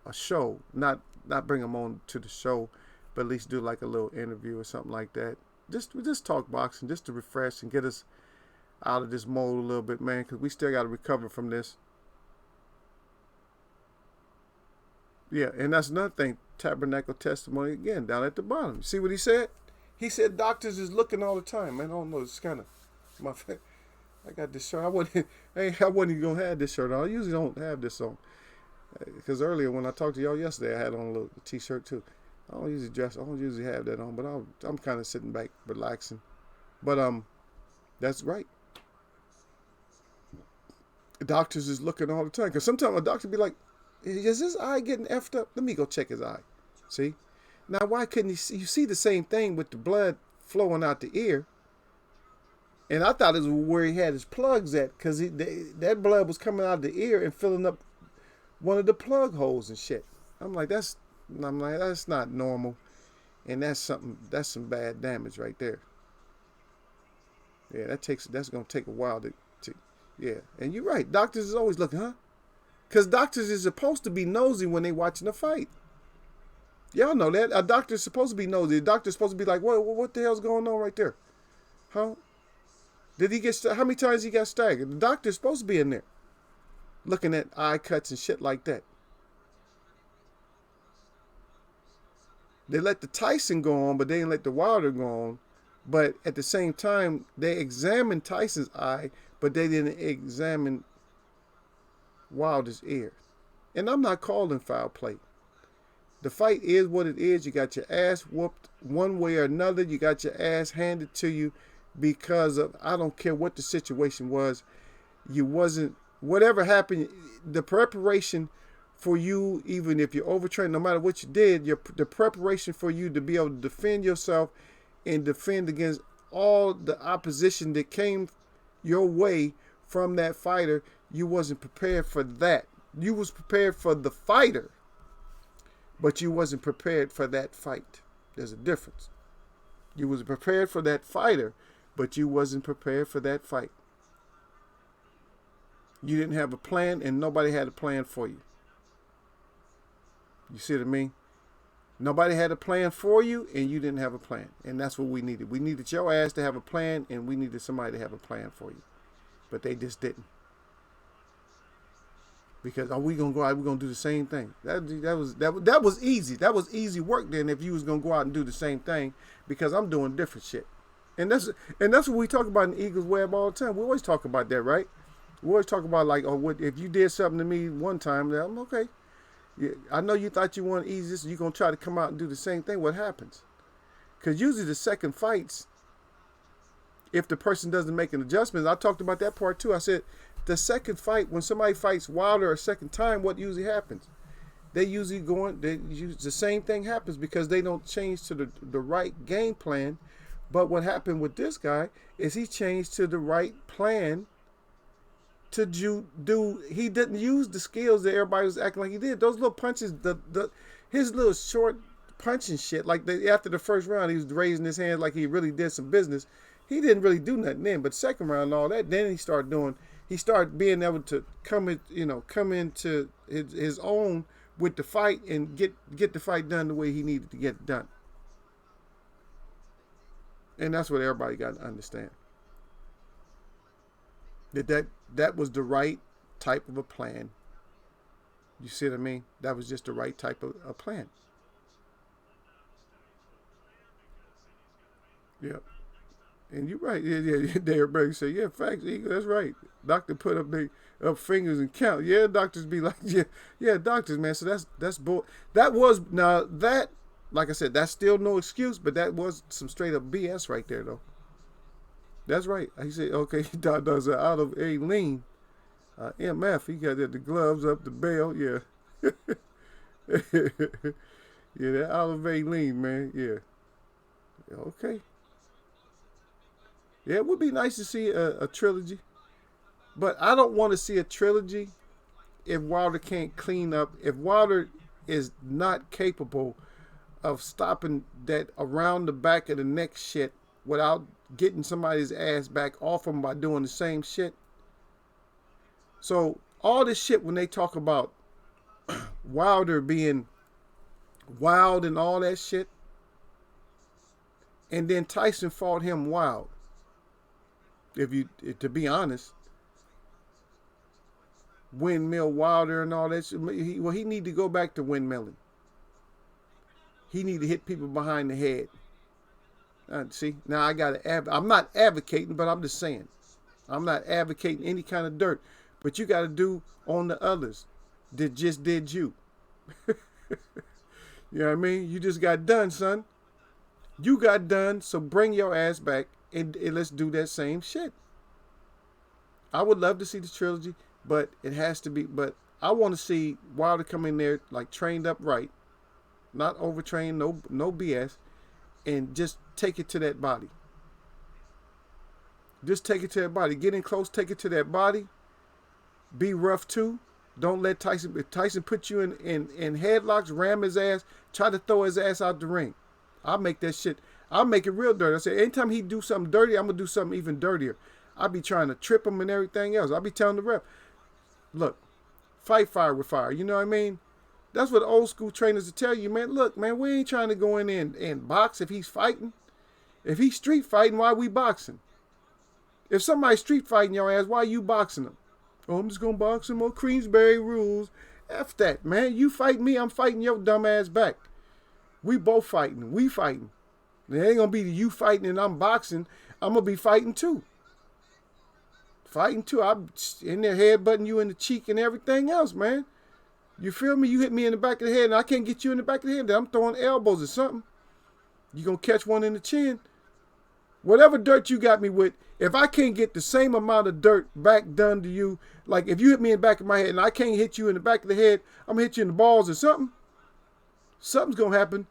a show, not bring them on to the show, but at least do like a little interview or something like that. Just talk boxing, just to refresh and get us out of this mode a little bit, man, because we still got to recover from this. Yeah, and that's another thing. Tabernacle testimony again down at the bottom. See what he said? He said doctors is looking all the time, man. I don't know. It's kind of my. I got this shirt. I wasn't even gonna have this shirt on. I usually don't have this on because earlier when I talked to y'all yesterday, I had on a little t-shirt too. I don't usually dress. I don't usually have that on, but I'm kind of sitting back, relaxing. But that's right. Doctors is looking all the time because sometimes a doctor be like, is his eye getting effed up? Let me go check his eye. See? Now, why couldn't he see? You see the same thing with the blood flowing out the ear. And I thought it was where he had his plugs at because that blood was coming out of the ear and filling up one of the plug holes and shit. I'm like, that's not normal. And that's some bad damage right there. Yeah, that's going to take a while to yeah. And you're right. Doctors is always looking, huh? Because doctors is supposed to be nosy when they watching a fight. Y'all know that. A doctor's supposed to be nosy. A doctor's supposed to be like, what the hell's going on right there? Huh? How many times he got staggered? The doctor's supposed to be in there looking at eye cuts and shit like that. They let the Tyson go on, but they didn't let the Wilder go on. But at the same time, they examined Tyson's eye, but they didn't examine Wilder's ear. And I'm not calling foul play. The fight is what it is. You got your ass whooped one way or another. You got your ass handed to you because of, I don't care what the situation was. Whatever happened, the preparation for you, even if you're overtrained, no matter what you did, the preparation for you to be able to defend yourself and defend against all the opposition that came your way from that fighter, you wasn't prepared for that. You was prepared for the fighter, but you wasn't prepared for that fight. There's a difference. You was prepared for that fighter, but you wasn't prepared for that fight. You didn't have a plan, and nobody had a plan for you. You see what I mean? Nobody had a plan for you, and you didn't have a plan. And that's what we needed. We needed your ass to have a plan, and we needed somebody to have a plan for you. But they just didn't. Because we gonna go out, we're gonna do the same thing. That was easy. That was easy work then if you was gonna go out and do the same thing, because I'm doing different shit. And that's what we talk about in Eagles Web all the time. We always talk about that, right? We always talk about like, what if you did something to me one time, then I'm okay. Yeah, I know you thought you wanted easy, so you're gonna try to come out and do the same thing. What happens? Because usually the second fights, if the person doesn't make an adjustment, I talked about that part too. I said the second fight, when somebody fights Wilder a second time, what usually happens? The same thing happens because they don't change to the right game plan. But what happened with this guy is he changed to the right plan to do. He didn't use the skills that everybody was acting like he did. Those little punches, his little short punching shit, like after the first round, he was raising his hand like he really did some business. He didn't really do nothing then, but second round and all that, then he started being able to come into his own with the fight and get the fight done the way he needed to get it done. And that's what everybody got to understand. That was the right type of a plan. You see what I mean? That was just the right type of a plan. Yep. And you're right. Yeah. Everybody say, yeah, facts, Eagle, that's right. Doctor put up fingers and count. Yeah, doctors be like, yeah, doctors, man. So that's bull. That was, now that, like I said, that's still no excuse, but that was some straight up BS right there, though. That's right. He said, okay, he does an out of a lean. MF, he got the gloves up the bell. Yeah. Yeah, that out of a lean, man. Yeah. Okay. Yeah, it would be nice to see a trilogy. But I don't want to see a trilogy if Wilder can't clean up. If Wilder is not capable of stopping that around the back of the neck shit without getting somebody's ass back off him by doing the same shit. So all this shit when they talk about Wilder being wild and all that shit, and then Tyson fought him wild. To be honest, windmill Wilder and all that shit, he need to go back to windmilling. He need to hit people behind the head. See, now I'm not advocating, but I'm just saying. I'm not advocating any kind of dirt. But you got to do on the others that just did you. You know what I mean? You just got done, son. You got done, so bring your ass back and let's do that same shit. I would love to see the trilogy, but it has to be. But I want to see Wilder come in there like trained up right, not overtrained, no BS, and just take it to that body. Just take it to that body. Get in close, take it to that body. Be rough too. Don't let Tyson. If Tyson put you in headlocks, ram his ass, try to throw his ass out the ring. I'll make that shit. I'll make it real dirty. I say anytime he do something dirty, I'm gonna do something even dirtier. I'll be trying to trip him and everything else. I'll be telling the ref, look, fight fire with fire. You know what I mean? That's what old school trainers will tell you, man. Look, man, we ain't trying to go in there and box if he's fighting. If he's street fighting, why are we boxing? If somebody's street fighting your ass, why are you boxing them? Oh, I'm just going to box him on Queensberry rules. F that, man. You fight me, I'm fighting your dumb ass back. We both fighting. We fighting. It ain't going to be you fighting and I'm boxing. I'm going to be fighting too. Fighting too. I'm in there headbutting you in the cheek and everything else, man. You feel me? You hit me in the back of the head and I can't get you in the back of the head. I'm throwing elbows or something. You going to catch one in the chin. Whatever dirt you got me with, if I can't get the same amount of dirt back done to you, like if you hit me in the back of my head and I can't hit you in the back of the head, I'm going to hit you in the balls or something. Something's going to happen.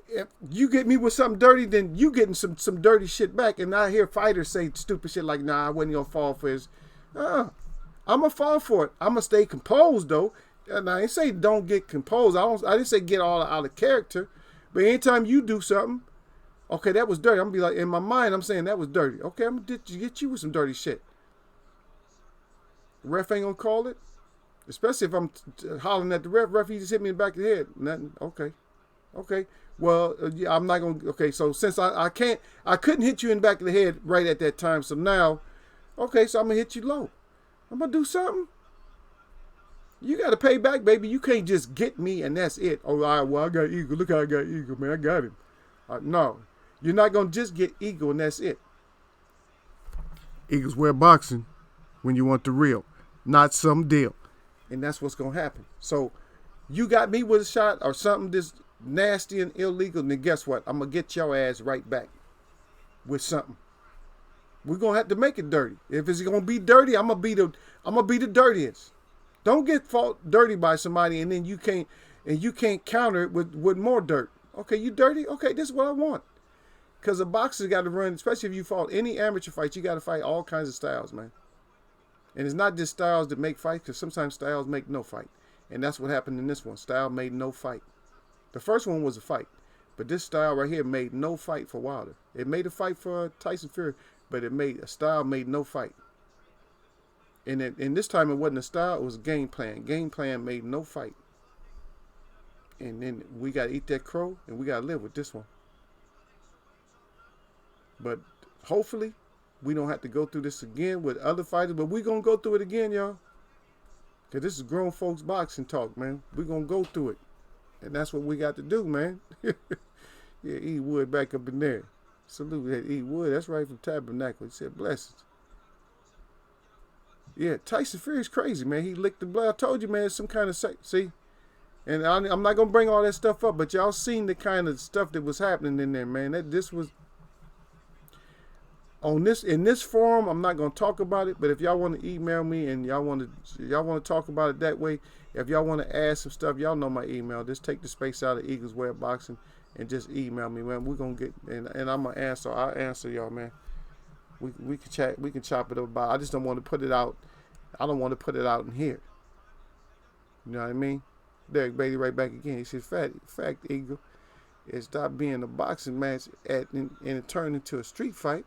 If you get me with something dirty, then you getting some dirty shit back. And I hear fighters say stupid shit like, nah, I wasn't going to fall for this. I'm going to fall for it. I'm going to stay composed, though. And I ain't say don't get composed. I didn't say get all out of character. But anytime you do something, okay, that was dirty. I'm going to be like, in my mind, I'm saying that was dirty. Okay, I'm going to get you with some dirty shit. Ref ain't going to call it. Especially if I'm hollering at the ref. Ref, he just hit me in the back of the head. Nothing. Okay. Okay. Well, yeah, I'm not going to. Okay, so since I couldn't hit you in the back of the head right at that time. So now, okay, so I'm going to hit you low. I'm going to do something. You got to pay back, baby. You can't just get me and that's it. Oh, all right, well, I got ego. Look how I got ego, man. I got him. No. You're not going to just get ego and that's it. Eagles wear boxing when you want the real, not some deal. And that's what's going to happen. So you got me with a shot or something this nasty and illegal, then guess what? I'm going to get your ass right back with something. We're going to have to make it dirty. If it's going to be dirty, I'm going to be the dirtiest. Don't get fought dirty by somebody and then you can't counter it with more dirt. Okay, you dirty? Okay, this is what I want. Because a boxer's got to run, especially if you fought any amateur fights, you got to fight all kinds of styles, man. And it's not just styles that make fights, because sometimes styles make no fight. And that's what happened in this one. Style made no fight. The first one was a fight. But this style right here made no fight for Wilder. It made a fight for Tyson Fury, but style made no fight. And this time it wasn't a style, it was a game plan. Game plan made no fight. And then we got to eat that crow, and we got to live with this one. But hopefully, we don't have to go through this again with other fighters. But we're going to go through it again, y'all. Because this is grown folks boxing talk, man. We're going to go through it. And that's what we got to do, man. Yeah, E. Wood back up in there. Salute that E. Wood. That's right from Tabernacle. He said, blessings. Yeah, Tyson Fury's crazy, man. He licked the blood. I told you, man, it's some kind of see? And I'm not going to bring all that stuff up, but y'all seen the kind of stuff that was happening in there, man. This was... on this in this forum, I'm not gonna talk about it. But if y'all want to email me and y'all want to talk about it that way, if y'all want to add some stuff, y'all know my email. Just take the space out of Eagles Way of Boxing and just email me, man. We're gonna get and I'm gonna answer. I'll answer y'all, man. We can chat. We can chop it up about. I just don't want to put it out. I don't want to put it out in here. You know what I mean? Derek Bailey right back again. He said, "Fact, Eagle, it stopped being a boxing match and it turned into a street fight.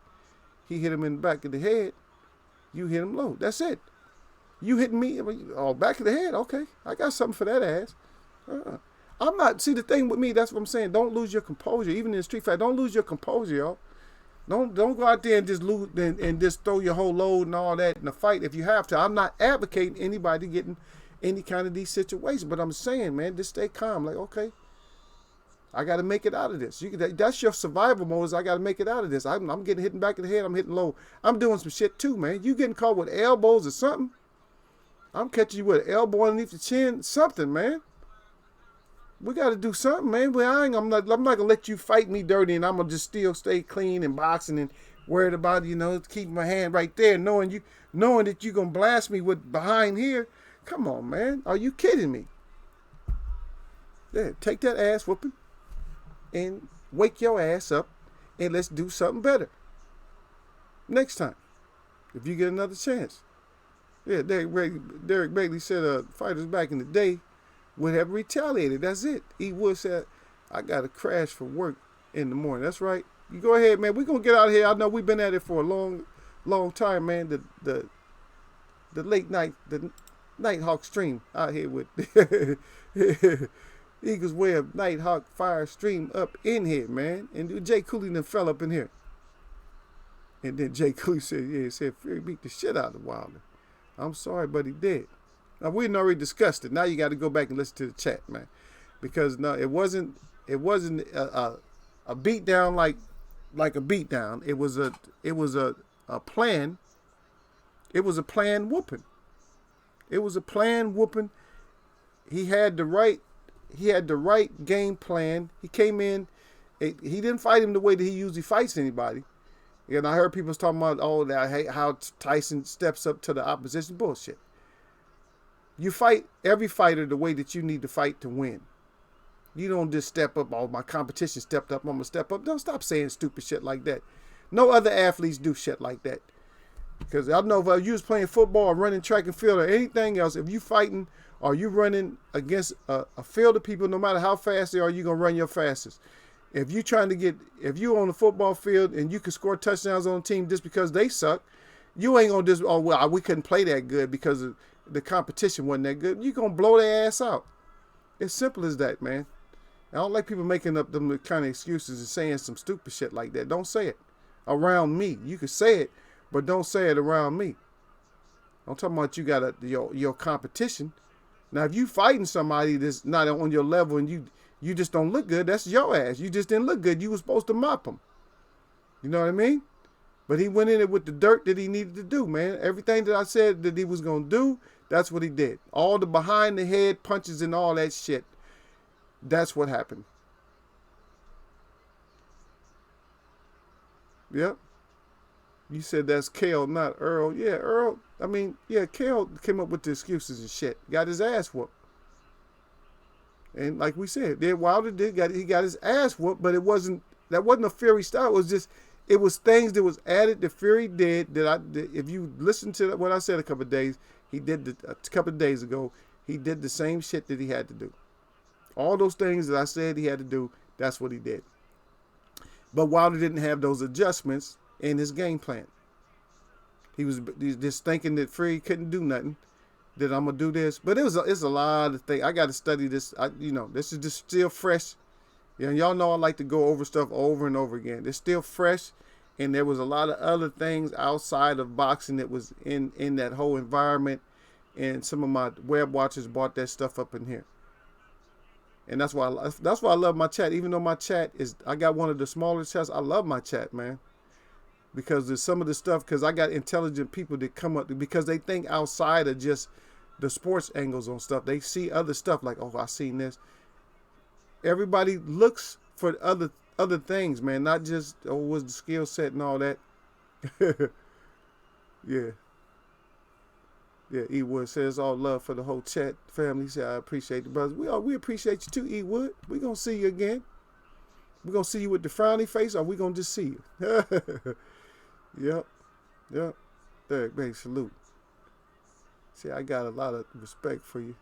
He hit him in the back of the head. You hit him low. That's it. You hitting me, back of the head. Okay, I got something for that ass. I'm not. See, the thing with me, that's what I'm saying. Don't lose your composure, even in a street fight. Don't lose your composure, y'all. Don't go out there and just lose and just throw your whole load and all that in the fight if you have to. I'm not advocating anybody getting any kind of these situations, but I'm saying, man, just stay calm. Like, okay, I got to make it out of this. That's your survival mode. Is I got to make it out of this. I'm getting hit in the back of the head. I'm hitting low. I'm doing some shit too, man. You getting caught with elbows or something? I'm catching you with an elbow underneath the chin. Something, man. We got to do something, man. I'm not gonna let you fight me dirty, and I'm gonna just still stay clean and boxing and worried about keeping my hand right there, knowing that you're gonna blast me with behind here. Come on, man. Are you kidding me? Yeah, take that ass whooping and wake your ass up and let's do something better next time if you get another chance. Yeah, Derek Bailey said fighters back in the day would have retaliated. That's it. He would say, I got to crash for work in the morning. That's right. You go ahead, man. We're going to get out of here. I know we've been at it for a long time, man. The late night, the Nighthawk stream out here with Eagles Way of Nighthawk Fire stream up in here, man. And Jay Cooley then fell up in here. And then Jay Cooley said Fury beat the shit out of Wilder. I'm sorry, but he did. Now, we had already discussed it. Now you got to go back and listen to the chat, man. Because no, it wasn't a beat down like a beat down. It was a plan. It was a planned whooping. It was a planned whooping. He had the right game plan. He came in. He didn't fight him the way that he usually fights anybody. And I heard people talking about, how Tyson steps up to the opposition. Bullshit. You fight every fighter the way that you need to fight to win. You don't just step up, my competition stepped up, I'm going to step up. Don't stop saying stupid shit like that. No other athletes do shit like that. Because I know if you was playing football or running track and field or anything else, if you fighting or you running against a field of people, no matter how fast they are, you're going to run your fastest. If you on the football field and you can score touchdowns on a team just because they suck, you ain't going to just, we couldn't play that good because the competition wasn't that good. You're going to blow their ass out. It's simple as that, man. I don't like people making up them kind of excuses and saying some stupid shit like that. Don't say it around me. You can say it, but don't say it around me. I'm talking about you got your competition. Now, if you fighting somebody that's not on your level and you just don't look good, that's your ass. You just didn't look good. You were supposed to mop him. You know what I mean? But he went in it with the dirt that he needed to do, man. Everything that I said that he was going to do, that's what he did. All the behind the head punches and all that shit. That's what happened. Yep. You said that's Kale, not Earl. Yeah, Earl. I mean, yeah, Kale came up with the excuses and shit. Got his ass whooped. And like we said, Wilder he got his ass whooped, but that wasn't a Fury style. It was things that was added that Fury did if you listen to what I said a couple of days ago, he did the same shit that he had to do. All those things that I said he had to do, that's what he did. But Wilder didn't have those adjustments in his game plan. He was just thinking that Fury couldn't do nothing, that I'm going to do this. But it's a lot of things. I got to study this. This is just still fresh. Yeah, y'all know I like to go over stuff over and over again. It's still fresh, and there was a lot of other things outside of boxing that was in that whole environment, and some of my web watchers brought that stuff up in here. And that's why I love my chat. Even though my chat I got one of the smaller chats, I love my chat, man. Because there's some of the stuff, because I got intelligent people that come up, because they think outside of just the sports angles on stuff. They see other stuff like, I seen this. Everybody looks for other things, man. Not just, what's the skill set and all that. Yeah. Yeah, E Wood says all love for the whole chat family. Say I appreciate the brothers. We appreciate you too, E Wood. We gonna see you again. We gonna see you with the frowny face, or we gonna just see you. Yep, yep. Derek, big salute. See, I got a lot of respect for you.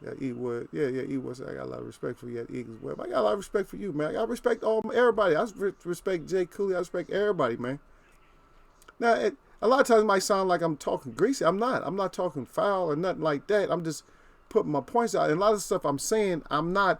Yeah, E Wood. Yeah, E Wood. I got a lot of respect for you at Eagles Web. I got a lot of respect for you, man. I got respect everybody. I respect Jay Cooley. I respect everybody, man. Now, a lot of times it might sound like I'm talking greasy. I'm not. I'm not talking foul or nothing like that. I'm just putting my points out. And a lot of stuff I'm saying, I'm not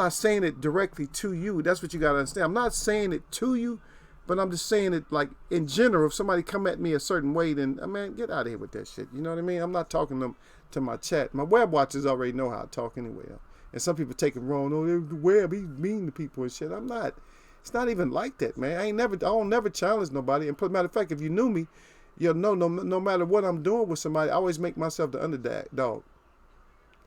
saying it directly to you. That's what you got to understand. I'm not saying it to you, but I'm just saying it like in general. If somebody come at me a certain way, then, man, get out of here with that shit. You know what I mean? I'm not talking to my chat. My web watchers already know how to talk anyway. And some people take it wrong. Oh, the web, he's mean to people and shit. I'm not. It's not even like that, man. I don't never challenge nobody. And matter of fact, if you knew me, you'll know no matter what I'm doing with somebody, I always make myself the underdog.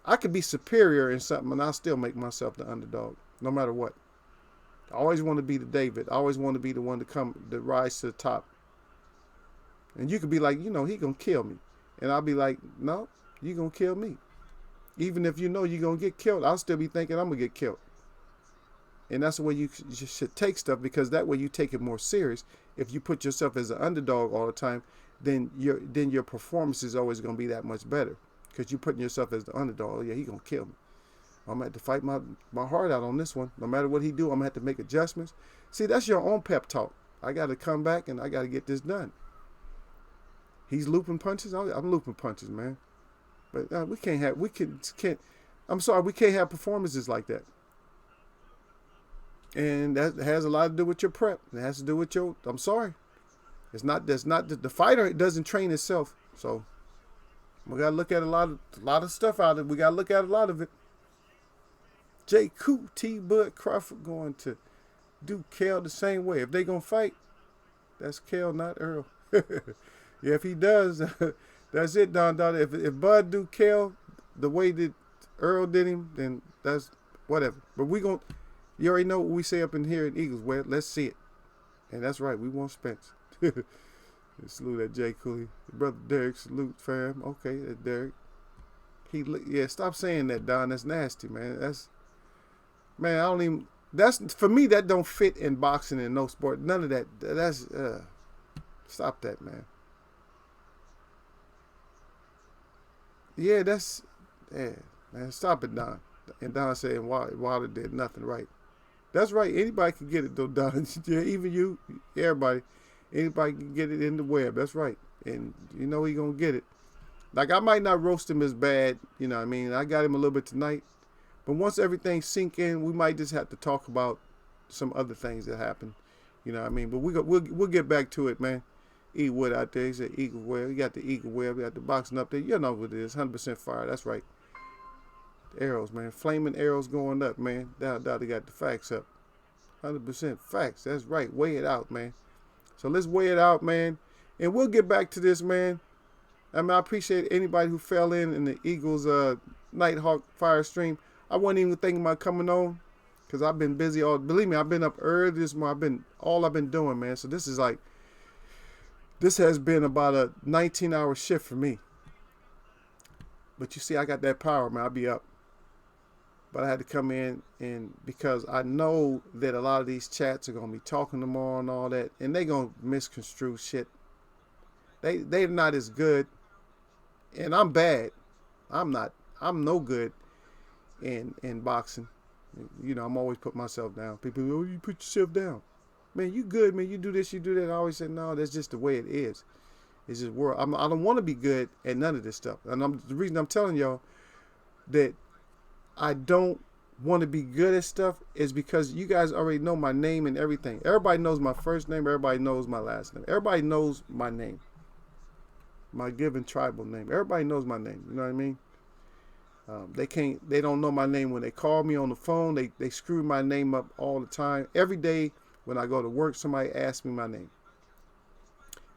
I could be superior in something, and I'll still make myself the underdog, no matter what. I always want to be the David. I always want to be the one to rise to the top. And you could be like, he gonna kill me, and I'll be like, no, you gonna kill me. Even if you know you're gonna get killed, I'll still be thinking I'm gonna get killed. And that's the way you should take stuff, because that way you take it more serious. If you put yourself as an underdog all the time, then your performance is always going to be that much better, because you're putting yourself as the underdog. Oh, yeah, he's going to kill me. I'm going to have to fight my heart out on this one. No matter what he do, I'm going to have to make adjustments. See, that's your own pep talk. I got to come back and I got to get this done. He's looping punches. I'm looping punches, man. But we can't I'm sorry, we can't have performances like that. And that has a lot to do with your prep. It has to do with I'm sorry. That's not the fighter. It doesn't train itself. So we got to look at a lot of stuff out of it. We got to look at a lot of it. J. Coo, T. Bud Crawford going to do Kel the same way. If they going to fight, that's Kel, not Earl. Yeah, if he does, that's it, Don. If Bud do Kel the way that Earl did him, then that's whatever. But you already know what we say up in here at Eagles. Well, let's see it. And that's right. We want Spence. Salute at Jay Cooley. Brother Derek, salute, fam. Okay, that's Derek. Stop saying that, Don. That's nasty, man. For me, that don't fit in boxing and no sport. None of that. Stop that, man. Yeah, man, stop it, Don. And Don saying Wilder did nothing right. That's right. Anybody can get it, though, Don. Yeah, even you, everybody. Anybody can get it in the web. That's right. And he going to get it. Like, I might not roast him as bad. You know what I mean? I got him a little bit tonight. But once everything sink in, we might just have to talk about some other things that happen. You know what I mean? But we'll get back to it, man. E Wood out there. He said Eagle Web. We got the Eagle Web. We got the boxing up there. You know what it is. 100% fire. That's right. Arrows, man. Flaming arrows going up, man. Down, they got the facts up. 100% facts. That's right. Weigh it out, man. So let's weigh it out, man. And we'll get back to this, man. I mean, I appreciate anybody who fell in the Eagles Nighthawk fire stream. I wasn't even thinking about coming on, because I've been busy believe me, I've been up early this morning. I've been doing, man. So this has been about a 19-hour shift for me. But you see, I got that power, man. I'll be up. But I had to come in, and because I know that a lot of these chats are going to be talking tomorrow and all that, and they're going to misconstrue shit. They're not as good, and I'm bad. I'm no good in boxing. I'm always put myself down. People, oh, you put yourself down. Man, you good, man. You do this, you do that. I always say, no, that's just the way it is. It's just world. I don't want to be good at none of this stuff. And the reason I'm telling y'all that I don't want to be good at stuff is because you guys already know my name and everything. Everybody knows my first name. Everybody knows my last name. Everybody knows my name. My given tribal name. Everybody knows my name. You know what I mean? They don't know my name when they call me on the phone. They screw my name up all the time. Every day when I go to work, somebody asks me my name.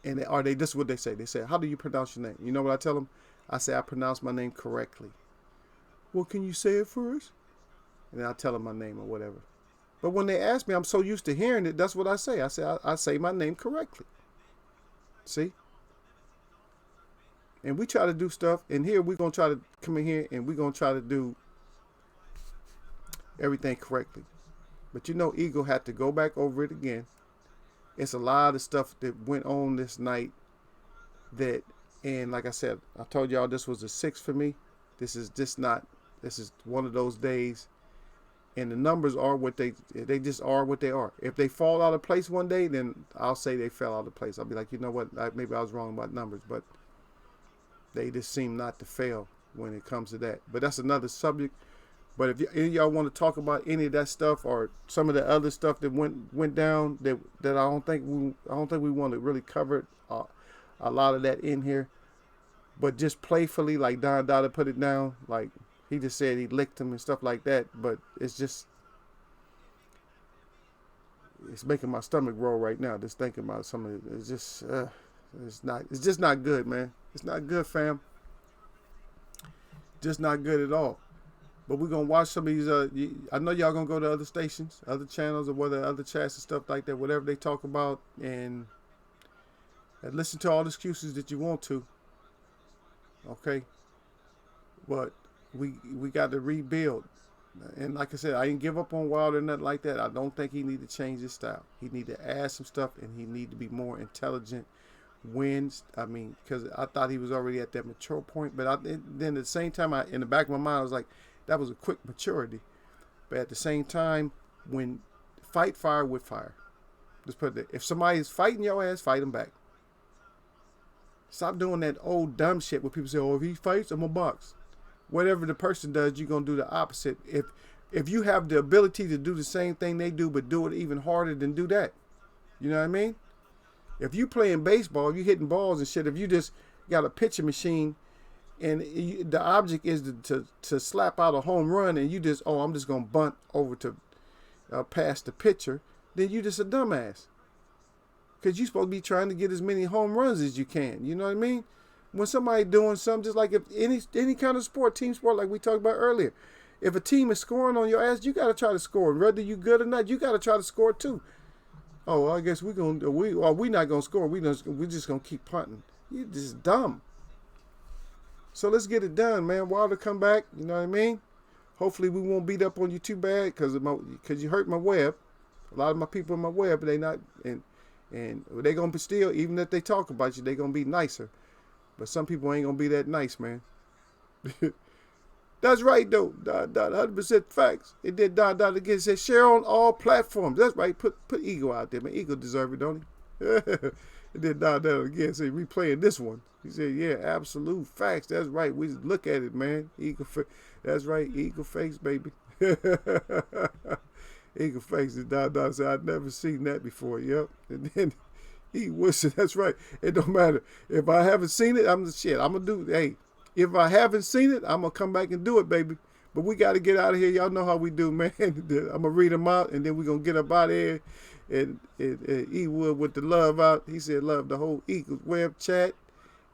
And this is what they say. They say, how do you pronounce your name? You know what I tell them? I say, I pronounce my name correctly. Well, can you say it for us? And then I'll tell them my name or whatever. But when they ask me, I'm so used to hearing it. That's what I say. I say my name correctly. See? And we try to do stuff. And here we're going to try to come in here and we're going to try to do everything correctly. But Eagle had to go back over it again. It's a lot of stuff that went on this night and like I said, I told y'all this was a 6 for me. This is one of those days. And the numbers are what they just are what they are. If they fall out of place one day, then I'll say they fell out of place. I'll be like, you know what, maybe I was wrong about numbers, but they just seem not to fail when it comes to that. But that's another subject. But if any of y'all want to talk about any of that stuff or some of the other stuff that went down that I don't think we want to really cover a lot of that in here. But just playfully, like Don Dada put it down, like he just said he licked him and stuff like that. But it's making my stomach roll right now just thinking about some of it. It's just not good, man. It's not good, fam. Just not good at all. But we're going to watch some of these. I know y'all going to go to other stations, other channels, or whether other chats and stuff like that, whatever they talk about, and listen to all the excuses that you want to. Okay? But we got to rebuild. And like I said, I didn't give up on Wilder or nothing like that. I don't think he need to change his style. He need to add some stuff, and he need to be more intelligent. Because I thought he was already at that mature point. But then at the same time, in the back of my mind, I was like, that was a quick maturity. But at the same time, when fight fire with fire. Just put it there. If somebody is fighting your ass, fight them back. Stop doing that old dumb shit where people say, oh, if he fights, I'm going to box. Whatever the person does, you're going to do the opposite. If you have the ability to do the same thing they do, but do it even harder, then do that. You know what I mean? If you playing baseball, you hitting balls and shit, if you just got a pitching machine and the object is to slap out a home run and you just, I'm just going to bunt over to past the pitcher, then you just a dumbass. Because you're supposed to be trying to get as many home runs as you can. You know what I mean? When somebody doing something, just like if any kind of sport, team sport, like we talked about earlier, if a team is scoring on your ass, you got to try to score. Whether you good or not, you got to try to score too. Oh, I guess we not gonna score. We just gonna keep punting. You just dumb. So let's get it done, man. Wilder come back. You know what I mean? Hopefully we won't beat up on you too bad because you hurt my web. A lot of my people in my web, they not and they gonna be still, even if they talk about you, they gonna be nicer. But some people ain't gonna be that nice, man. That's right, though. 100% facts. It did again. It said share on all platforms. That's right. Put Eagle out there, man. Eagle deserve it, don't he? It did again. Say replaying this one. He said, yeah, absolute facts. That's right. We just look at it, man. That's right. Eagle face, baby. Eagle face. And Don said, I'd never seen that before. Yep. And then he whistled. That's right. It don't matter. If I haven't seen it, I'm gonna do. Hey, if I haven't seen it, I'm gonna come back and do it, baby. But we got to get out of here. Y'all know how we do, man. I'm gonna read them out, and then we're gonna get up out of here. And E Wood with the love out. He said love the whole Eagles web chat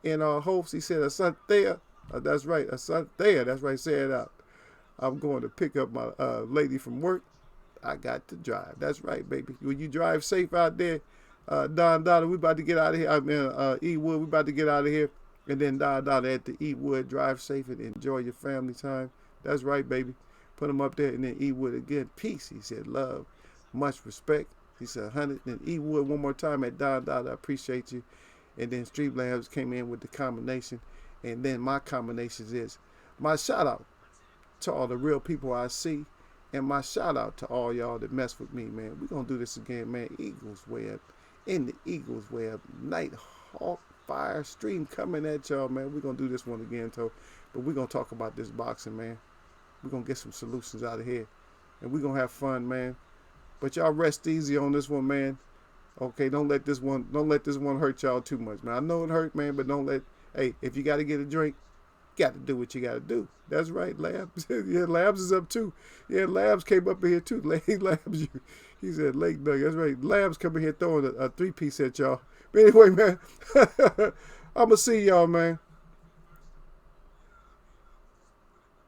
and our hosts. He said Asante. That's right, Asante. That's right. Say it out. I'm going to pick up my lady from work. I got to drive. That's right, baby. When you drive safe out there, Don Dada, we about to get out of here. E Wood, we about to get out of here. And then Don Dada at the E Wood, drive safe and enjoy your family time. That's right, baby. Put him up there. And then E Wood again, peace. He said love, much respect. He said 100. And E Wood one more time at Don Dada, I appreciate you. And then Street Labs came in with the combination. And then my combinations is my shout out to all the real people I see. And my shout out to all y'all that mess with me, man. We're going to do this again, man. Eagles Web. In the Eagles Web. Nighthawk Fire stream coming at y'all, man. We're going to do this one again, too. But we're going to talk about this boxing, man. We're going to get some solutions out of here. And we're going to have fun, man. But y'all rest easy on this one, man. Okay, don't let this one hurt y'all too much, man. I know it hurt, man, but hey, if you got to get a drink, you got to do what you got to do. That's right, Labs. Yeah, Labs is up too. Yeah, Labs came up in here too. Labs, he said Lake Doug. That's right. Labs coming here throwing a 3-piece at y'all. But anyway, man, I'm going to see y'all, man.